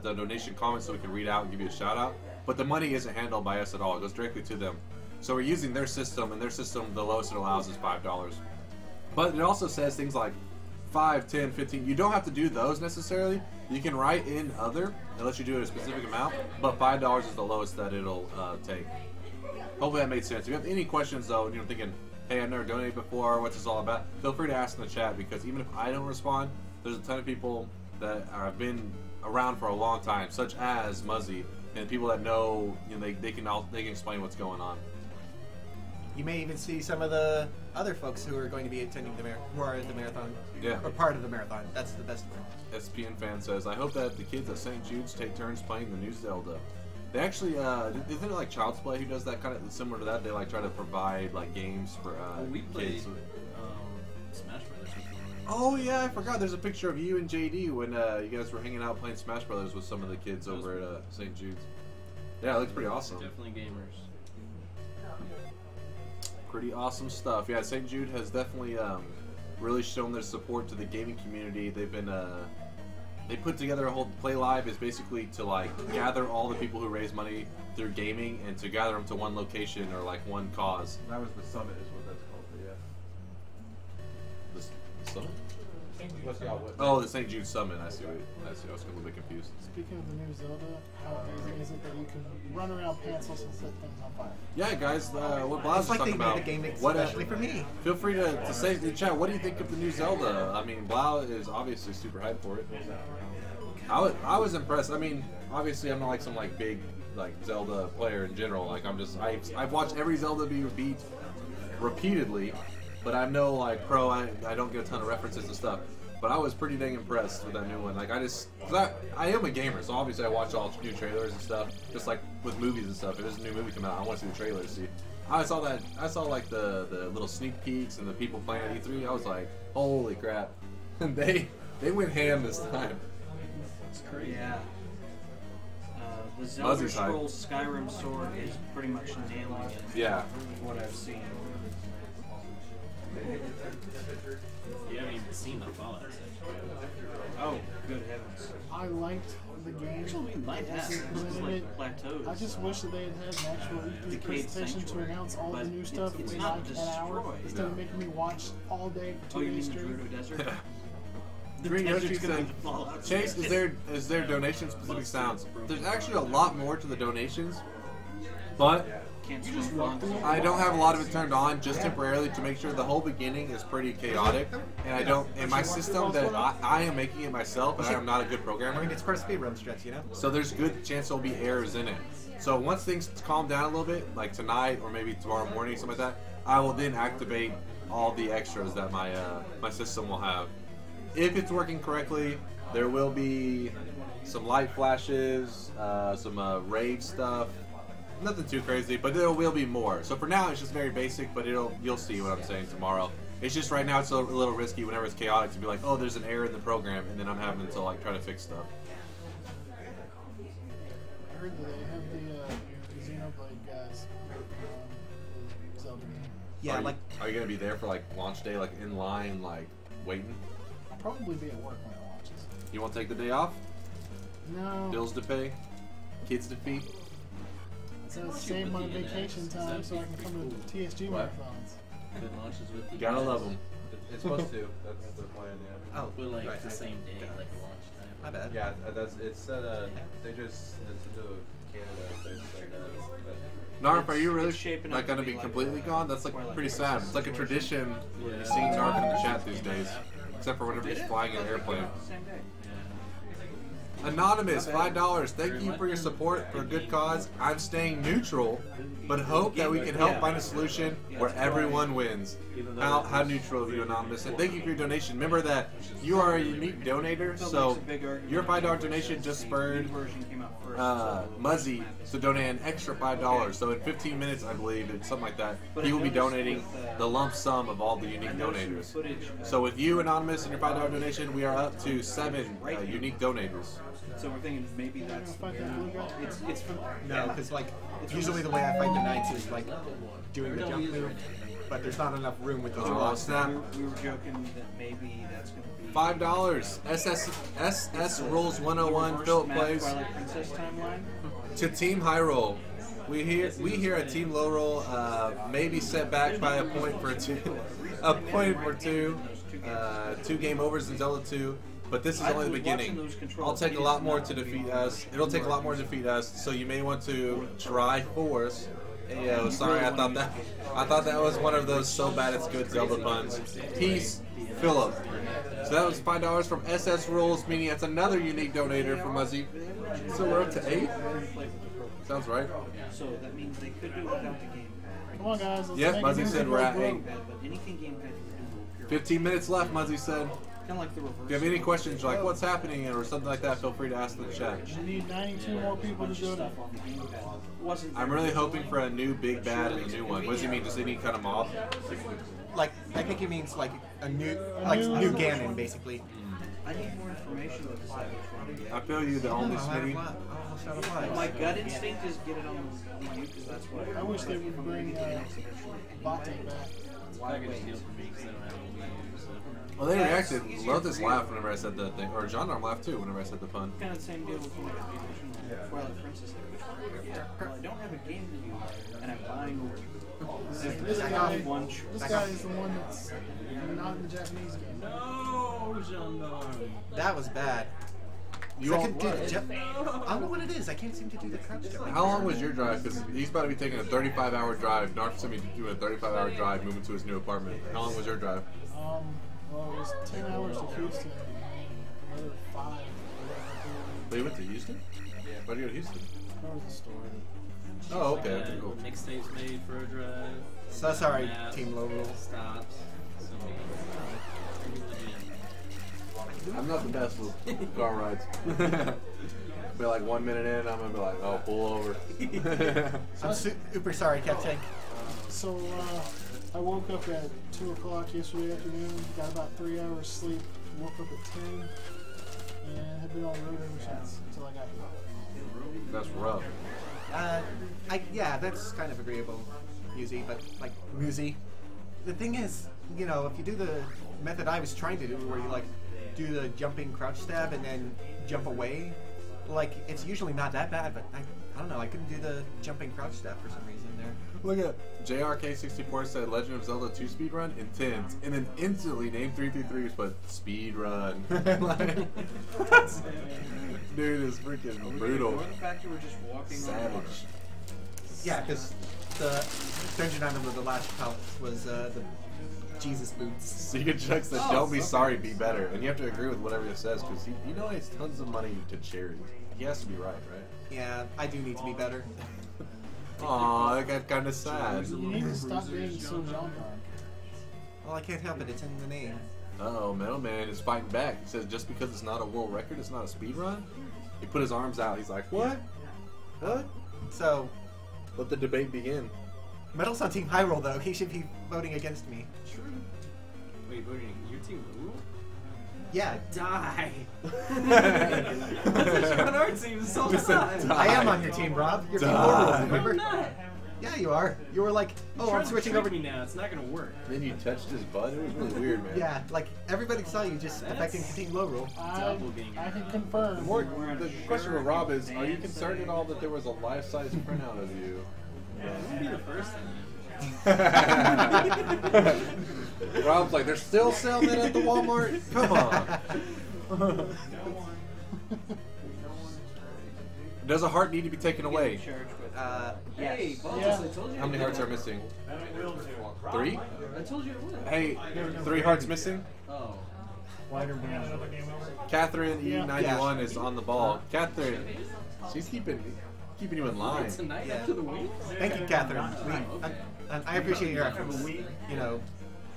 donation comments so we can read out and give you a shout out. But the money isn't handled by us at all. It goes directly to them. So we're using their system, and their system, the lowest it allows is $5. But it also says things like 5, 10, 15. You don't have to do those necessarily. You can write in other, unless you do it a specific amount, but $5 is the lowest that it'll take. Hopefully that made sense. If you have any questions, though, and you're thinking, hey, I've never donated before, what's this all about, feel free to ask in the chat, because even if I don't respond, there's a ton of people that have been around for a long time, such as Muzzy, and people that know, they can explain what's going on. You may even see some of the other folks who are going to be attending who are at the marathon. Yeah. Or part of the marathon. That's the best part. SPN fan says, I hope that the kids at St. Jude's take turns playing the new Zelda. They actually, isn't it like Child's Play who does that kind of similar to that? They like try to provide like games for we played kids. Smash Brothers. Oh yeah, I forgot. There's a picture of you and JD when you guys were hanging out playing Smash Brothers with some of the kids over at St. Jude's. Yeah, it looks pretty awesome. Definitely gamers. Pretty awesome stuff. Yeah, St. Jude has definitely really shown their support to the gaming community. They've been they put together a whole Play Live is basically to like gather all the people who raise money through gaming and to gather them to one location or like one cause. That was the summit, is what that's called. But yeah. The summit? What? Oh, the St. Jude Summit. I see. I was a little bit confused. Speaking of the new Zelda, how amazing is it that you can run around pantsless and set things on fire? Yeah, guys, what Blas was talking about. It's like they made a game especially for me. Feel free to say in the chat, what do you think of the new Zelda? I mean, Blau is obviously super hyped for it. I was impressed. I mean, obviously I'm not like some like big like Zelda player in general. Like I've watched every Zelda be beat repeatedly, but I'm no like pro. I don't get a ton of references and stuff. But I was pretty dang impressed with that new one. Like I am a gamer, so obviously I watch all new trailers and stuff. Just like with movies and stuff. If there's a new movie come out, I want to see the trailers. See, I saw like the little sneak peeks and the people playing at E3. I was like, holy crap! they went ham this time. It's crazy. Yeah. The Zelda Scrolls Skyrim sword is pretty much nailing it. Yeah. From what I've seen. You haven't even seen the Fallout section. Oh, good heavens. I liked the game. Actually, we might have. It's like plateaus. I just wish that they had an actual E3 presentation to announce all the new stuff in like an hour instead of making me watch all day for 2 days straight. Green Yoshi said, Chase, is there donation specific sounds? There's actually a lot more to the donations, but I don't have a lot of it turned on just temporarily to make sure the whole beginning is pretty chaotic. And I don't, in my system that I am making it myself, and I am not a good programmer. I mean, it's part of speedrun stress, you know? So there's good chance there'll be errors in it. So once things calm down a little bit, like tonight or maybe tomorrow morning, something like that, I will then activate all the extras that my my system will have. If it's working correctly, there will be some light flashes, some raid stuff. Nothing too crazy, but there will be more. So for now, it's just very basic, but you'll see what I'm saying tomorrow. It's just right now it's a little risky whenever it's chaotic to be like, oh, there's an error in the program, and then I'm having to like try to fix stuff. I heard that they have the Xenoblade guys Zelda game. Yeah, are you gonna be there for like launch day, like in line, like waiting? I'll probably be at work when it launches. You won't take the day off? No. Bills to pay? Kids to feed? So save my vacation time so I can come to the TSG marathons. It launches with you. Gotta love them. It's supposed to. That's the plan, yeah. Oh, we're like the same day, like launch time. My bad. Yeah, it's they just Nintendo Canada things like that. Narf, are you really like gonna be completely gone? That's like pretty sad. It's like a tradition. It seems Narf in the chat these days, except for whenever he's flying in an airplane. Anonymous, $5. Thank you for your support for a good cause. I'm staying neutral, but hope that we can help find a solution where everyone wins. How neutral of you, Anonymous. And thank you for your donation. Remember that you are a unique donator, so your $5 donation just spurred Muzzy to donate an extra $5. So in 15 minutes, I believe, it's something like that, he will be donating the lump sum of all the unique donators. So with you, Anonymous, and your $5 donation, we are up to 7 unique donators. So we're thinking maybe that's it's from no, because like usually the way I fight the knights is like doing the jump move, but there's not enough room with those rocks. Snap. We were joking that maybe that's going to be $5. SS Rules 101. Philip plays to Team Hyrule. We here at Team Lorule may be set back by a point for two 2 game overs in Zelda 2. But this is only the beginning. I'll take a lot more to defeat us. It'll take a lot more to defeat us, so you may want to try force. Ayo, sorry, I thought that was one of those so bad it's good Zelda puns. Peace, Philip. So that was $5 from SS Rules, meaning that's another unique donator from Muzzy. So we're up to 8? Sounds right. So that means they could do it without the game. Come on, guys. Yes, Muzzy said we're at 8. But anything game can do. 15 minutes left, Muzzy said. Kind of like the reverse. If you have any questions, like what's happening or something like that, feel free to ask in the chat. You need 92 more people to do it. I'm really hoping for a new big bad in the new one. What does he mean? Does he mean cut him off? Like, I think he means like a new Ganon, basically. I need more information about this. I feel you, the only Smitty. My gut instinct is get it on the Wii U because that's what I wish they would bring Bate back. Why would steal from me because I don't have a Wii U? Well, they reacted. Lotus laughed whenever I said that thing, or Gendarme laughed too whenever I said the pun. Kind of the same deal with the original Twilight Princess. Well, I don't have a game to use, and I'm buying This guy is the one that's not in the Japanese game. No, Gendarme. That was bad. I don't know what it is. I can't seem to do the crouch jump. How long was your drive? Because he's about to be taking a 35-hour drive. Narf sent me doing a 35-hour drive, moving to his new apartment. How long was your drive? Well, it was 10 hours to Houston. Another 5. But you went to Houston? Yeah. Why'd you go to Houston? That was a story. Oh, okay. Cool. Mixtapes made for a drive. So sorry, Team Lorule. Stops. I'm not the best with car rides. Be like 1 minute in, I'm gonna be like, oh, pull over. I'm super sorry, Captain. So I woke up at 2 o'clock yesterday afternoon, got about 3 hours sleep, woke up at 10, and have been on the road ever since until I got here. That's rough. Yeah, that's kind of agreeable, Musi, but like Musi. The thing is, you know, if you do the method I was trying to do, where you like do the jumping crouch stab and then jump away, like it's usually not that bad, but I don't know, I couldn't do the jumping crouch stab for some reason there. Look at JRK64 said Legend of Zelda 2 speedrun intense, and then instantly named 333s, but speedrun. Like, dude is freaking brutal. Or the fact that we're just walking savage. Yeah, because the dungeon item of the last palace was the Jesus boots. Secret Chuck said, "Don't be sorry, be better," and you have to agree with whatever he says because he donates tons of money to charity. He has to be right? Yeah, I do need to be better. Aw, that got kind of sad. You need to stop being so genre. Well, I can't help it. It's in the name. Uh-oh, Metal Man is fighting back. He says just because it's not a world record, it's not a speed run. He put his arms out. He's like, what? What? So, let the debate begin. Metal's on Team Hyrule, though. He should be voting against me. True. Wait, voting your Team Lorule? Yeah. Die. That's what you on our team this whole time. I am on your team, Rob. Your Team Lorule, remember? I'm not. Yeah, you are. You were like, oh, I'm switching over. Me now. It's not gonna work. Then you touched his butt. It was really weird, man. Yeah, like everybody saw you just affecting Team Lorule. I can confirm. The question for Rob is: are you concerned at all that there was a life-size printout of you? That would be the first thing. Rob's like, they're still selling it at the Walmart? Come on. Does a heart need to be taken away? Hey, boss, I told you. How many hearts are missing? 3? I told you it would. Hey, 3 hearts missing? Oh. Catherine E91 is on the ball. Catherine, she's keeping you in line. Tonight after the week? Thank you, Catherine. I appreciate your efforts. You know,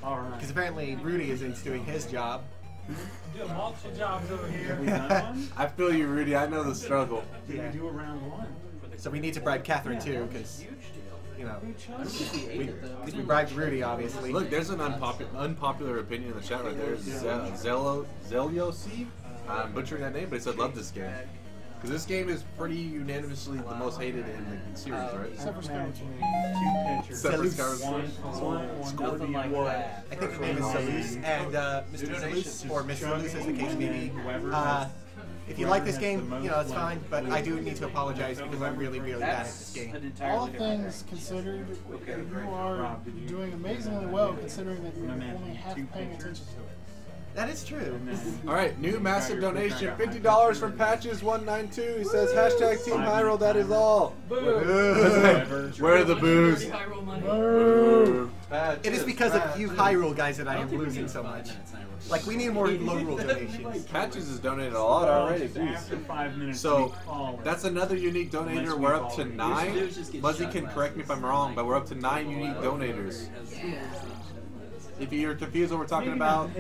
because apparently Rudy isn't doing his job. Doing multiple jobs over here. I feel you, Rudy. I know the struggle. Yeah. We do a round 1. So we need to bribe Catherine too, because you know, we bribed Rudy, obviously. Look, there's an unpopular opinion in the chat right there. Zeliosi. I'm butchering that name, but it said love this game. Because this game is pretty unanimously the most hated in the series, right? Except for Skyrim. 2 pitchers. Except for Skyrim. Nothing like that. I think her name is Zelus, and Mr. Zelus, or Mr. Zelus as the case may be. If you like this game, you know, it's fine, but I do need to apologize because I'm really, really bad at this game. All things considered, you are doing amazingly well considering that you're only half paying attention to it. That is true. All right, new massive donation, $50 from Patches192. He says hashtag Team Hyrule. That is all. Where are the booze? Boo. It is because of you Hyrule guys that I am losing so much. Like, we need more low-rule donations. Patches has donated a lot already. So, that's another unique donator. We're up to 9. Muzzy can correct me if I'm wrong, but we're up to 9 unique donators. If you're confused what we're talking about,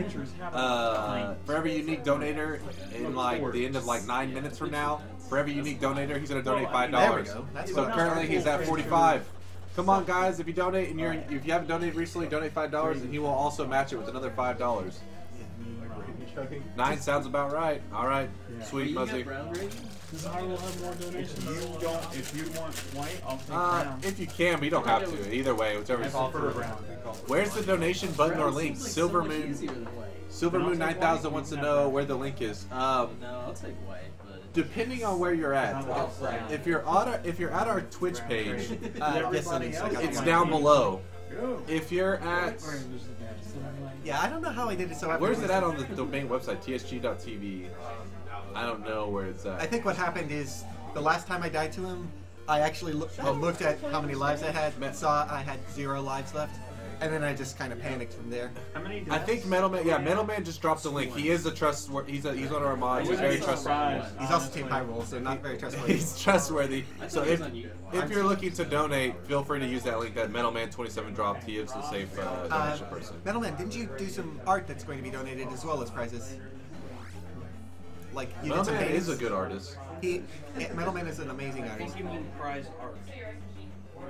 for every unique donator in like the end of like 9 minutes from now, for every unique donator, he's gonna donate $5. So currently he's at 45. Come on, guys! If you donate and if you haven't donated recently, donate $5, and he will also match it with another $5. 9 sounds about right. All right, sweet Muzzy. Does Hyrule have more donations? If you want white, I'll take brown. If you can, but you don't have to. Either way, whichever you prefer. Where's the donation button or link? Silvermoon 9000 wants to know where the link is. No, I'll take white. Depending on where you're at, if you're at our Twitch page, it's down below. If you're at, yeah, I don't know how I did it so. Where's it at on the main website? TSG.tv. I don't know where it's at. I think what happened is the last time I died to him, I actually looked at how many lives I had, saw I had 0 lives left. And then I just kind of panicked from there. I think Metal Man just dropped the link. He is a trustworthy. He's one of our mods. He's very trustworthy. He's also Team Hyrule, so not very trustworthy. He's trustworthy. So if you're looking to donate, feel free to use that link that Metal Man 27 dropped. He is the safe donation person. Metal Man, didn't you do some art that's going to be donated as well as prizes? Like you Metal did some Man paintings? is a good artist. Metal Man is an amazing artist. I think you mean prize art.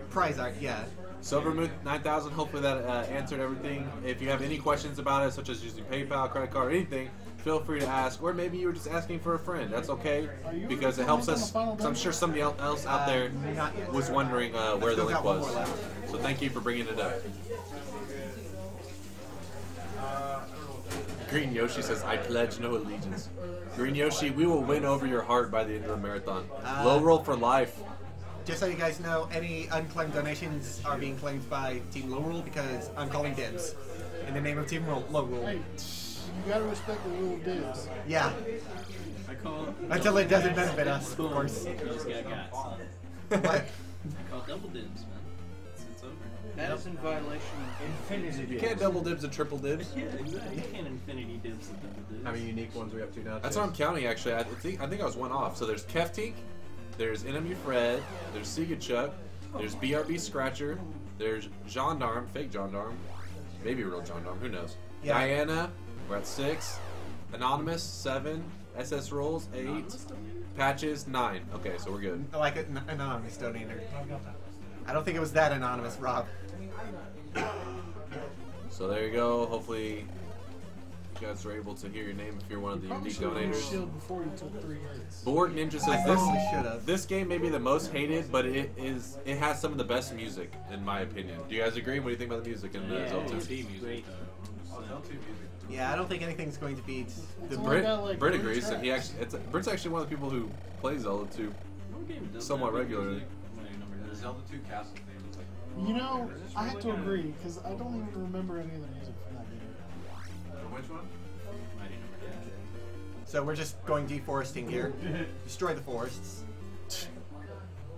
Prize art, yeah. Silvermoon 9000, hopefully that answered everything. If you have any questions about it, such as using PayPal, credit card, or anything, feel free to ask. Or maybe you were just asking for a friend. That's okay, because it helps us. I'm sure somebody else out there was wondering where the link was. So thank you for bringing it up. Green Yoshi says, I pledge no allegiance. Green Yoshi, we will win over your heart by the end of the marathon. Low roll for life. Just so you guys know, any unclaimed donations are being claimed by Team Lorule because I'm calling dibs in the name of Team Lorule. Hey, you gotta respect the rule of dibs. Yeah. I call Until it doesn't benefit us, of course. What? I call double dibs, man. It's over. That is in violation of infinity dibs. You can't double dibs and triple dibs. Yeah, exactly. You can't infinity dibs and double dibs. How many unique ones we up to now? That's what I'm counting, actually. I think I was one off. So there's Keftink, there's Enemy Fred, there's Sega Chuck, there's BRB Scratcher, there's Gendarme, fake Gendarme, maybe real Gendarme, who knows? Yeah. Diana, we're at 6. Anonymous, 7. SS Rolls, 8. Patches, 9. Okay, so we're good. I like an anonymous donator. I don't think it was that anonymous, Rob. So there you go. Hopefully you guys are able to hear your name if you're one of the unique donators. Shield before you took 3 hits. Borg Ninja says probably should've. this game may be the most hated, but it has some of the best music in my opinion. Do you guys agree? What do you think about the music in Zelda 2? Yeah, I don't think anything's going to beat the Brit agrees, and Brit's actually one of the people who plays Zelda 2 somewhat regularly. The Zelda 2 castle theme is like. You know, I have to agree because I don't even remember any of the music from that game. Which one? So we're just going deforesting here. Destroy the forests.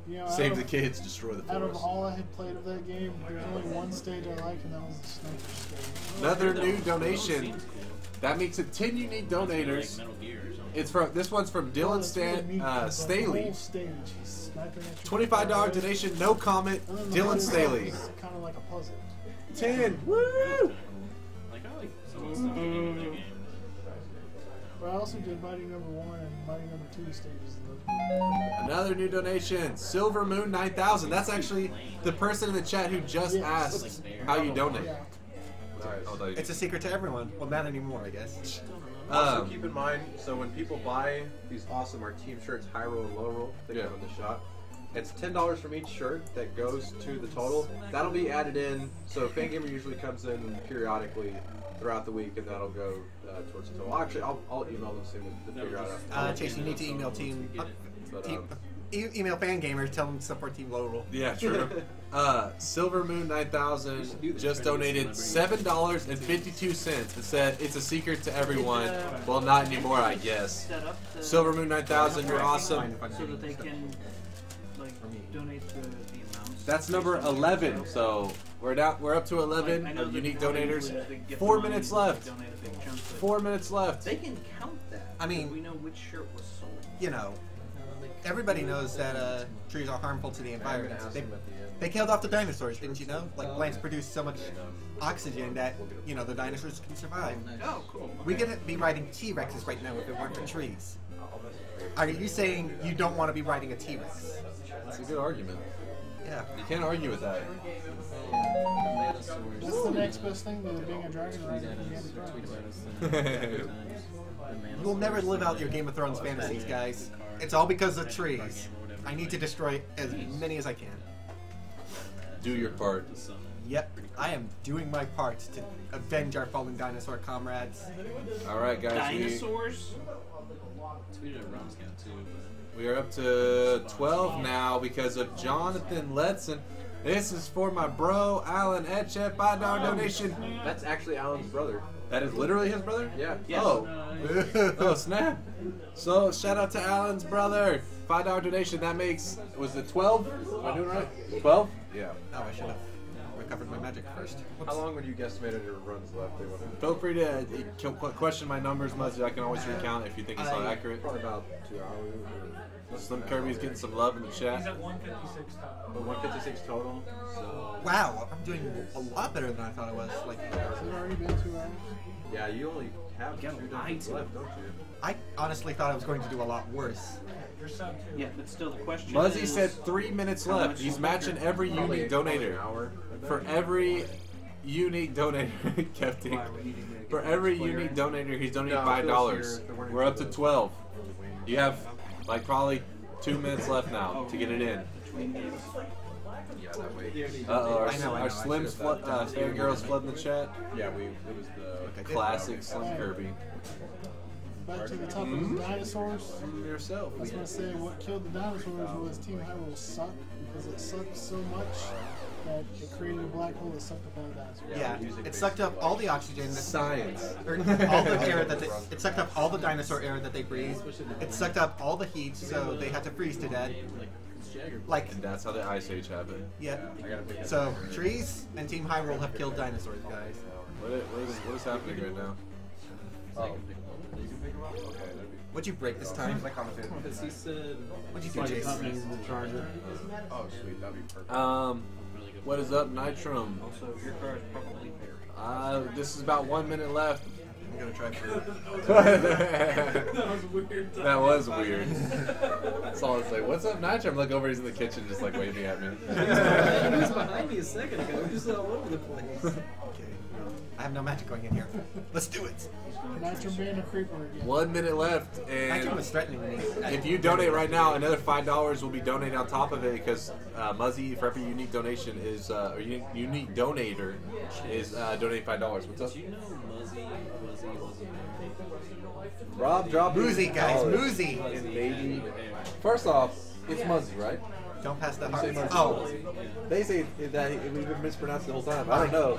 You know, Save the kids, destroy the Out of forest. all I had played of that game, there's only one stage I liked, and that was the sniper stage. Another new donation. That makes it 10 unique donators. It's from this one's from Dylan Staley. $25 donation, no comment. Dylan Staley. Kind of like a puzzle. 10. Woo! Like, I like some of the stuff in the game. But I also did Mighty Number 1 and Mighty Number 2 stages. Another new donation, Silver Moon 9000. That's actually the person in the chat who just asked how you donate. Nice. It's a secret to everyone. Well, not anymore, I guess. Also, keep in mind, so when people buy these awesome our team shirts, Hyrule and Lorule, they come in the shop. It's $10 from each shirt that goes to the total. That'll be added in. So Fangamer usually comes in periodically throughout the week, and that'll go towards the total. Actually, I'll email them soon to figure out. Chase, you need to email email Fangamer, tell them to support Team Lorule. Yeah, true. Silver Moon 9000 just donated $7.52 and said it's a secret to everyone. Well, not anymore, I guess. Silver Moon 9000, you're awesome. So that they can donate the amounts. That's number 11. So we're up to 11 unique donators. 4 minutes left. 4 minutes left. They can count that. I mean, we know which shirt was sold. You know, everybody knows that trees are harmful to the environment. They killed off the dinosaurs, didn't you know? Like, plants produce so much oxygen that, you know, the dinosaurs can survive. Oh, cool. We could be riding T-Rexes right now if it weren't for trees. Are you saying you don't want to be riding a T-Rex? That's a good argument. Yeah. You can't argue with that. That's the next best thing to being a dragon rider. You'll never live out your Game of Thrones fantasies, guys. It's all because of trees. I need to destroy as many as I can. Do your part. Yep, I am doing my part to avenge our fallen dinosaur comrades. Alright, guys. Dinosaurs? We are up to 12 now because of Jonathan Letson. This is for my bro, Alan Etchett, $5 donation. That's actually Alan's brother. That is literally his brother? Yeah. Yes. Oh. Oh, snap. So, shout out to Alan's brother. $5 donation. That makes, was it 12? Am I doing right? 12? Yeah. Oh, I should have recovered my magic first. Whoops. How long would you guestimate on your runs left? Feel free to question my numbers, Muzzy. I can always recount if you think it's not accurate. Probably about 2 hours. Slim Kirby's getting some love in the chat. He's at 156 total. 156 total. So. Wow, I'm doing a lot better than I thought I was. Like, Has it already been 2 hours? Yeah, you only have 2 dungeons left, don't you? I honestly thought I was going to do a lot worse. You're sub 2. Yeah, but still the question Muzzy is... said 3 minutes left. He's matching every unique donator. For every unique donator, kept it. For every unique donator, he's donating $5. We're up to 12. You have like probably 2 minutes left now to get it in. Our Slim's fangirls flooding the chat. Yeah, it was the classic Slim Kirby. Back to the top of the dinosaurs. Yourself. I was going to say what killed the dinosaurs was Team Hyrule sucked because it sucked so much that it created a black hole that sucked up all the dinosaurs. Yeah, it sucked up all the oxygen. Science. Or all the air that it sucked up all the dinosaur air that they breathed. It sucked up all the heat, so they had to freeze to death. And that's how the Ice Age happened. Yeah. So trees and Team Hyrule have killed dinosaurs, guys. What is happening right now? Oh. What'd you break this time? Because he said... What'd you do, Jason? Oh, sweet. That'd be perfect. What is up, Nitrum? Also, your car is probably buried. This is about 1 minute left. I'm gonna try for That was weird. That was weird. That's all it's like. What's up, Nitrum? Look over, he's in the kitchen just like waving at me. He was behind me a second ago. He was all over the place. Okay. I have no magic going in here. Let's do it. Nitrum being a creeper again. 1 minute left, Nitrum and was threatening me. if you donate right now, another $5 will be donated on top of it because Muzzy, for every unique donation is, or unique donator is donating $5. What's up? Did you know Muzzy wasn't Rob dropped Moozy, guys, Moozy. And baby. First off, it's Muzzy, right? Don't pass the You heart. say Muzzy. Oh. They say that we've been mispronounced the whole time. I don't know.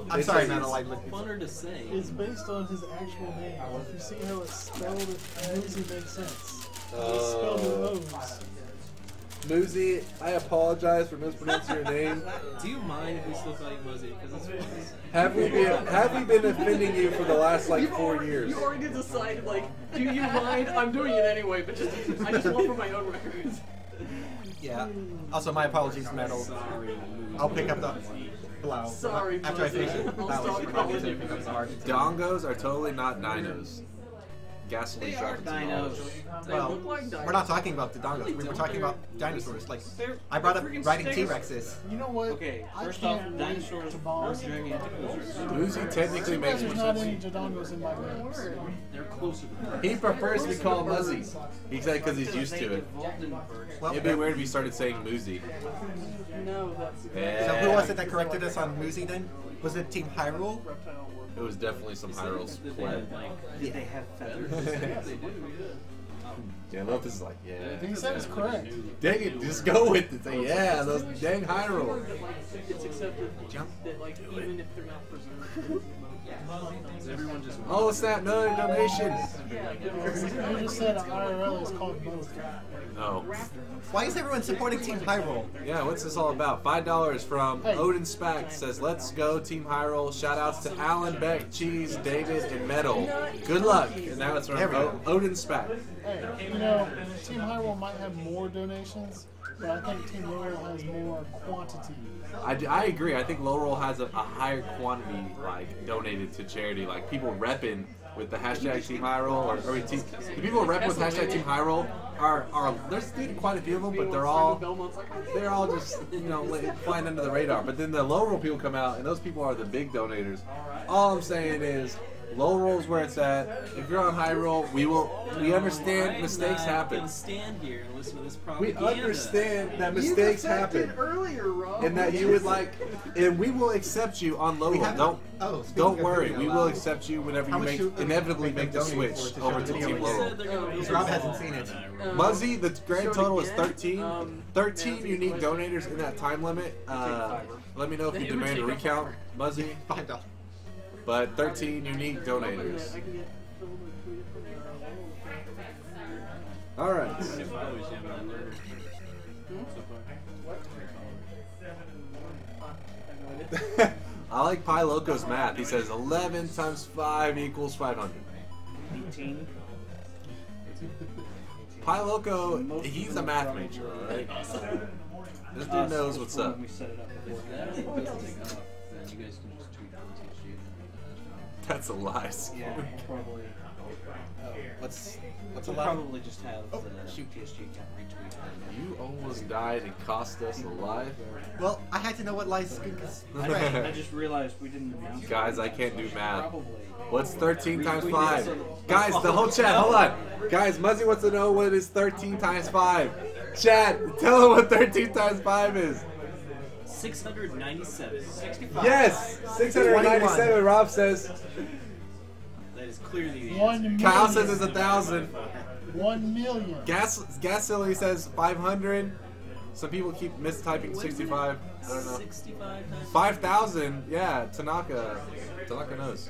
I'm sorry, Metal. Funner to say. It's based on his actual name. If you see how it's spelled, Moozy makes sense. It's spelled with O's. Moozy, I apologize for mispronouncing your name. Do you mind if we still call you Muzzy? Because it's funny. Have we been offending you for the last like 4 years? You already decided, like, do you mind? I'm doing it anyway, but I just want for my own records. Yeah. Also, my apologies, Metal. I'll pick up the blow. Sorry, after I finish it. I'll stop calling you. Dongos are totally not dinos. Gasoline They are truck. dinos. Well, look like dinosaurs. we're not talking about the dongos. We were talking about dinosaurs. Like, I brought up riding T-Rexes. You know what? Okay, I first off, can't dinosaurs wait to are bomb. gigantic lizards. Moozy technically makes There's more not sense. any Dodongos in my games. They're closer to birds. He prefers to be called Muzzy. He said because he's used to it. Evolved into birds. Well, It'd be weird if he started saying Moozy. No, that's So who was it that corrected us on Moozy then? Was it Team Hyrule? It was definitely some Hyrule's Did play. they have feathers? Yes, they do, Yeah, Lopez is like, yeah. He said it's correct. Dang it, just go with it. Say, yeah, those dang Hyrule. it's accepted that, like, even if they're not preserved. Everyone just. Oh, snap, another donation. You just said IRL is called both. No. Why is everyone supporting Team Hyrule? Yeah, what's this all about? $5 from Odin Spack says, let's go Team Hyrule. Shout outs to Alan, Beck, Cheese, David, and Metal. Good luck. And now it's from Odin Spack. Hey, you know, Team Hyrule might have more donations, but I think Team Lorule has more quantity. I agree. I think Lorule has a higher quantity, like, donated to charity. Like, people repping with the hashtag Team Hyrule, or the people repping with hashtag Team Hyrule are there's quite a few of them, but they're all just, you know, flying under the radar. But then the Lorule people come out, and those people are the big donators. All I'm saying is, Lorule's where it's at. If you're on Hyrule, we understand mistakes happen. Stand here and listen to this We propaganda. understand that mistakes happen, earlier, Rob. and that you would like, and we will accept you on Lorule. Don't worry, we will accept you whenever you inevitably make the switch over to Team Lorule. Rob hasn't seen it. Muzzy, the grand total is 13. 13 unique donators in that time limit. Let me know if you demand a recount, Muzzy. $5. But 13 unique donators. All right. I like Pi Loco's math. He says 11 times 5 equals 500. 18. Pi Loco, he's a math major, alright? This dude knows what's up. We set it up before. You guys can just tweet on TSG. That's a lie. Yeah, probably. What's That's we'll a lot. probably just have the TSG account retweet. You almost died and cost us a life. Well, I had to know what lies is. I just realized we didn't announce. Guys, I can't do math. What's 13 times 5? Guys, the whole chat, hold on. Guys, Muzzy wants to know what is 13 times 5. Chat, tell him what 13 times 5 is. 697. 65. Yes! 697, Rob says. That is clearly the 1 answer. million. Kyle says it's 1,000. 1 million. Gas Silly says 500. Some people keep mistyping 65. I don't know. 65 times 5,000. Yeah, Tanaka knows.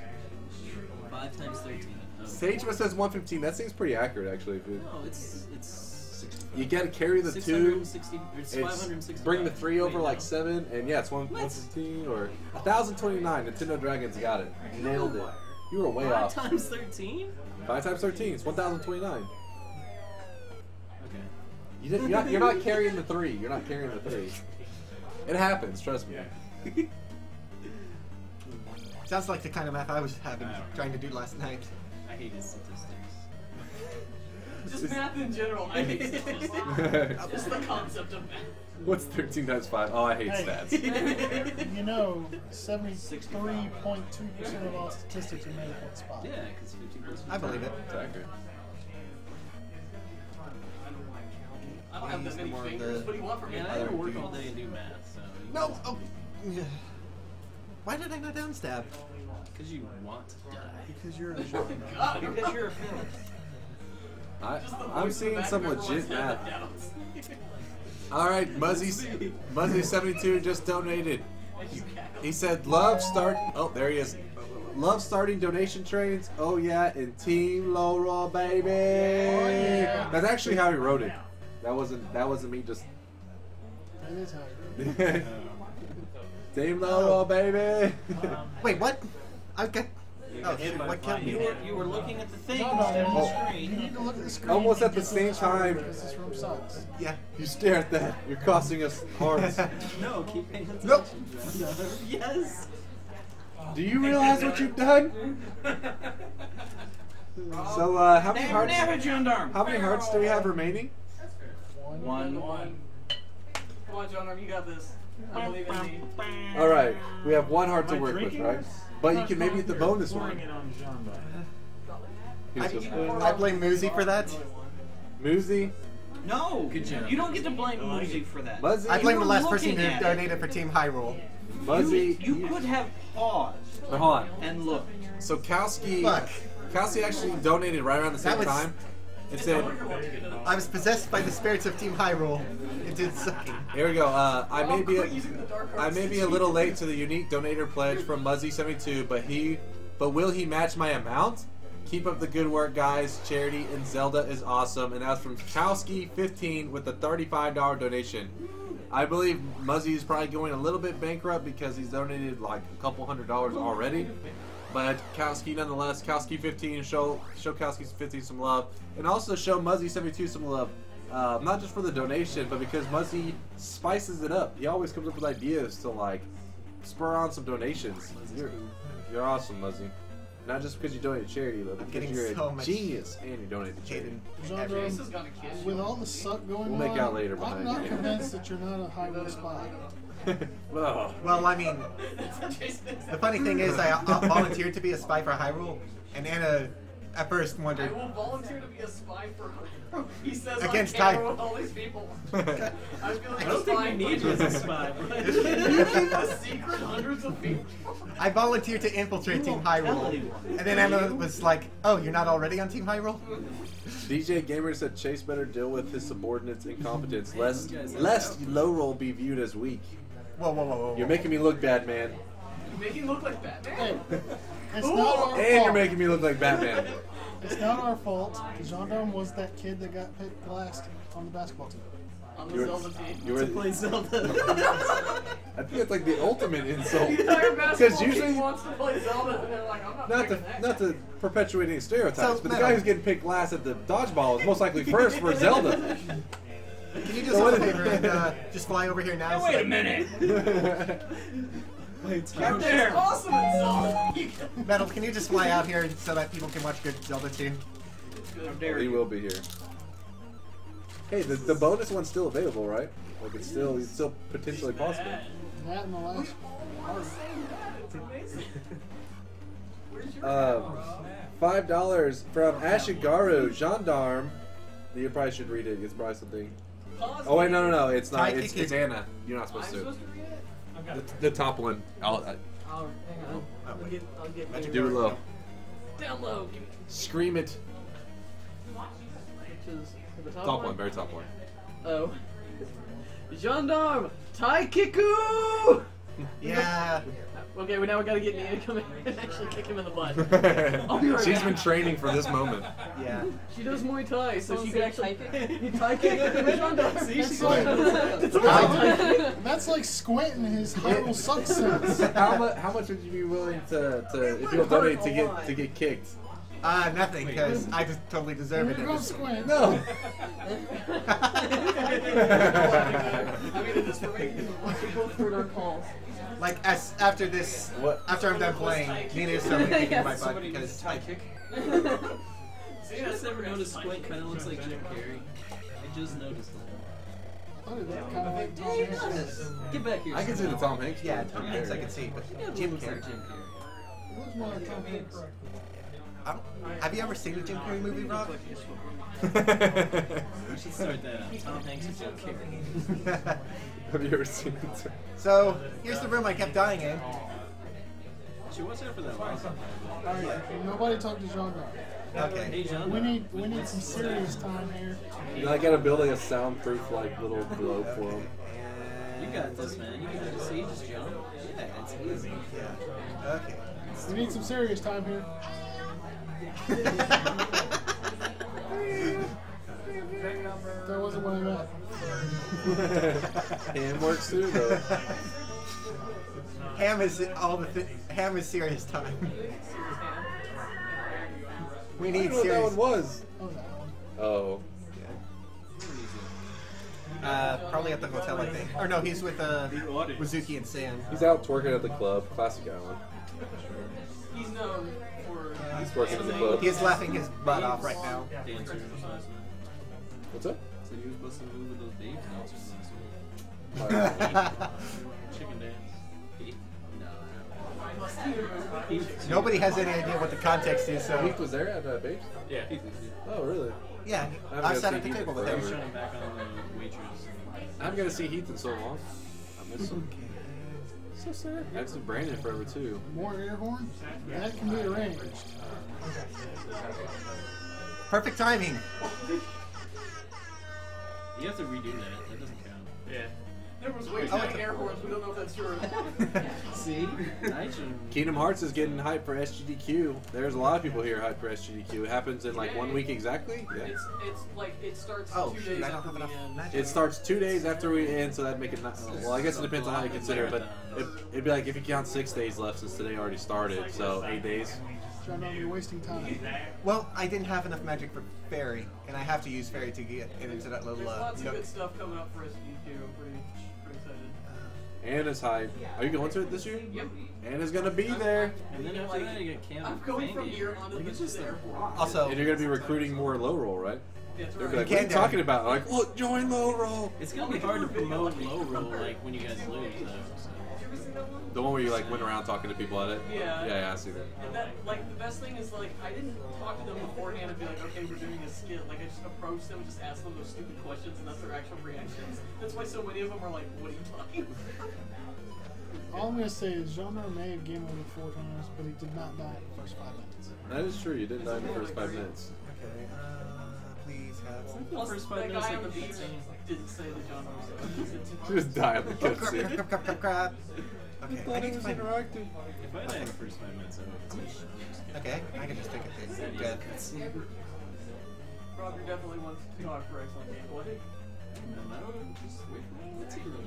5 times 13. Oh. Sagema says 115. That seems pretty accurate, actually. If No, it's 65. you got to carry the 2. 660. It's It's 565. bring the 3 over Wait, like no. 7, and yeah, it's 115 or 1,029. Nintendo Dragons got it. Nailed it. You were way 5 off. times 13? 5 times 13. It's 1,029. Okay. You're not carrying the 3. You're not carrying the 3. It happens. Trust me. Sounds like the kind of math I was trying to do last night. I hated statistics. Just math in general. I hate statistics. Just the concept of math. What's 13 times 5? Oh, I hate Hey. stats. You know, 73.2% of all statistics are made up on spot. Yeah, because 50%. I believe it. Exactly. I don't have that many More of fingers. the- What do you want from me? Man, I had to work all day and do math, so. No! Oh! Why did I not downstab? Because you want to die. Because you're a God, Because you're a villain. I'm seeing some legit math. Alright, Muzzy72 just donated. He said, love start. Oh, there he is. Love starting donation trains. Oh, yeah, and Team Lorule, baby. yeah. That's actually how he wrote it. That wasn't me just. That is how you do it. Team Lorule, baby. Wait, what? I got. Oh, shoot, what killed me? You were looking at the thing No, instead of the you screen. need to look at the screen. Almost and at the get to same screen time. Because this room sucks. Yeah. You stare at that. You're costing us hearts. No, keep paying attention. Nope. Yes. Do you realize what you've done? So, how many hearts? Gendarme. How many hearts do we have remaining? One. Come on, Gendarme, you got this. I believe in you. All right, we have 1 heart to Am I work with, drinking right? this? But you can maybe get the bonus Pouring one. it on Gendarme. I blame Muzi for that. Muzi, No, you don't get to blame Muzi for that. Muzzy, I blame the last looking person who at it. donated for Team Hyrule. Muzzy. You could have paused Hold on. and looked. So Kowski Look. actually donated right around the same That was- time. It said, I was possessed by the spirits of Team Hyrule into sucking. here we go. I may be a little late to the unique donator pledge from Muzzy72, but will he match my amount? Keep up the good work, guys. Charity in Zelda is awesome. And that's from Kowski15 with a $35 donation. I believe Muzzy is probably going a little bit bankrupt because he's donated like a couple $100 already. But Kowski, nonetheless, Kowski15, show Kowski15 some love, and also show Muzzy72 some love. Not just for the donation, but because Muzzy spices it up. He always comes up with ideas to like spur on some donations. You're awesome, Muzzy. Not just because you donate to charity, but because getting you're so a much genius and you donate to charity. Genre, with all the suck going We'll on, make out later I'm behind not you. convinced that you're not a Hyrule spy. Oh. Well, I mean, the funny thing is, I volunteered to be a spy for Hyrule, and Anna at first I wondered. will volunteer to be a spy for he says Against on camera time. with all these people. I feel like I don't think we need you as a spy. a secret hundreds of people. I volunteered to infiltrate Team Hyrule, and then Anna was like, "Oh, you're not already on Team Hyrule?" DJ Gamer said Chase better deal with his subordinates' incompetence, lest Lorule be viewed as weak. Whoa. You're making me look bad, man. You make him look like Batman. It's not our And you're fault. making me look like Batman. It's not our fault. Gendarme was that kid that got picked last on the basketball team. On the You're- Zelda team. you were- To play Zelda. I think it's like the ultimate insult. The entire basketball Because usually, team wants to play Zelda, and they're like, I'm not picking that. not to perpetuate any stereotypes, So, but the Metal. guy who's getting picked last at the dodgeball is most likely first for Zelda. Can you do us a favor and just fly over here now? Wait a minute. Right there. Awesome in Zelda. Metal, can you just fly out here so that people can watch good Zelda too? How dare He you. will be here. Hey, the bonus one's still available, right? Like it's still potentially possible. That and the last part. $5 from Ashigaru Gendarme. You probably should read it. It's probably something. Oh wait, no, it's not. It's Anna. You're not supposed to. The top one. Oh, hang on. I'll get Do it low. down low. Scream it. Which is the Top one, very top one. Oh. Gendarme Taikiku! Yeah. Okay, now we gotta get Nia to come in and actually kick him in the butt. I'll be right She's back. been training for this moment. Yeah. She does Muay Thai, so she can actually Thai Thai kick Gendarme. See, she's like, That's like squinting his Hyrule suck sense. How much would you be willing to if you'll donate to get kicked? Nothing, because I just totally deserve it. You're gonna squint. No. I mean, this for making both for our calls. Like after this, after I'm done playing, Nina is totally kicking my butt because I kick. See, you guys ever noticed Squint kind of looks like Jim Carrey? I just noticed that. Oh, that kind of like Tom Hanks. Get back here. I can see the Tom Hanks. Yeah, Tom Hanks I can see, but Jim looks like Carrey. Jim Carrey. It looks more like Tom Hanks. Have you ever seen a Jim Carrey movie, Rob? We should start that out. Tom Hanks and Jim Carrey. Have you ever seen it? So here's the room I kept dying in. Should watch out for that last one. Alright, nobody talk to Gendarme. Okay. Hey, John. We need some serious time here. I gotta build like a soundproof like little globe for him. You got this, man. You got this. See, just jump. Yeah, it's easy. Yeah. Okay. We need some serious time here. That wasn't what I meant. Ham works too, though. Ham is Ham is serious time. We I need don't know what that serious. one was. Oh. Probably at the hotel, I think. Or no, he's with Wazuki and Sam. He's out twerking at the club. Classic Alan. He's known for. He's twerking at the club. He's laughing his butt off right now. Dancer was last night. What's up? So he was supposed to move with those babes. Dancers last night. Chicken dance. Nobody has any idea what the context is, so. Heath was there at Babes? Yeah, Heath was here. Oh, really? Yeah, I sat at the table with He was him. trying back on the waitress. I'm gonna see Heath in so long. I miss him. So sad. I haven't seen Brandon forever too. More air horn? That can be arranged. Perfect timing. You have to redo that. That doesn't count. Yeah. There was way too many air horns. We don't know if that's true. See? Kingdom Hearts is getting hyped for SGDQ. There's a lot of people here hyped for SGDQ. It happens in like 1 week exactly. Yeah. It's like it starts Oh, 2 shoot, days I don't after have we enough end. magic. It starts 2 days after we end, so that'd make it not. Well, I guess it depends on how you consider it, but it'd be like if you count 6 days left since today already started, so 8 days. Gendarme, you're wasting time. Well, I didn't have enough magic for Fairy, and I have to use Fairy to get into that little There's lots of nook. good stuff coming up for SGQ. I'm pretty excited. Anna's hype. Are you going to it this year? Yep. Anna's gonna be there. And then after that, you get Cam. I'm going from here on to Like, the it's just there. Also, And you're gonna be recruiting more low roll, right? That's They'll right. be like, what are you talking about? I'm like, look, join low roll. It's gonna be hard to promote low roll like when you guys lose though. So. The one where you like went around talking to people at it. Yeah. Yeah, I see that. And that, like, the best thing is, like, I didn't talk to them beforehand and be like, okay, we're doing a skit. Like, I just approached them and just asked them those stupid questions, and that's their actual reactions. That's why so many of them are like, what are you talking about? All I'm gonna say is Gendarme may have game over 4 times, but he did not die in the first 5 minutes. That is true. You didn't die in the first 5 minutes. Okay, please have. The first 5 that minutes guy like on the the beat beach didn't say the genre, so he said too much. Just die on the Crap, cutscene. crap, crap, crap, crap. Okay, I thought need it to was find. interactive. If I die in the first 5 minutes, I would just Okay, I can just take a thing. Good. Rob, you're definitely one to talk for excellent gameplay.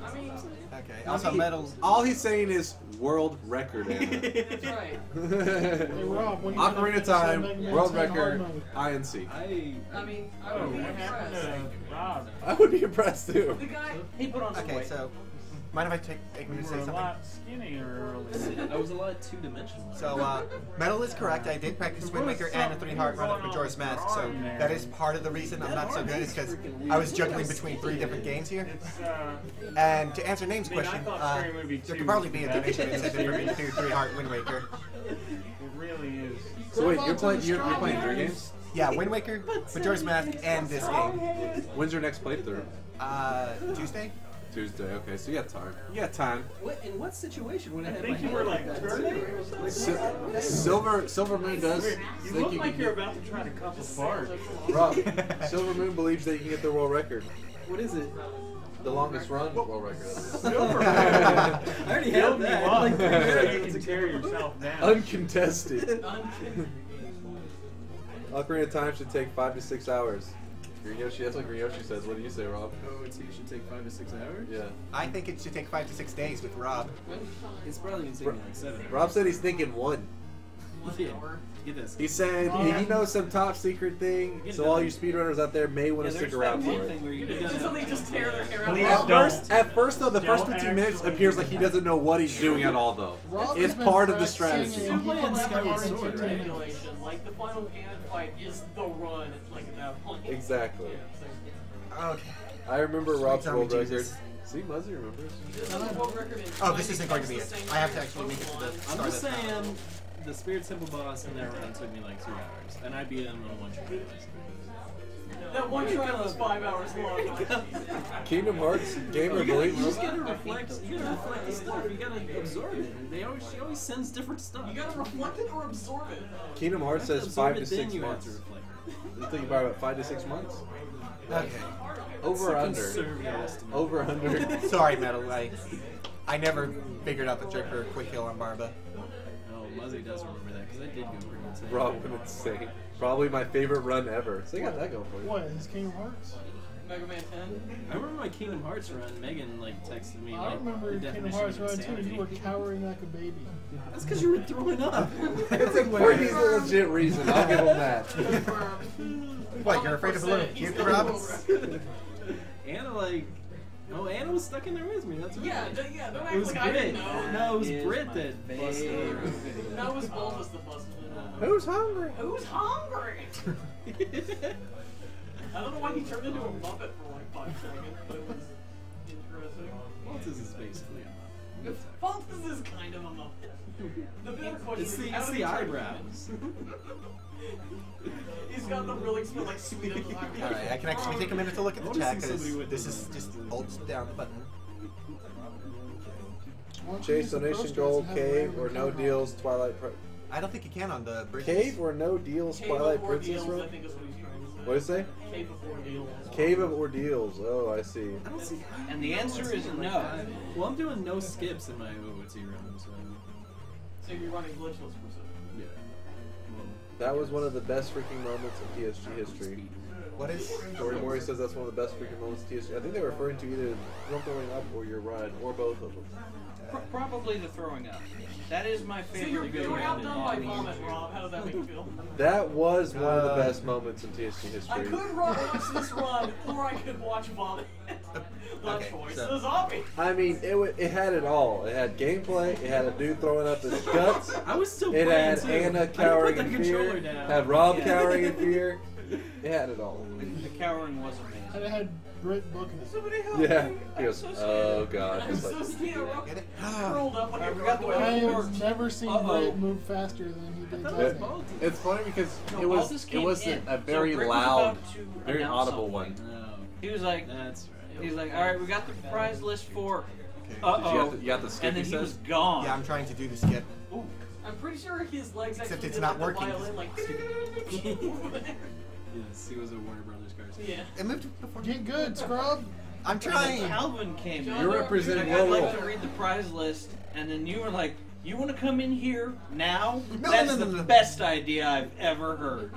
I mean, Okay. Also, medals. All he's saying is world record, Anna. that's right. Hey Rob, when you Ocarina Time, Mega Man world 10 hard record, mode. INC. I mean, I would be impressed. Rob. I would be impressed too. The guy, He put on some Okay, weight. so Mind if I take a minute to say You were a something? lot skinnier earlier. I was a lot two-dimensional. So, Metal is correct. I did practice Wind Waker and a 3-heart run of Majora's Mask, so that is part of the reason I'm not so good, is because I was juggling between 3 different games here. And to answer Name's question, there could probably be a division incentive for me to do 3-heart Wind Waker. It really is. So wait, you're playing 3 games? Yeah, Wind Waker, Majora's Mask, and this game. When's your next playthrough? Tuesday? Tuesday, okay, so you got time. You got time. In what situation would I I have think my you were hand like that? Silver Moon does. You look like you're about to try to cup a fart. Rob, Silver Moon believes that you can get the world record. What is it? The longest run world record. Silver Moon. I already have You that. up. Like, You can tear yourself down. Uncontested. Ocarina of Time should take 5 to 6 hours. Green Yoshi, that's what Green Yoshi says. What do you say, Rob? Oh, it should take 5 to 6 hours? Yeah. I think it should take 5 to 6 days with Rob. It's probably going to take me like 7. Rob said he's thinking 1. Yeah. Get this. He said he knows some top secret thing, so all you speedrunners out there may want to stick around for it. Somebody just tear their hair out. At first though, the first 15 minutes appears like he doesn't know what he's doing at all though. It's part of the strategy. You're playing Skyward Sword, right? Like the final Ganon fight is the run. Like at that point. Exactly. Okay. I remember Rob's Tell me, world record. Jesus. See, Muzzy remembers. Oh, this isn't going to be it. I have to actually make it to the I'm start just of the saying, the Spirit Temple boss in that run took me like 2 hours, and I beat him in one try. That one trial was 5 hours long. Kingdom Hearts, Gamer You Bleach. just gotta reflect. You gotta reflect the stuff. You gotta absorb it. She always sends different stuff. You gotta reflect it or absorb it. Kingdom Hearts You have to says 5 absorb to it, then 6 you have months. to reflect it. You think about 5 to 6 months? Okay. Over or under? Conservative estimate. Over or under? Sorry, Metal. I never figured out the trick for a quick kill on Barba. Oh, Muzzy does remember that because I did go pretty insane. Rob went insane. Probably my favorite run ever. So you got that going for you. What, is Kingdom Hearts? Mega Man 10. I remember my Kingdom Hearts run. Megan like texted me I like remember the Kingdom definition Hearts of run too. insanity. You were cowering like a baby. That's because you were throwing up. It's a pretty legit reason. I'll give him that. What, you're afraid of a little puke, Rob? Anna Anna was stuck in there with me. That's right. Yeah, don't act It was like I Brit. didn't know. No, it was Brit that busted it. That was Bulbous that busted it. Who's hungry? Who's hungry? I don't know why he turned into a Muppet for like 5 seconds, but it was interesting. Maltese is basically a Muppet. Maltese is kind of a Muppet. The bigger question is how It's did the he turn eyebrows. He's got the really like sweet eyebrows. Alright, I can actually take a minute to look at I the wanna chat see because somebody with this this. is just holds down the button. Chase, donation gold, cave, or no deals, Twilight. I don't think you can on the bridges. Cave or no deals, Cave Twilight of Princess Ordeals, run? I think is what he's trying to say. What did it say? Cave of Ordeals. Cave of Ordeals. Oh, I see. I don't see. And the answer is no. Well, I'm doing no skips in my OOT run, so So you're running glitchless for some. yeah. That was one of the best freaking moments in TSG history. What is? Tori Mori says that's one of the best freaking moments in TSG. I think they're referring to either jump throwing up or your run, or both of them. Probably the throwing up. That is my So favorite. you're outdone by vomit, Rob. How does that make you feel? That was one of the best moments in TSG history. I could watch this run, or I could watch vomit. The Okay, choice so- is obvious. I mean, it had it all. It had gameplay. It had a dude throwing up his guts. I was still It playing had too. Anna I didn't cowering put in the controller fear. down. Had Rob Yeah. cowering in fear. It had it all. The cowering was amazing. And it had Brit booking it. Somebody help Yeah. me. He goes, oh god. I'm It's so like, scared. Rob Get it? curled up like a We got the I gargoyle. have never seen Brit move faster than he did thought that it day. was it's funny because No, it Baldur's it came wasn't in. a very So Brick was loud, about to very announce audible something. one. No, He was like, that's right. all right, we got the prize list for. Did Uh-oh. you got the skip, And then he he was says? gone. Yeah, I'm trying to do the skip. I'm pretty sure his legs Except actually it's did not like the working. violin, like. Yes, he was a Warner Brothers cartoon. Yeah. It moved before. Get good, scrub. I'm trying. Calvin came in. You're representing I'd like Lowell. to read the prize list, and then you were like, you want to come in here now? No, That's no, no, the no. best idea I've ever heard.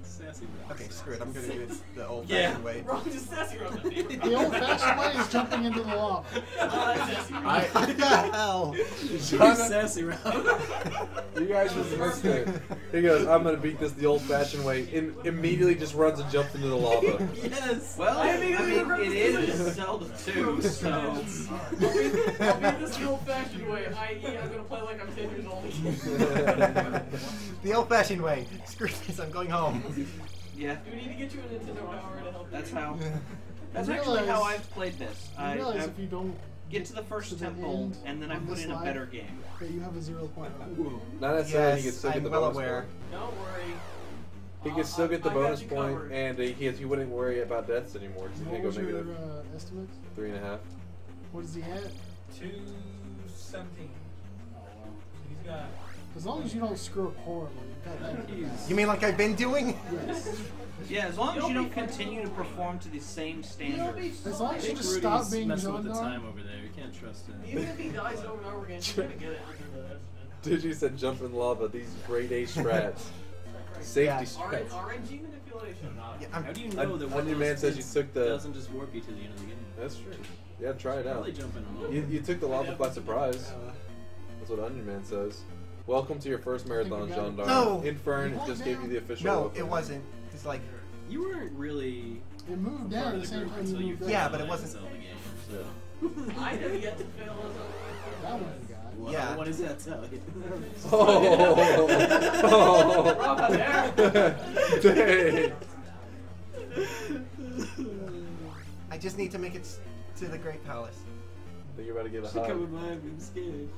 Sad sassy round. Okay, screw it. I'm gonna do it the old-fashioned way. Wrong to sassy round. The old-fashioned way is jumping into the lava. What the hell? Sassy round. You guys just missed it. He goes, I'm gonna beat this the old-fashioned way. Immediately just runs and jumps into the lava. Yes. Well, I mean, it is Zelda 2, so. I'll beat this the old-fashioned way, i.e. I'm gonna play like I'm 10 years old again. The old-fashioned way. Screw this. I'm going home. Yeah. Do we need to get you a Nintendo Power to help That's you? how. That's actually how I've played this. I realize if you don't get to the first temple, and then I put in a better game. That you have a 0 point run. Not necessarily. Yes, He can still get I'm the well bonus aware. point. Don't worry. He can still get the I got bonus you point, covered. and he wouldn't worry about deaths anymore. He What can't go was your negative estimate? 3.5. What is he at? 217. He's got. As long as you don't screw up horribly. You mean like I've been doing? Yes. Yeah, as long as you don't continue to perform to the same standards. As long as you Think just stop Rudy's being messing with the Gendarme. time over there. You can't trust him. Even if he dies over and over again, you're gonna get it under the estimate. Dude, you said jump in lava. These grade A strats. Safety Yeah. strats. RNG manipulation. Yeah, How do you know that one Onion of Man those says you hits took the. doesn't just warp you to the end of the game? That's true. Yeah, try it out. Probably jump in a little. You took the lava by surprise. That's what Onion Man says. Welcome to your first marathon, Gendarme. No! Infern just gave you the official. No, welcome. it wasn't. It's like. You weren't really. It moved down part at of the the same group time until you you moved Yeah, up. but it wasn't. Zelda game. So. I have yet to fail as That one guy. Well, Yeah. what does that tell you? Dang. I just need to make it to the Great Palace. I think you're about to get a She hug. coming by, I'm scared.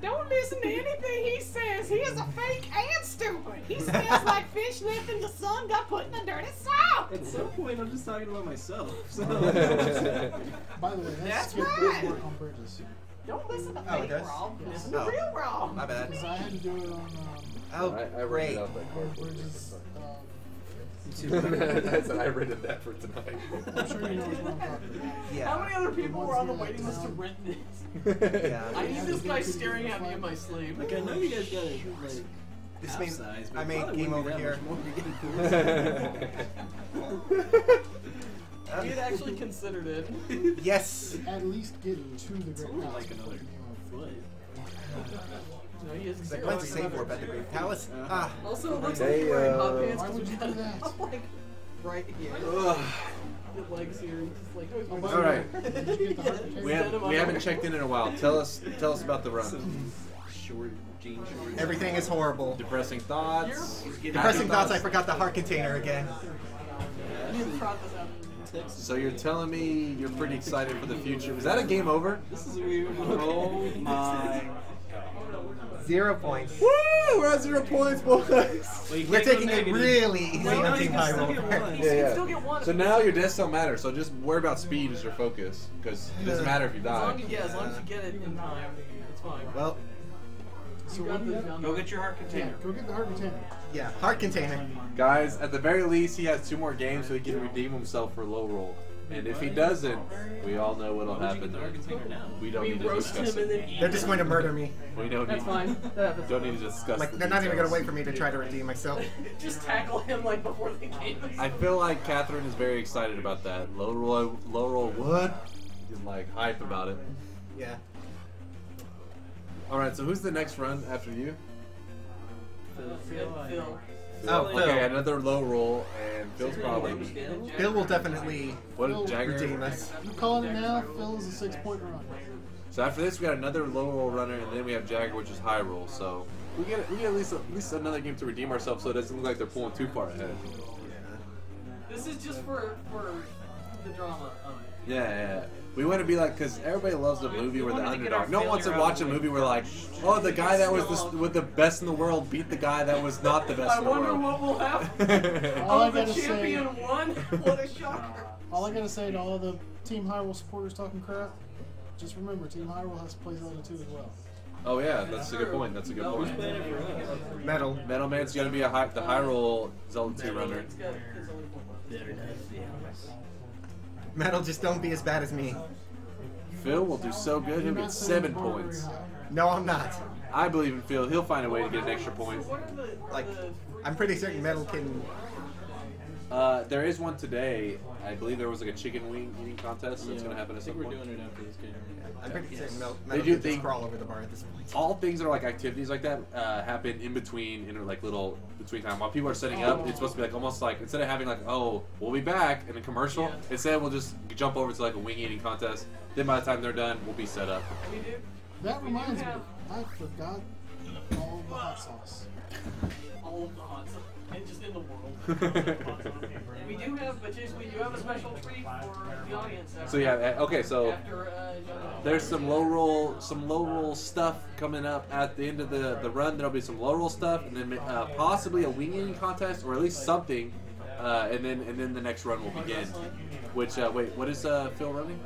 Don't listen to anything he says. He is a fake and stupid. He smells like fish left in the sun got put in a dirty sock. At some point, I'm just talking about myself. So. By the way, That's skip right. does work on bridges. Don't listen to Oh, it fake does? Rob. Listen Oh. to real Rob. My bad. Because I had to do it on Oh, I great. rented out that card. bridges. I said I rented that for tonight. I'm sure you know which one I'm talking about. Yeah. How many other people were on the waiting list to rent this? Yeah. I need this guy staring at me in my sleep. Like, I know you guys got it, like, This half means size, but I it made probably game wouldn't over be here. that much more to get We had actually considered it. Yes. At least get to the Great Only Palace. like another foot. No, he is I went to save warp at the Great Palace. Ah. Also, it looks Hey, like you're wearing hot pants why because would we you got do that? like right here. Ugh. The legs here, and just like. Oh, by All the way, right. did you get the heart attack? We haven't checked in a while. Tell us about the run. Some short jean shorts. Everything is horrible. Depressing thoughts. Depressing thoughts. I forgot the heart container again. So you're telling me you're pretty excited for the future? Is that a game over? This is weird. Oh my. 0 points. Woo! We're at 0 points, boys. Well, you We're can't go taking it negative. really easy Well, on no, Team you can still Hyrule. get one. Yeah, yeah. Still get one. So now your deaths don't matter. So just worry about speed as your focus, because it doesn't matter if you As long die. as, as long as you get it in time, it's fine. Well, So You what got do you this have? Go get your heart Yeah, container. go get the heart container. yeah, heart container. Guys, at the very least, he has 2 more games so he can redeem himself for low roll. And if he doesn't, we all know what'll Why would you happen get the there. heart container now? We don't We need to roast discuss him and it. then eat They're just going to murder me. We don't That's need. fine. That happens. Don't need to discuss. Like the they're not even going details. to wait for me to try to redeem myself. Just tackle him like before the game. I feel like Catherine is very excited about that. Low roll what? She's like hype about it. Yeah. All right, so who's the next run after you? Phil. Oh, Phil. Okay, another low roll, and Phil's probably. Phil will definitely What did Jagger? redeem us. You calling it now? Phil is a 6-point run. So after this, we got another low roll runner, and then we have Jagger, which is high roll. So we get at least another game to redeem ourselves, so it doesn't look like they're pulling too far ahead. This is just for the drama of it. Yeah. We want to be like, because everybody loves the movie where the underdog. No one wants to watch a movie where like, oh, the guy that was with the best in the world beat the guy that was not the best I in the world. wonder what will happen. All I Oh, the gotta say, champion won? What a shocker. all I gotta say to all the Team Hyrule supporters talking crap, just remember, Team Hyrule has to play Zelda 2 as well. Oh yeah, that's a good point. That's a good point. Metal. Metal Man's gonna be the high roll Zelda 2 runner. Metal, just don't be as bad as me. Phil will do so good. He'll get 7 points. No, I'm not. I believe in Phil. He'll find a way to get an extra point. Like, I'm pretty certain Metal can. There is one today. I believe there was like a chicken wing eating contest that's going to happen at some point. We're doing it after this game. I'm pretty certain Metal They can just crawl over the bar at this point. All things that are like activities like that happen in between, like little between time. While people are setting up, it's supposed to be like almost like instead of having like, oh, we'll be back in a commercial, instead we'll just jump over to like a wing eating contest. Then by the time they're done, we'll be set up. That reminds me, I forgot all of the hot sauce. All of the hot sauce. And just in the world. We do have, but Jason, we do have a special treat for the audience. So yeah, okay, so there's some low roll stuff coming up at the end of the run. There'll be some low roll stuff, and then possibly a wing eating contest, or at least something, and then the next run will begin. Which wait, what is Phil running?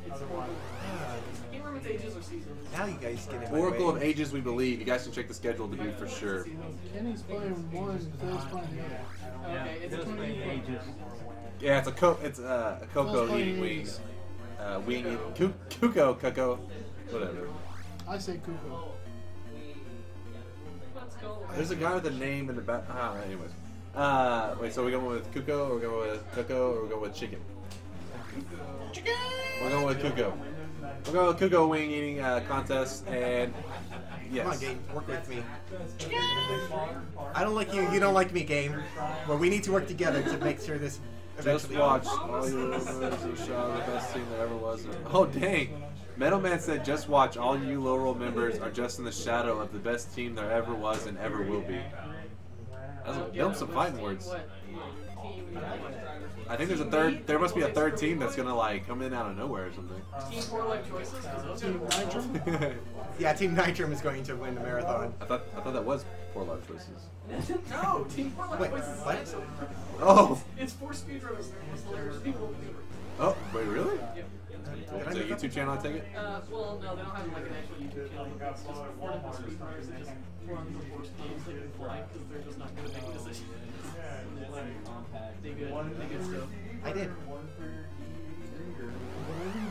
It's Ages or Seasons. Now you guys get it. Oracle of Ages, we believe. You guys can check the schedule to be for sure. Kenny's playing one, Phil's playing the other. Okay, it's Ages. Yeah, it's a Coco eating wings. Wing eating Coco, whatever. I say Kuko. There's a guy with a name in the back. Anyways. Wait, so we're going with Kuko, or we're going with Coco, or we're going with chicken? Chicken! We're going with Kuko. We're going with Kuko wing eating contest, and yes. Come on, game, work with me. I don't like you, you don't like me, game. Well, we need to work together to make sure this Just watch. All you members of Shaw, the best team there ever was. Oh, dang. Metal Man said, just watch. All you low roll members are just in the shadow of the best team there ever was and ever will be. That's some fighting words. I think there's a third. There must be a third team that's gonna like come in out of nowhere or something. Team 4 Life Choices. Team Nitrum? Yeah, Team Nitrum is going to win the marathon. I thought that was 4 Life Choices. No, Team 4 Life Choices. What? Oh. It's 4 speedrunners. There's people. Oh, wait, really? Yep. It's a YouTube channel, I take it? Well, no, they don't have like an actual YouTube channel. It's just 4 different speedrunners that just run the worst games they can play because they're just not good at making decisions. They good stuff. I did.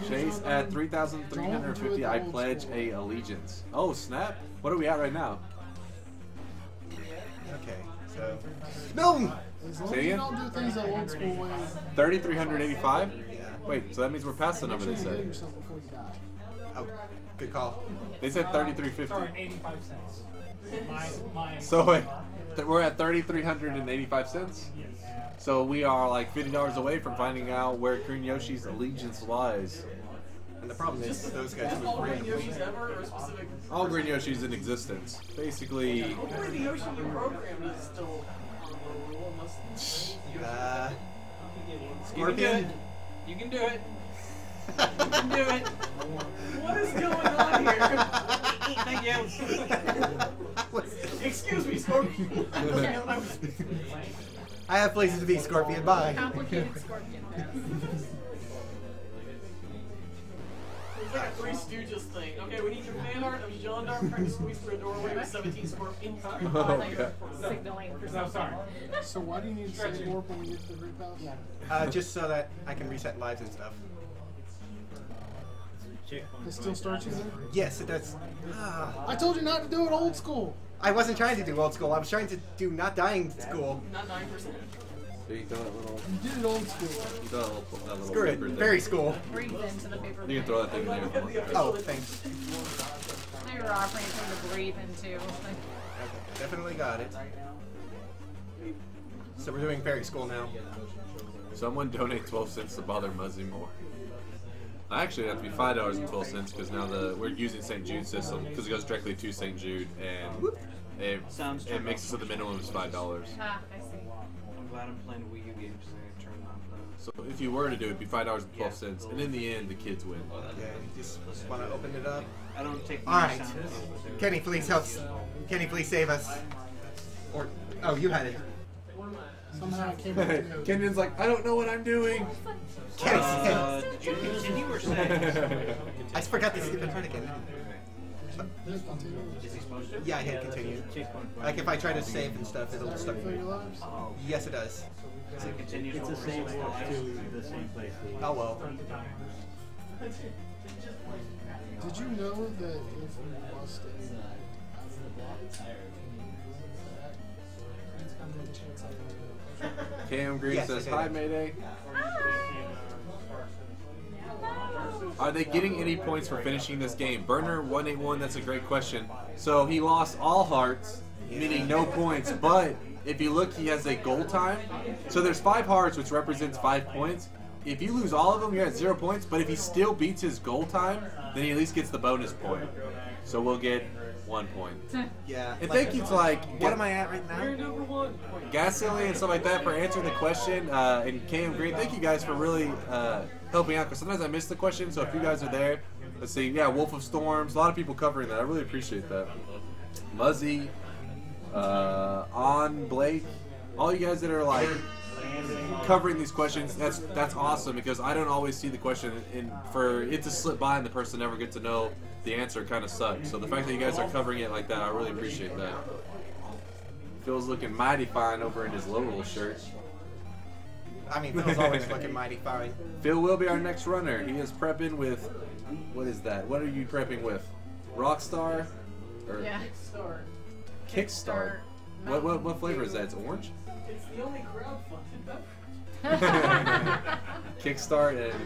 Chase at 3,350. I pledge a allegiance. Oh snap! What are we at right now? Okay, so no. As long as you don't do things the old school way. 3,385. Yeah. Wait, so that means we're past the number they said. Oh, good call. They said 3,350. Sorry, 85 cents. So wait, we're at 3,385 cents. So we are like $50 away from finding out where Green Yoshi's allegiance lies. And the problem is those guys Just all Green Yoshis ever, or specific? All Green Yoshis in existence, basically. Hopefully the Yoshi you programmed is still on the rule. Scorpion. You can do it. You can do it. What is going on here? Thank you. Excuse me, Scorpion. I have places to be, Scorpion. Bye. Complicated Scorpion pass. It's like a Three Stooges thing. Okay, we need your fan art of Gendarme trying to squeeze through a doorway with 17 scorpions. Signaling for something. So why do you need to save warp when you get to the Great Palace? Just so that I can reset lives and stuff. It still starts you there? Yes, it does. I told you not to do it old school. I wasn't trying to do old school. I was trying to do not dying school. Not 9%. So you throw that little. You did it old school. You throw that little Screw it. paper thing. Very school. Breathe into the paper. You can throw that thing in there. Oh, thanks. They were offering something to breathe into. Okay, definitely got it. So we're doing fairy school now. Someone donate 12 cents to bother Muzzy more. Actually, it has to be $5.12 because now we're using St. Jude's system because it goes directly to St. Jude and it makes it so the minimum is $5. Ah, I see. I'm glad I'm playing Wii U games because I turned off the... So if you were to do it, it'd be $5.12, and in the end, the kids win. Yeah, you just want to open it up. I don't take. All right, Kenny, please help. Kenny, please save us. Or you had it. Somehow I came back to me. Kenyon's like, I don't know what I'm doing. Kenny, did you continue or say? I forgot the stupid part again. Is he supposed to? Yeah, I hit continue. Like if I try to save and stuff, it'll Does that start. refill your lives? Yes, it does. So it continues It's the over same 6 stuff lives. to the same place. Oh well. Did you know that if you lost KM Green says, hi, Mayday. Are they getting any points for finishing this game? Burner181, that's a great question. So he lost all hearts, meaning no points, but if you look, he has a goal time. So there's 5 hearts, which represents 5 points. If you lose all of them, you're at 0 points, but if he still beats his goal time, then he at least gets the bonus point. So we'll get 1 point. Yeah. And thank you to what am I at right now? You're number 1. Gasilly and stuff like that for answering the question. And KM Green, thank you guys for really helping out, because sometimes I miss the question. So if you guys are there, let's see. Yeah, Wolf of Storms. A lot of people covering that. I really appreciate that. Muzzy, On Blake, all you guys that are like covering these questions. That's awesome, because I don't always see the question, and for it to slip by and the person never get to know the answer kind of sucks. So the fact that you guys are covering it like that, I really appreciate that. Phil's looking mighty fine over in his Lorule shirt. I mean, Phil's always looking mighty fine. Phil will be our next runner. He is prepping with, what is that? What are you prepping with? Rockstar? Or Yeah. Kickstart. What flavor is that? It's orange? It's the only crowdfunded beverage. Kickstart, and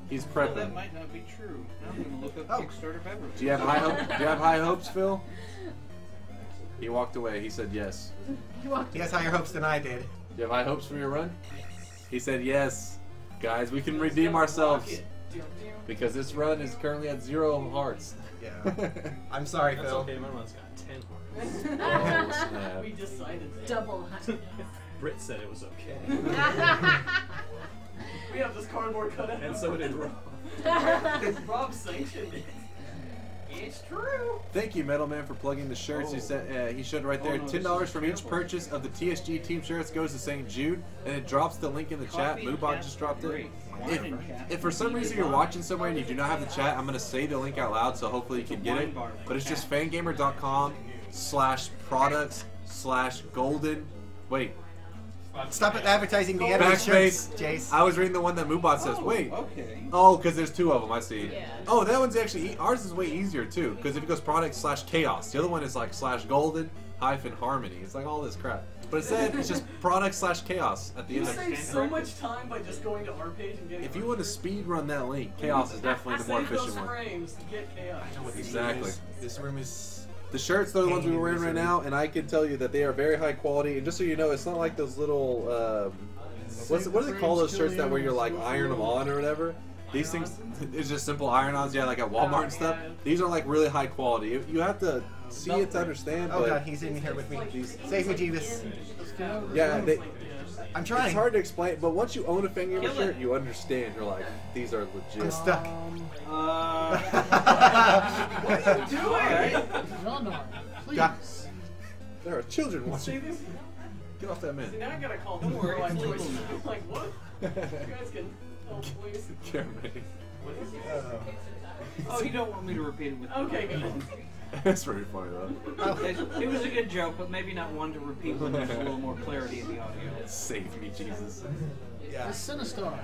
he's prepping. That might not be true. I'm gonna look up Kickstarter beverage. Do you have high hopes, Phil? He walked away. He said yes. He has higher hopes than I did. Do you have high hopes for your run? He said yes. Guys, we can redeem ourselves, because this run is currently at 0 hearts. Yeah. I'm sorry, That's Phil. okay, my run's got 10 hearts. Oh, snap. We decided that. Double hundred. Britt said it was okay. We have this cardboard cutout. And so did Rob. Rob sanctioned it. It's true. Thank you, Metal Man, for plugging the shirts. He said he showed right there. $10 from each purchase of the TSG team shirts goes to St. Jude, and it drops the link in the chat. Moobot just dropped it. If for some reason you're watching somewhere and you do not have the chat, I'm gonna say the link out loud, so hopefully you can get it. But it's just fangamer.com/products/golden. Wait. Stop advertising the enemy shirts, Jace. I was reading the one that Moobot says. Wait. Okay. Oh, because there's 2 of them. I see. Yeah. Oh, that one's actually ours is way easier too. Because if it goes product/chaos, the other one is like /golden-harmony. It's like all this crap. But instead, it's just product/chaos at the You end of save so much time by just going to our page and getting. If you want to speed run that link, chaos is definitely the more efficient one. frames to get chaos. Exactly. This room is. The shirts, they're the ones we were wearing right now, and I can tell you that they are very high quality. And just so you know, it's not like those little, what do they call those shirts that where you're like iron them on or whatever? These things, it's just simple iron-ons, yeah, like at Walmart and stuff. These are like really high quality. You have to see it to understand. Oh but god, he's in here with me. Save me, Jeeves. Yeah, I'm trying. It's hard to explain, but once you own a Fangamer shirt, you understand. You're like, these are legit. I'm stuck. What are you doing? Gendarme, please. God. There are children watching. Get off that man. Now I gotta call them more like choices. Like what? You guys can help, please. Oh, you don't want me to repeat it with Okay, good. That's pretty funny though. It was a good joke, but maybe not one to repeat when there's a little more clarity in the audio. Save me, Jesus. Yeah. It's Sinistar.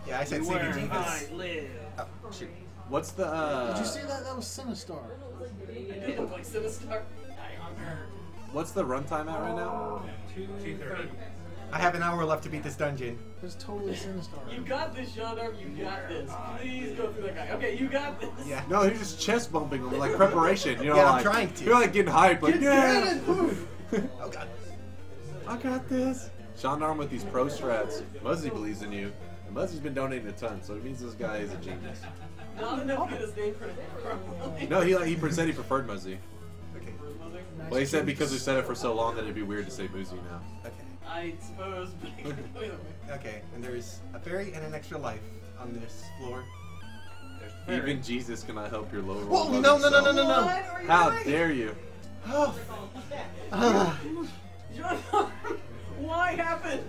Yeah, I said save me, Jeeves. I live. Oh, shoot. What's the Did you see that? That was Sinistar. It did look like Sinistar. what's the runtime at right now? 2:30. I have an hour left to beat this dungeon. It's totally Sinistar. You got this, Gendarme. You got this. Please go through that guy. Okay, you got this. Yeah. No, you're just chest bumping them like preparation. You know, Yeah, I'm like, trying to. You're like getting hyped, like yeah. Oh god. I got this. Gendarme with these pro strats. Muzzy believes in you. And Muzzy's been donating a ton, so it means this guy is a genius. Not enough to get his name printed. No, he said he preferred Muzzy. Okay. Well, he said because we said it for so long that it'd be weird to say Muzzy now. Okay. I suppose. Okay, and there's a fairy and an extra life on this floor. Even Jesus cannot help your low roll. Whoa, no. How dare you? Oh. Why happened?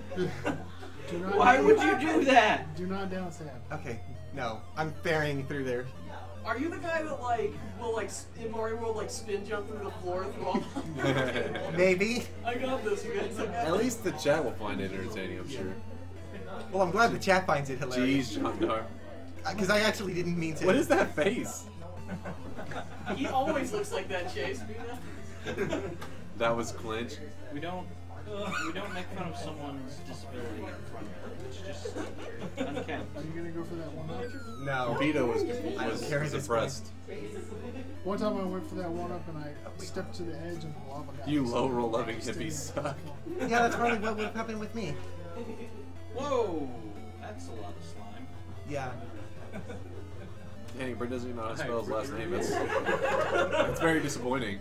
Why would you do that? Do not downstab. Okay, no. I'm ferrying through there. Are you the guy that will in Mario World spin jump through the floor through all the... Maybe. I got this, you guys. At least the chat will find it entertaining, I'm sure. Well, I'm glad the chat finds it hilarious. Jeez, Gendarme. Because I actually didn't mean to. What is that face? He always looks like that, Chase. That was clinch. We don't make fun of someone's disability in front of them. It's just uncanny. Are you gonna go for that one up? No. Vito was suppressed. One time I went for that one up and I stepped to the edge and the lava got You me. low roll loving hippies suck. Yeah, that's probably what would have happened with me. Whoa, that's a lot of slime. Yeah. Dang, Brent doesn't even know how to spell his last name. That's very disappointing.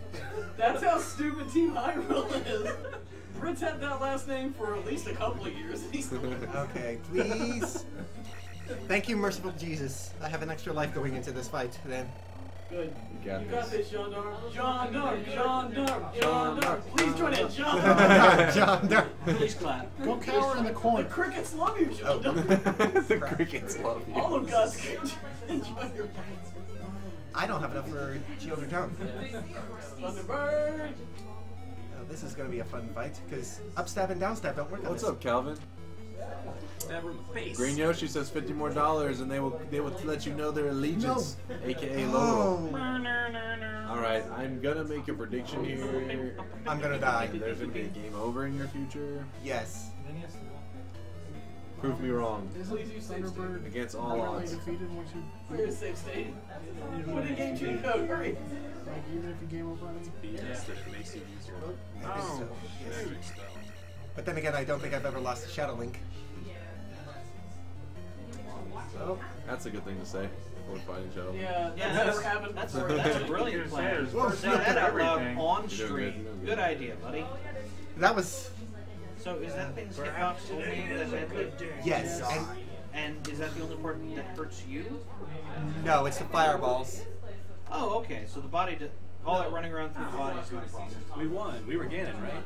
That's how stupid Team Hyrule is. Brent's had that last name for at least a couple of years. Okay, please. Thank you, merciful Jesus. I have an extra life going into this fight then. Good. You got this, Gendarme. Gendarme. Please join in, Gendarme. Please clap. Go cower in the corner. The crickets love you, Gendarme. The crickets love you. All of God's enjoy your I don't have enough for shield or tongue. Thunderbird. Oh, this is going to be a fun fight because upstab and downstab don't work on What's this. up, Calvin? Stab her in the face. Green Yoshi says $50 more and they will let you know their allegiance, aka Oh. Loro. All right, I'm gonna make a prediction here. I'm gonna die. There's gonna be a game over in your future. Yes. Prove me wrong. Isn't Thunderbird Against all really odds. defeated once you We're in a safe state. Put in game cheat code, hurry. like even if you game over on it? BS that makes you use your Oh. Yes. But then again, I don't think I've ever lost a Shadow Link. Oh, that's a good thing to say. Before fighting Shadow. Yeah, Yeah, that's never happened. That's a brilliant plan. Say that out loud on stream. Good idea, buddy. That was... So is that thing Skipbox told me that Yes, and is that the only part that hurts you? No, it's the fireballs. Oh, okay. So the body, all that running around through the body is not a problem. We won. We were Ganon, right?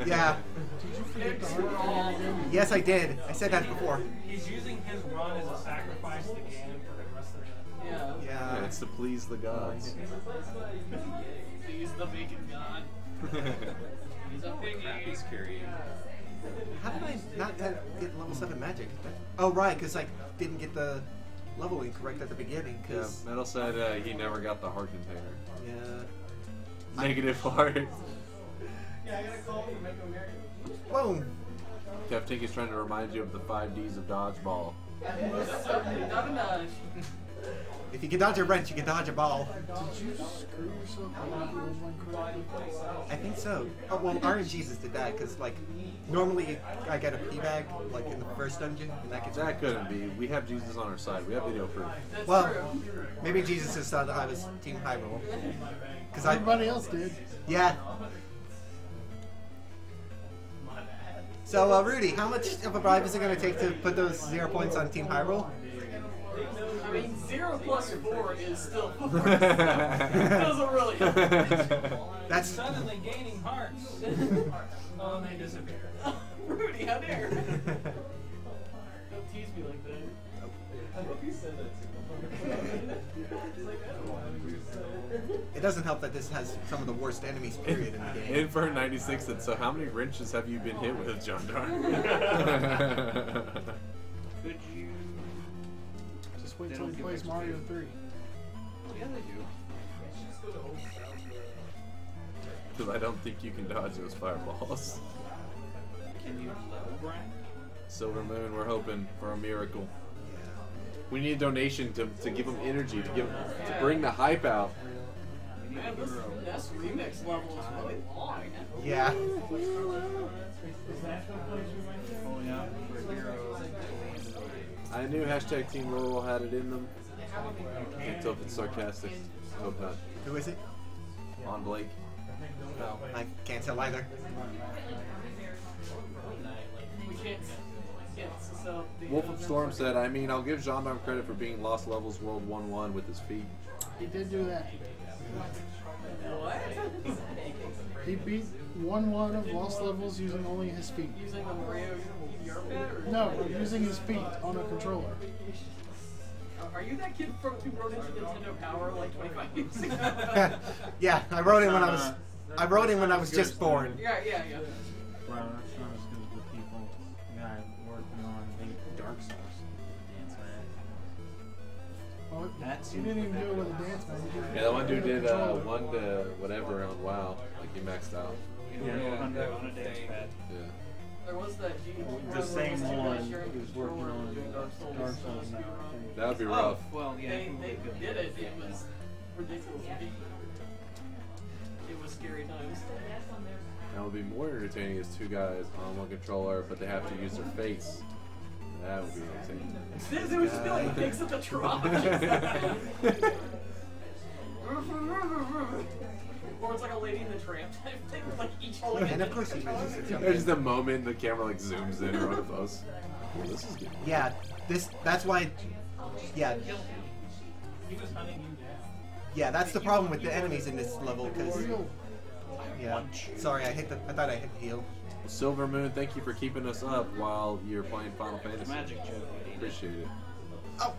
Yeah. Did you forget the hard game? Yes, I did. I said that before. He's using his run as a sacrifice to Ganon for the rest of the Yeah. Yeah, it's to please the gods. He's the vegan god. He's a piggy. He's carrying. How did I not get level 7 magic? Oh, right, because I didn't get the leveling correct at the beginning. Yeah, Cause Metal said he never got the heart container. Yeah. Negative heart. Yeah, I got a call from Make America. Boom. Kev Tink is trying to remind you of the 5 Ds of dodgeball. Not a nudge. If you can dodge a wrench, you can dodge a ball. Did you screw yourself by not leveling correctly? I think so. Oh, well, Iron Jesus did that, because, like, normally I get a P-bag, like, in the first dungeon, and that gets... That couldn't be. We have Jesus on our side. We have video proof. That's Well, true. maybe Jesus just thought that I was Team Hyrule. Because Everybody else did. Yeah. So, Rudy, how much of a bribe is it going to take to put those 0 points on Team Hyrule? I mean, 0 plus 4 is still 4. Doesn't really help. That's... Suddenly gaining hearts. Oh, and they disappear. Rudy, how dare you? Don't tease me like that. I hope you said that It doesn't help that this has some of the worst enemies, period, in the game. Infer96 said, so how many wrenches have you been hit with, Gendarme? Could you? Just wait till he plays Mario 3. Yeah, they do. Because I don't think you can dodge those fireballs. Can you level grind? Silver Moon, we're hoping for a miracle. We need a donation to give them energy, to bring the hype out. Man, this remix level is really long. Yeah. I knew hashtag Team Lorule had it in them. Can't tell if it's sarcastic. I hope not. Who is it? On Blake. No, I can't tell either. We can't. So Wolf of Storm said, I mean, I'll give Gendarme credit for being Lost Levels World 1-1 with his feet. He did do that. What? He beat 1-1 of Lost Levels using only his feet. Using the Mario pad? No, using his feet on a controller. Are you that kid who wrote into Nintendo Power like 25 years ago? Yeah, I wrote in when I was just born. Yeah. Well, that's not as good as the people that I'm working on Dark Souls dance Oh, That's he didn't even do it with a dance man. Yeah, the one dude did 1 to whatever on WoW. He maxed out. Yeah, on a dance pad. Yeah. There was that The same one who's working on Dark Souls now. That would be rough. Well, yeah. They did it. It was ridiculous. It was scary times. That would be more entertaining as two guys on one controller, but they have to use their face. That would be entertaining. There would just be like pigs at the trough. Or it's like a Lady in the Tramp type thing, with like each holding. And of course he mentions it. There's just a moment the camera like zooms in right of us. Oh, this is good. Yeah, that's why. Yeah. He was hunting you down. Yeah, that's the problem with the enemies in this level, because. Yeah. Sorry, I thought I hit heal. Silver Moon, thank you for keeping us up while you're playing Final Fantasy. Magic joke. Appreciate it. Oh.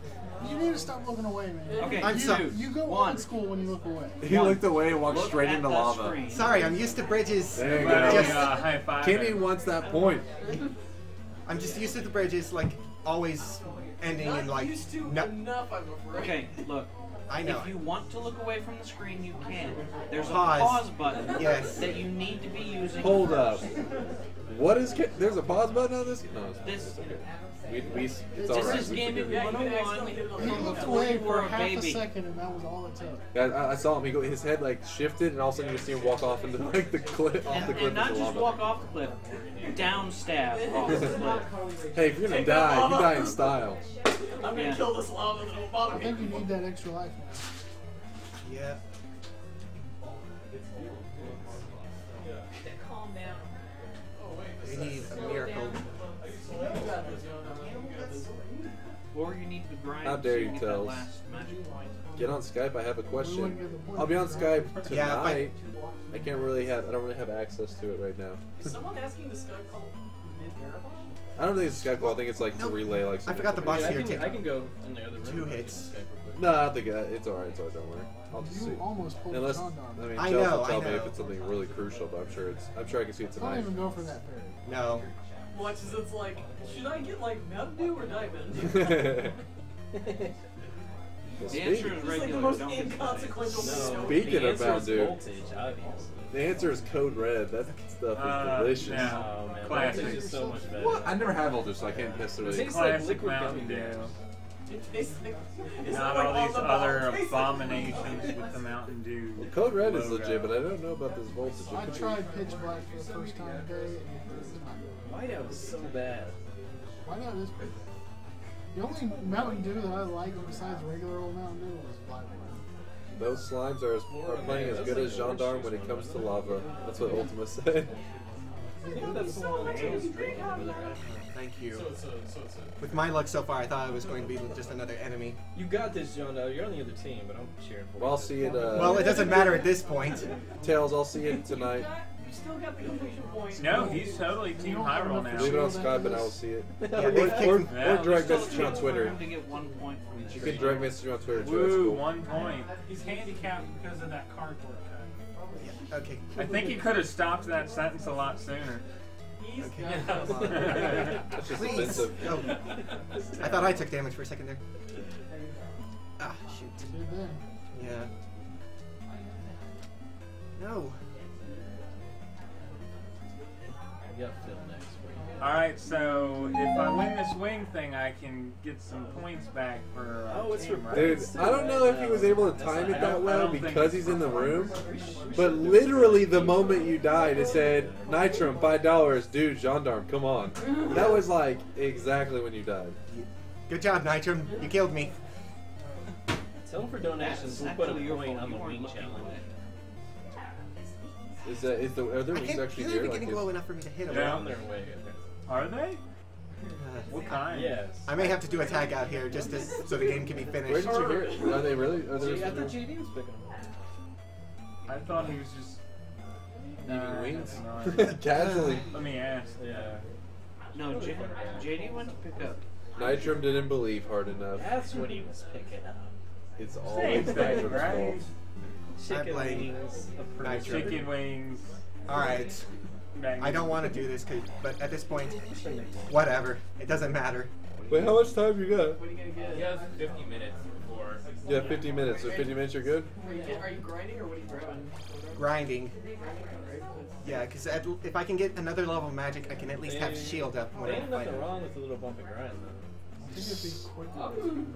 You need to stop looking away, man. Okay, I'm sorry. You go on school when you look away. He looked away and walked straight into lava. Screen. Sorry, I'm used to bridges. There you go. High five. Kenny wants that point. I'm just used to the bridges, like always ending in like. Used to No. enough, I'm afraid. Okay, look. I know. If you want to look away from the screen, you can. There's a Pause. pause button Yes. that you need to be using. Hold up. What is? There's a pause button on this? No, This, it's okay. It's this alright. is gaming 101. He looked away for half a second, and that was all it took. Yeah, I saw him. His head like shifted, and all of a sudden you just see him walk off into like the cliff, off the cliff. And not into just lava. walk off the cliff, down stab off the cliff. Hey, if you're gonna die, you die in style. I'm gonna kill this lava that will bother I me. think you need that extra life now. Yeah. Calm down. We need a miracle. Or you need to grind. How dare to you, get Tells. that last magic point. Get on Skype. I have a question. I'll be on Skype Yeah, tonight. I don't really have access to it right now. Is someone asking the Skype call mid-marathon? I don't think it's a Skype call. I think it's like to relay like. I forgot the boss Yeah, here. I can go in the other room. 2 hits. No, I don't think it's alright. Don't worry. I'll just see. You almost pulled Unless, the Gendarme. I mean, I Chelsea know, will tell I me if know. it's something really crucial, but I'm sure I can see it Don't tonight. even go for that parry. No. Watch as it's like, should I get like Mountain Dew or Diamond? The answer is It's like the regular. most Don't get inconsequential thing. Speaking the of answer Mountain is Dew, voltage, obviously. the answer is Code Red. That stuff is delicious. Yeah. Oh man, Classic. voltage is so much better. What? I never had voltage, so I can't It necessarily. tastes like Classic liquid Mountain gummy Dew. bears. It tastes like, it's Not like all these the other bottle tastes like- abominations with the Mountain Dew. Well, Code Red is logo. legit, but I don't know about this voltage. It I could be- tried Pitch Black for the first time today, and it was not good. Whiteout is so bad. Why not this? The only Mountain Dew that I like besides regular old Mountain Dew was Black One. Those slimes are playing as good as Gendarme when it comes to lava. That's what Ultima said. I think that's the one that Tails drinking over there, right? Thank you. So it's a With my luck so far, I thought it was going to be just another enemy. You got this, John. You're on the other team, but I'm cheering for you. Well, I'll see it. Well, it doesn't matter at this point. Tails, I'll see it tonight. You still got the completion point. No, he's totally Team Hyrule now. Leave it on Skype and I will see it. Yeah, they've or kicked- direct Still a message me on chance for Twitter. him to get 1 point from each You can direct message me on Twitter too. That's Woo, cool. 1 point. He's handicapped because of that cardboard cut. Okay. I think he could have stopped that sentence a lot sooner. He's That's just Please. offensive. Oh. I thought I took damage for a second there. Ah, shoot. Did then. Yeah. No. We got Phil next week. Alright, so if I win this wing thing, I can get some points back for Oh, it's team, for right? Dude, I don't know if he was able to time it that well don't think because it's he's in the room, but literally the moment you died, it said, Nitrum, $5, dude, Gendarme, come on. That was like exactly when you died. Good job, Nitrum. You killed me. Tell him for donations, we'll put a point on the wing challenge. Are there I wings can't actually feel here? it Like, getting low enough for me to hit him. Yeah. They're on their way. Are they? What kind? Yes. I may have to do a tag out here just so the game can be where finished. did you hear it? Are they really? Are I there thought JD was picking them. I thought he was just leaving wings? no. Casually. Let me ask. Yeah. No, JD went to pick up. Nitrum didn't believe hard enough. That's what he was picking up. It's Same always thing, Nitrum's right? fault. Chicken blame wings. Nitro. Chicken wings. Alright. I don't want to do this, but at this point, whatever. It doesn't matter. Wait, how much time you got? What are you gonna get? He has 50 minutes before. Yeah, 50 minutes. So 50 minutes, you're good? Are you grinding or what are you grabbing? Grinding. Yeah, because if I can get another level of magic, I can at least have shield up when Ain't I'm nothing fighting. wrong with a little bump and grind, though. I think it'd be quicker.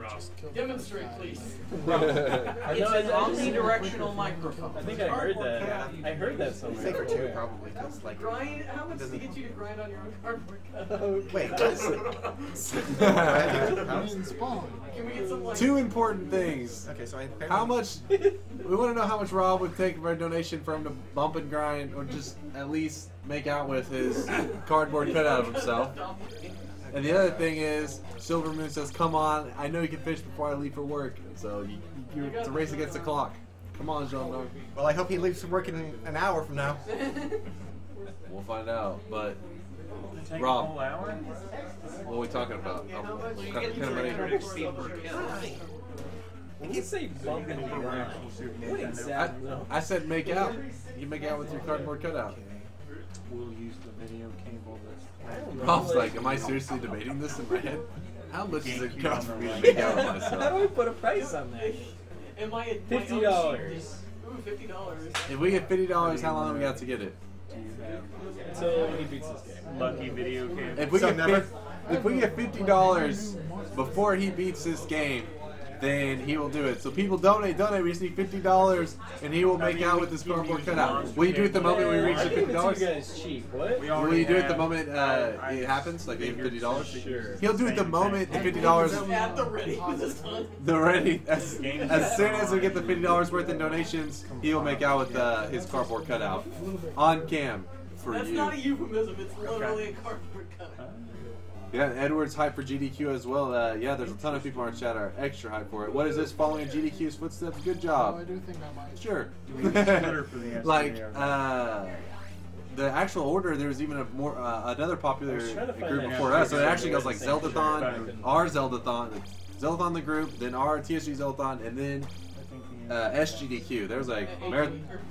Just kill the Demonstrate, guy. please. It's an omnidirectional microphone. I think I heard that. I heard that somewhere. Safer too, probably, because like. Grind? How much does it get you to grind on your own cardboard cutout? Wait, Can we get some like... Two important things. Okay, so How much? We want to know how much Rob would take for a donation for him to bump and grind, or just at least make out with his cardboard cutout of himself. And the other thing is, Silver Moon says, "Come on, I know you can fish before I leave for work." So it's a race against the clock. Come on, Jean-Marc. Well, I hope he leaves for work in an hour from now. We'll find out. But Take Rob, a whole hour? what are we talking about? Kind of money. When you say bump and grind, what exactly? I said make out. You make out with your cardboard cutout. We'll use the video cable that's... Rob's like, am I seriously debating this in my head? How much does it cost for me to make out with myself? How do we put a price on that? Am I $50. Ooh, $50. If we get $50, how long have we got to get it? Until he beats this game. Lucky video cable. If we get $50 before he beats this game, then he will do it. So people donate. We just need $50, and he will make out with his cardboard cutout. Will you do it the moment we reach the $50? You guys cheap. What? Will you do it the moment it happens? Like you have $50? Sure. He'll do it the moment the $50. At the ready with his tongue. The ready. As soon as we get the $50 worth in donations, he'll make out with his cardboard cutout on cam for That's you. not a euphemism. It's literally a cardboard cutout. Yeah, Edward's hype for GDQ as well. Yeah, there's a ton of people in our chat are extra hype for it. What is this? Following in GDQ's footsteps? Good job. I do think I might. Sure. The Like, the actual order, there was even another popular group before us. So it actually goes like Zeldathon, our Zeldathon, Zeldathon the group, then our TSG Zeldathon, and then SGDQ. There's like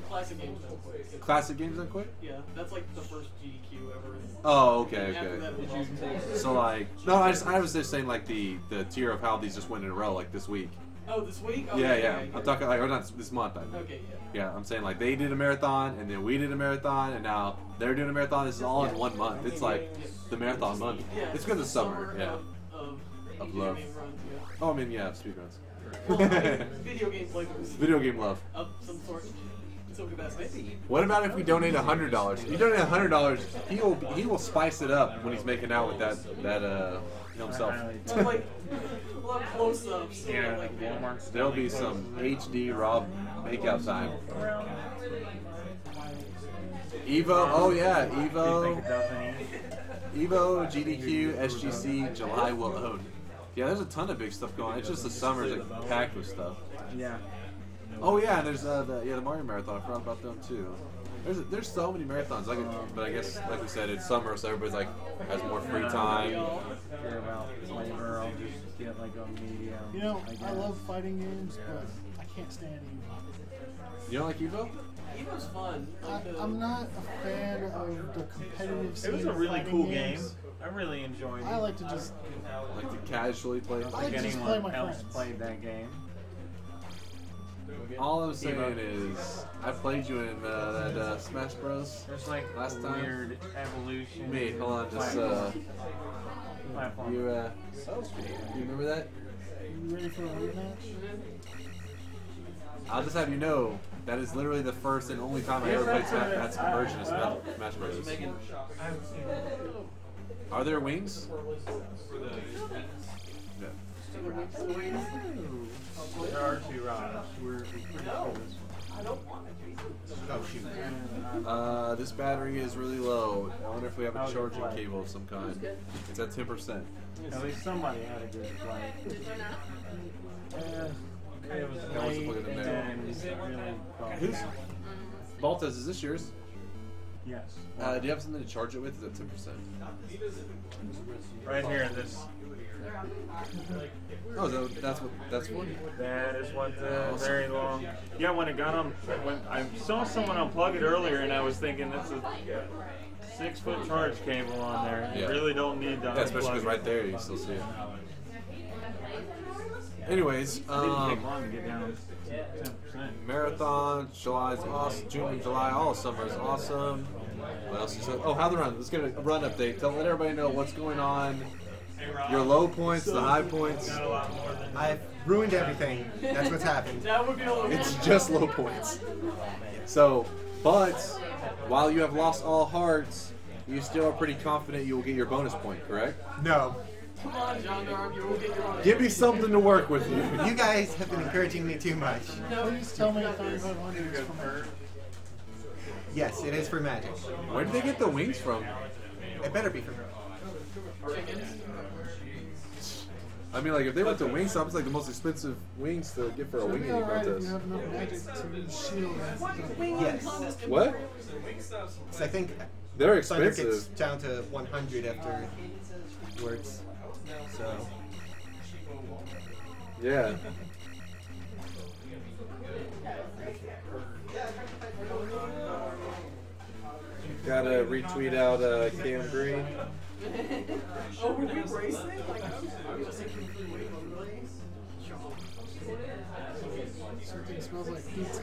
Classic Games Don't Quit. Classic Games Don't Quit? Yeah, that's like the first GDQ ever. Oh, okay, After that, it was okay. So like, no, I was just saying like the tier of how these just went in a row, like this week. Oh, this week? Oh, Yeah, okay, yeah. okay. I'm talking like, or not this month. I mean. Okay, Yeah, I'm saying like they did a marathon, and then we did a marathon, and now they're doing a marathon. This is all in 1 month. It's like the marathon month. Yeah, It's because it's summer. Yeah. Of love. Runs, yeah. Oh, I mean, yeah, speedruns. Well, video game flavors. Video game love. Of some sort. Some capacity. What about if we donate $100? If you donate $100, he will spice it up when he's making out with that himself. Well, like, we'll have close-ups. So Yeah, like, Walmart's There'll be some HD Rob makeout time. Evo, oh yeah, Evo, GDQ, SGC, July will own. Yeah, there's a ton of big stuff going on. It's just the summer's like packed with stuff. Yeah. Oh yeah, and there's the Mario Marathon. I forgot about them too. There's so many marathons. But I guess like we said, it's summer, so everybody's like has more free time. Care about flavor, I'll just get like a medium. You know, I love fighting games, but I can't stand Evo. You don't like Evo? Evo's fun. I'm not a fan of the competitive scene. It was a of really fighting cool games. game. I really enjoyed it. I like to just like to casually play. I don't I think like to just play anyone my else friends. played that game. All I'm saying is, I played you in that Smash Bros. There's like last a time. weird evolution. Wait, hold on, just platform. you remember that? You ready for a rematch? I'll just have you know that is literally the first and only time I ever played that version of Smash Bros. Are there wings? No. There are 2 rods. We're I don't want it. Oh shoot. This battery is really low. I wonder if we have a charging cable of some kind. It's at 10%. At least somebody had a good play. It was That wasn't plugged in there. Who's? Baltas, is this yours? Yes. Do you have something to charge it with? Is it 10%? Right here, this. Oh, so that's for? That is what the very long. Yeah, when it got on, when I saw someone unplug it earlier, and I was thinking this is 6-foot charge cable on there. You really don't need to. Yeah, especially because right there you can still see it. Anyways, It didn't take long to get down to 10%. marathon, July is awesome. June and July, all summer is awesome. What else? Oh, how the run? Let's get a run update. Let everybody know what's going on. Your low points, the high points. I've ruined everything. That's what's happened. It's just low points. So, but while you have lost all hearts, you still are pretty confident you will get your bonus point, correct? No. Come on, Gendarme, you will get your bonus. Give me something to work with you. You guys have been encouraging me too much. Please tell me 3,500 is from her. Yes, it is for magic. Where did they get the wings from? It better be from her. I mean, like, if they went to Wingstop, it's like the most expensive wings to get for a wing eating contest. You have enough magic to shield. Yes. What? So I think they're Thunder expensive. gets down to 100 afterwards. So. Yeah. Gotta retweet out Cam Green. Oh, were we racing? Like, I'm just Something smells like pizza.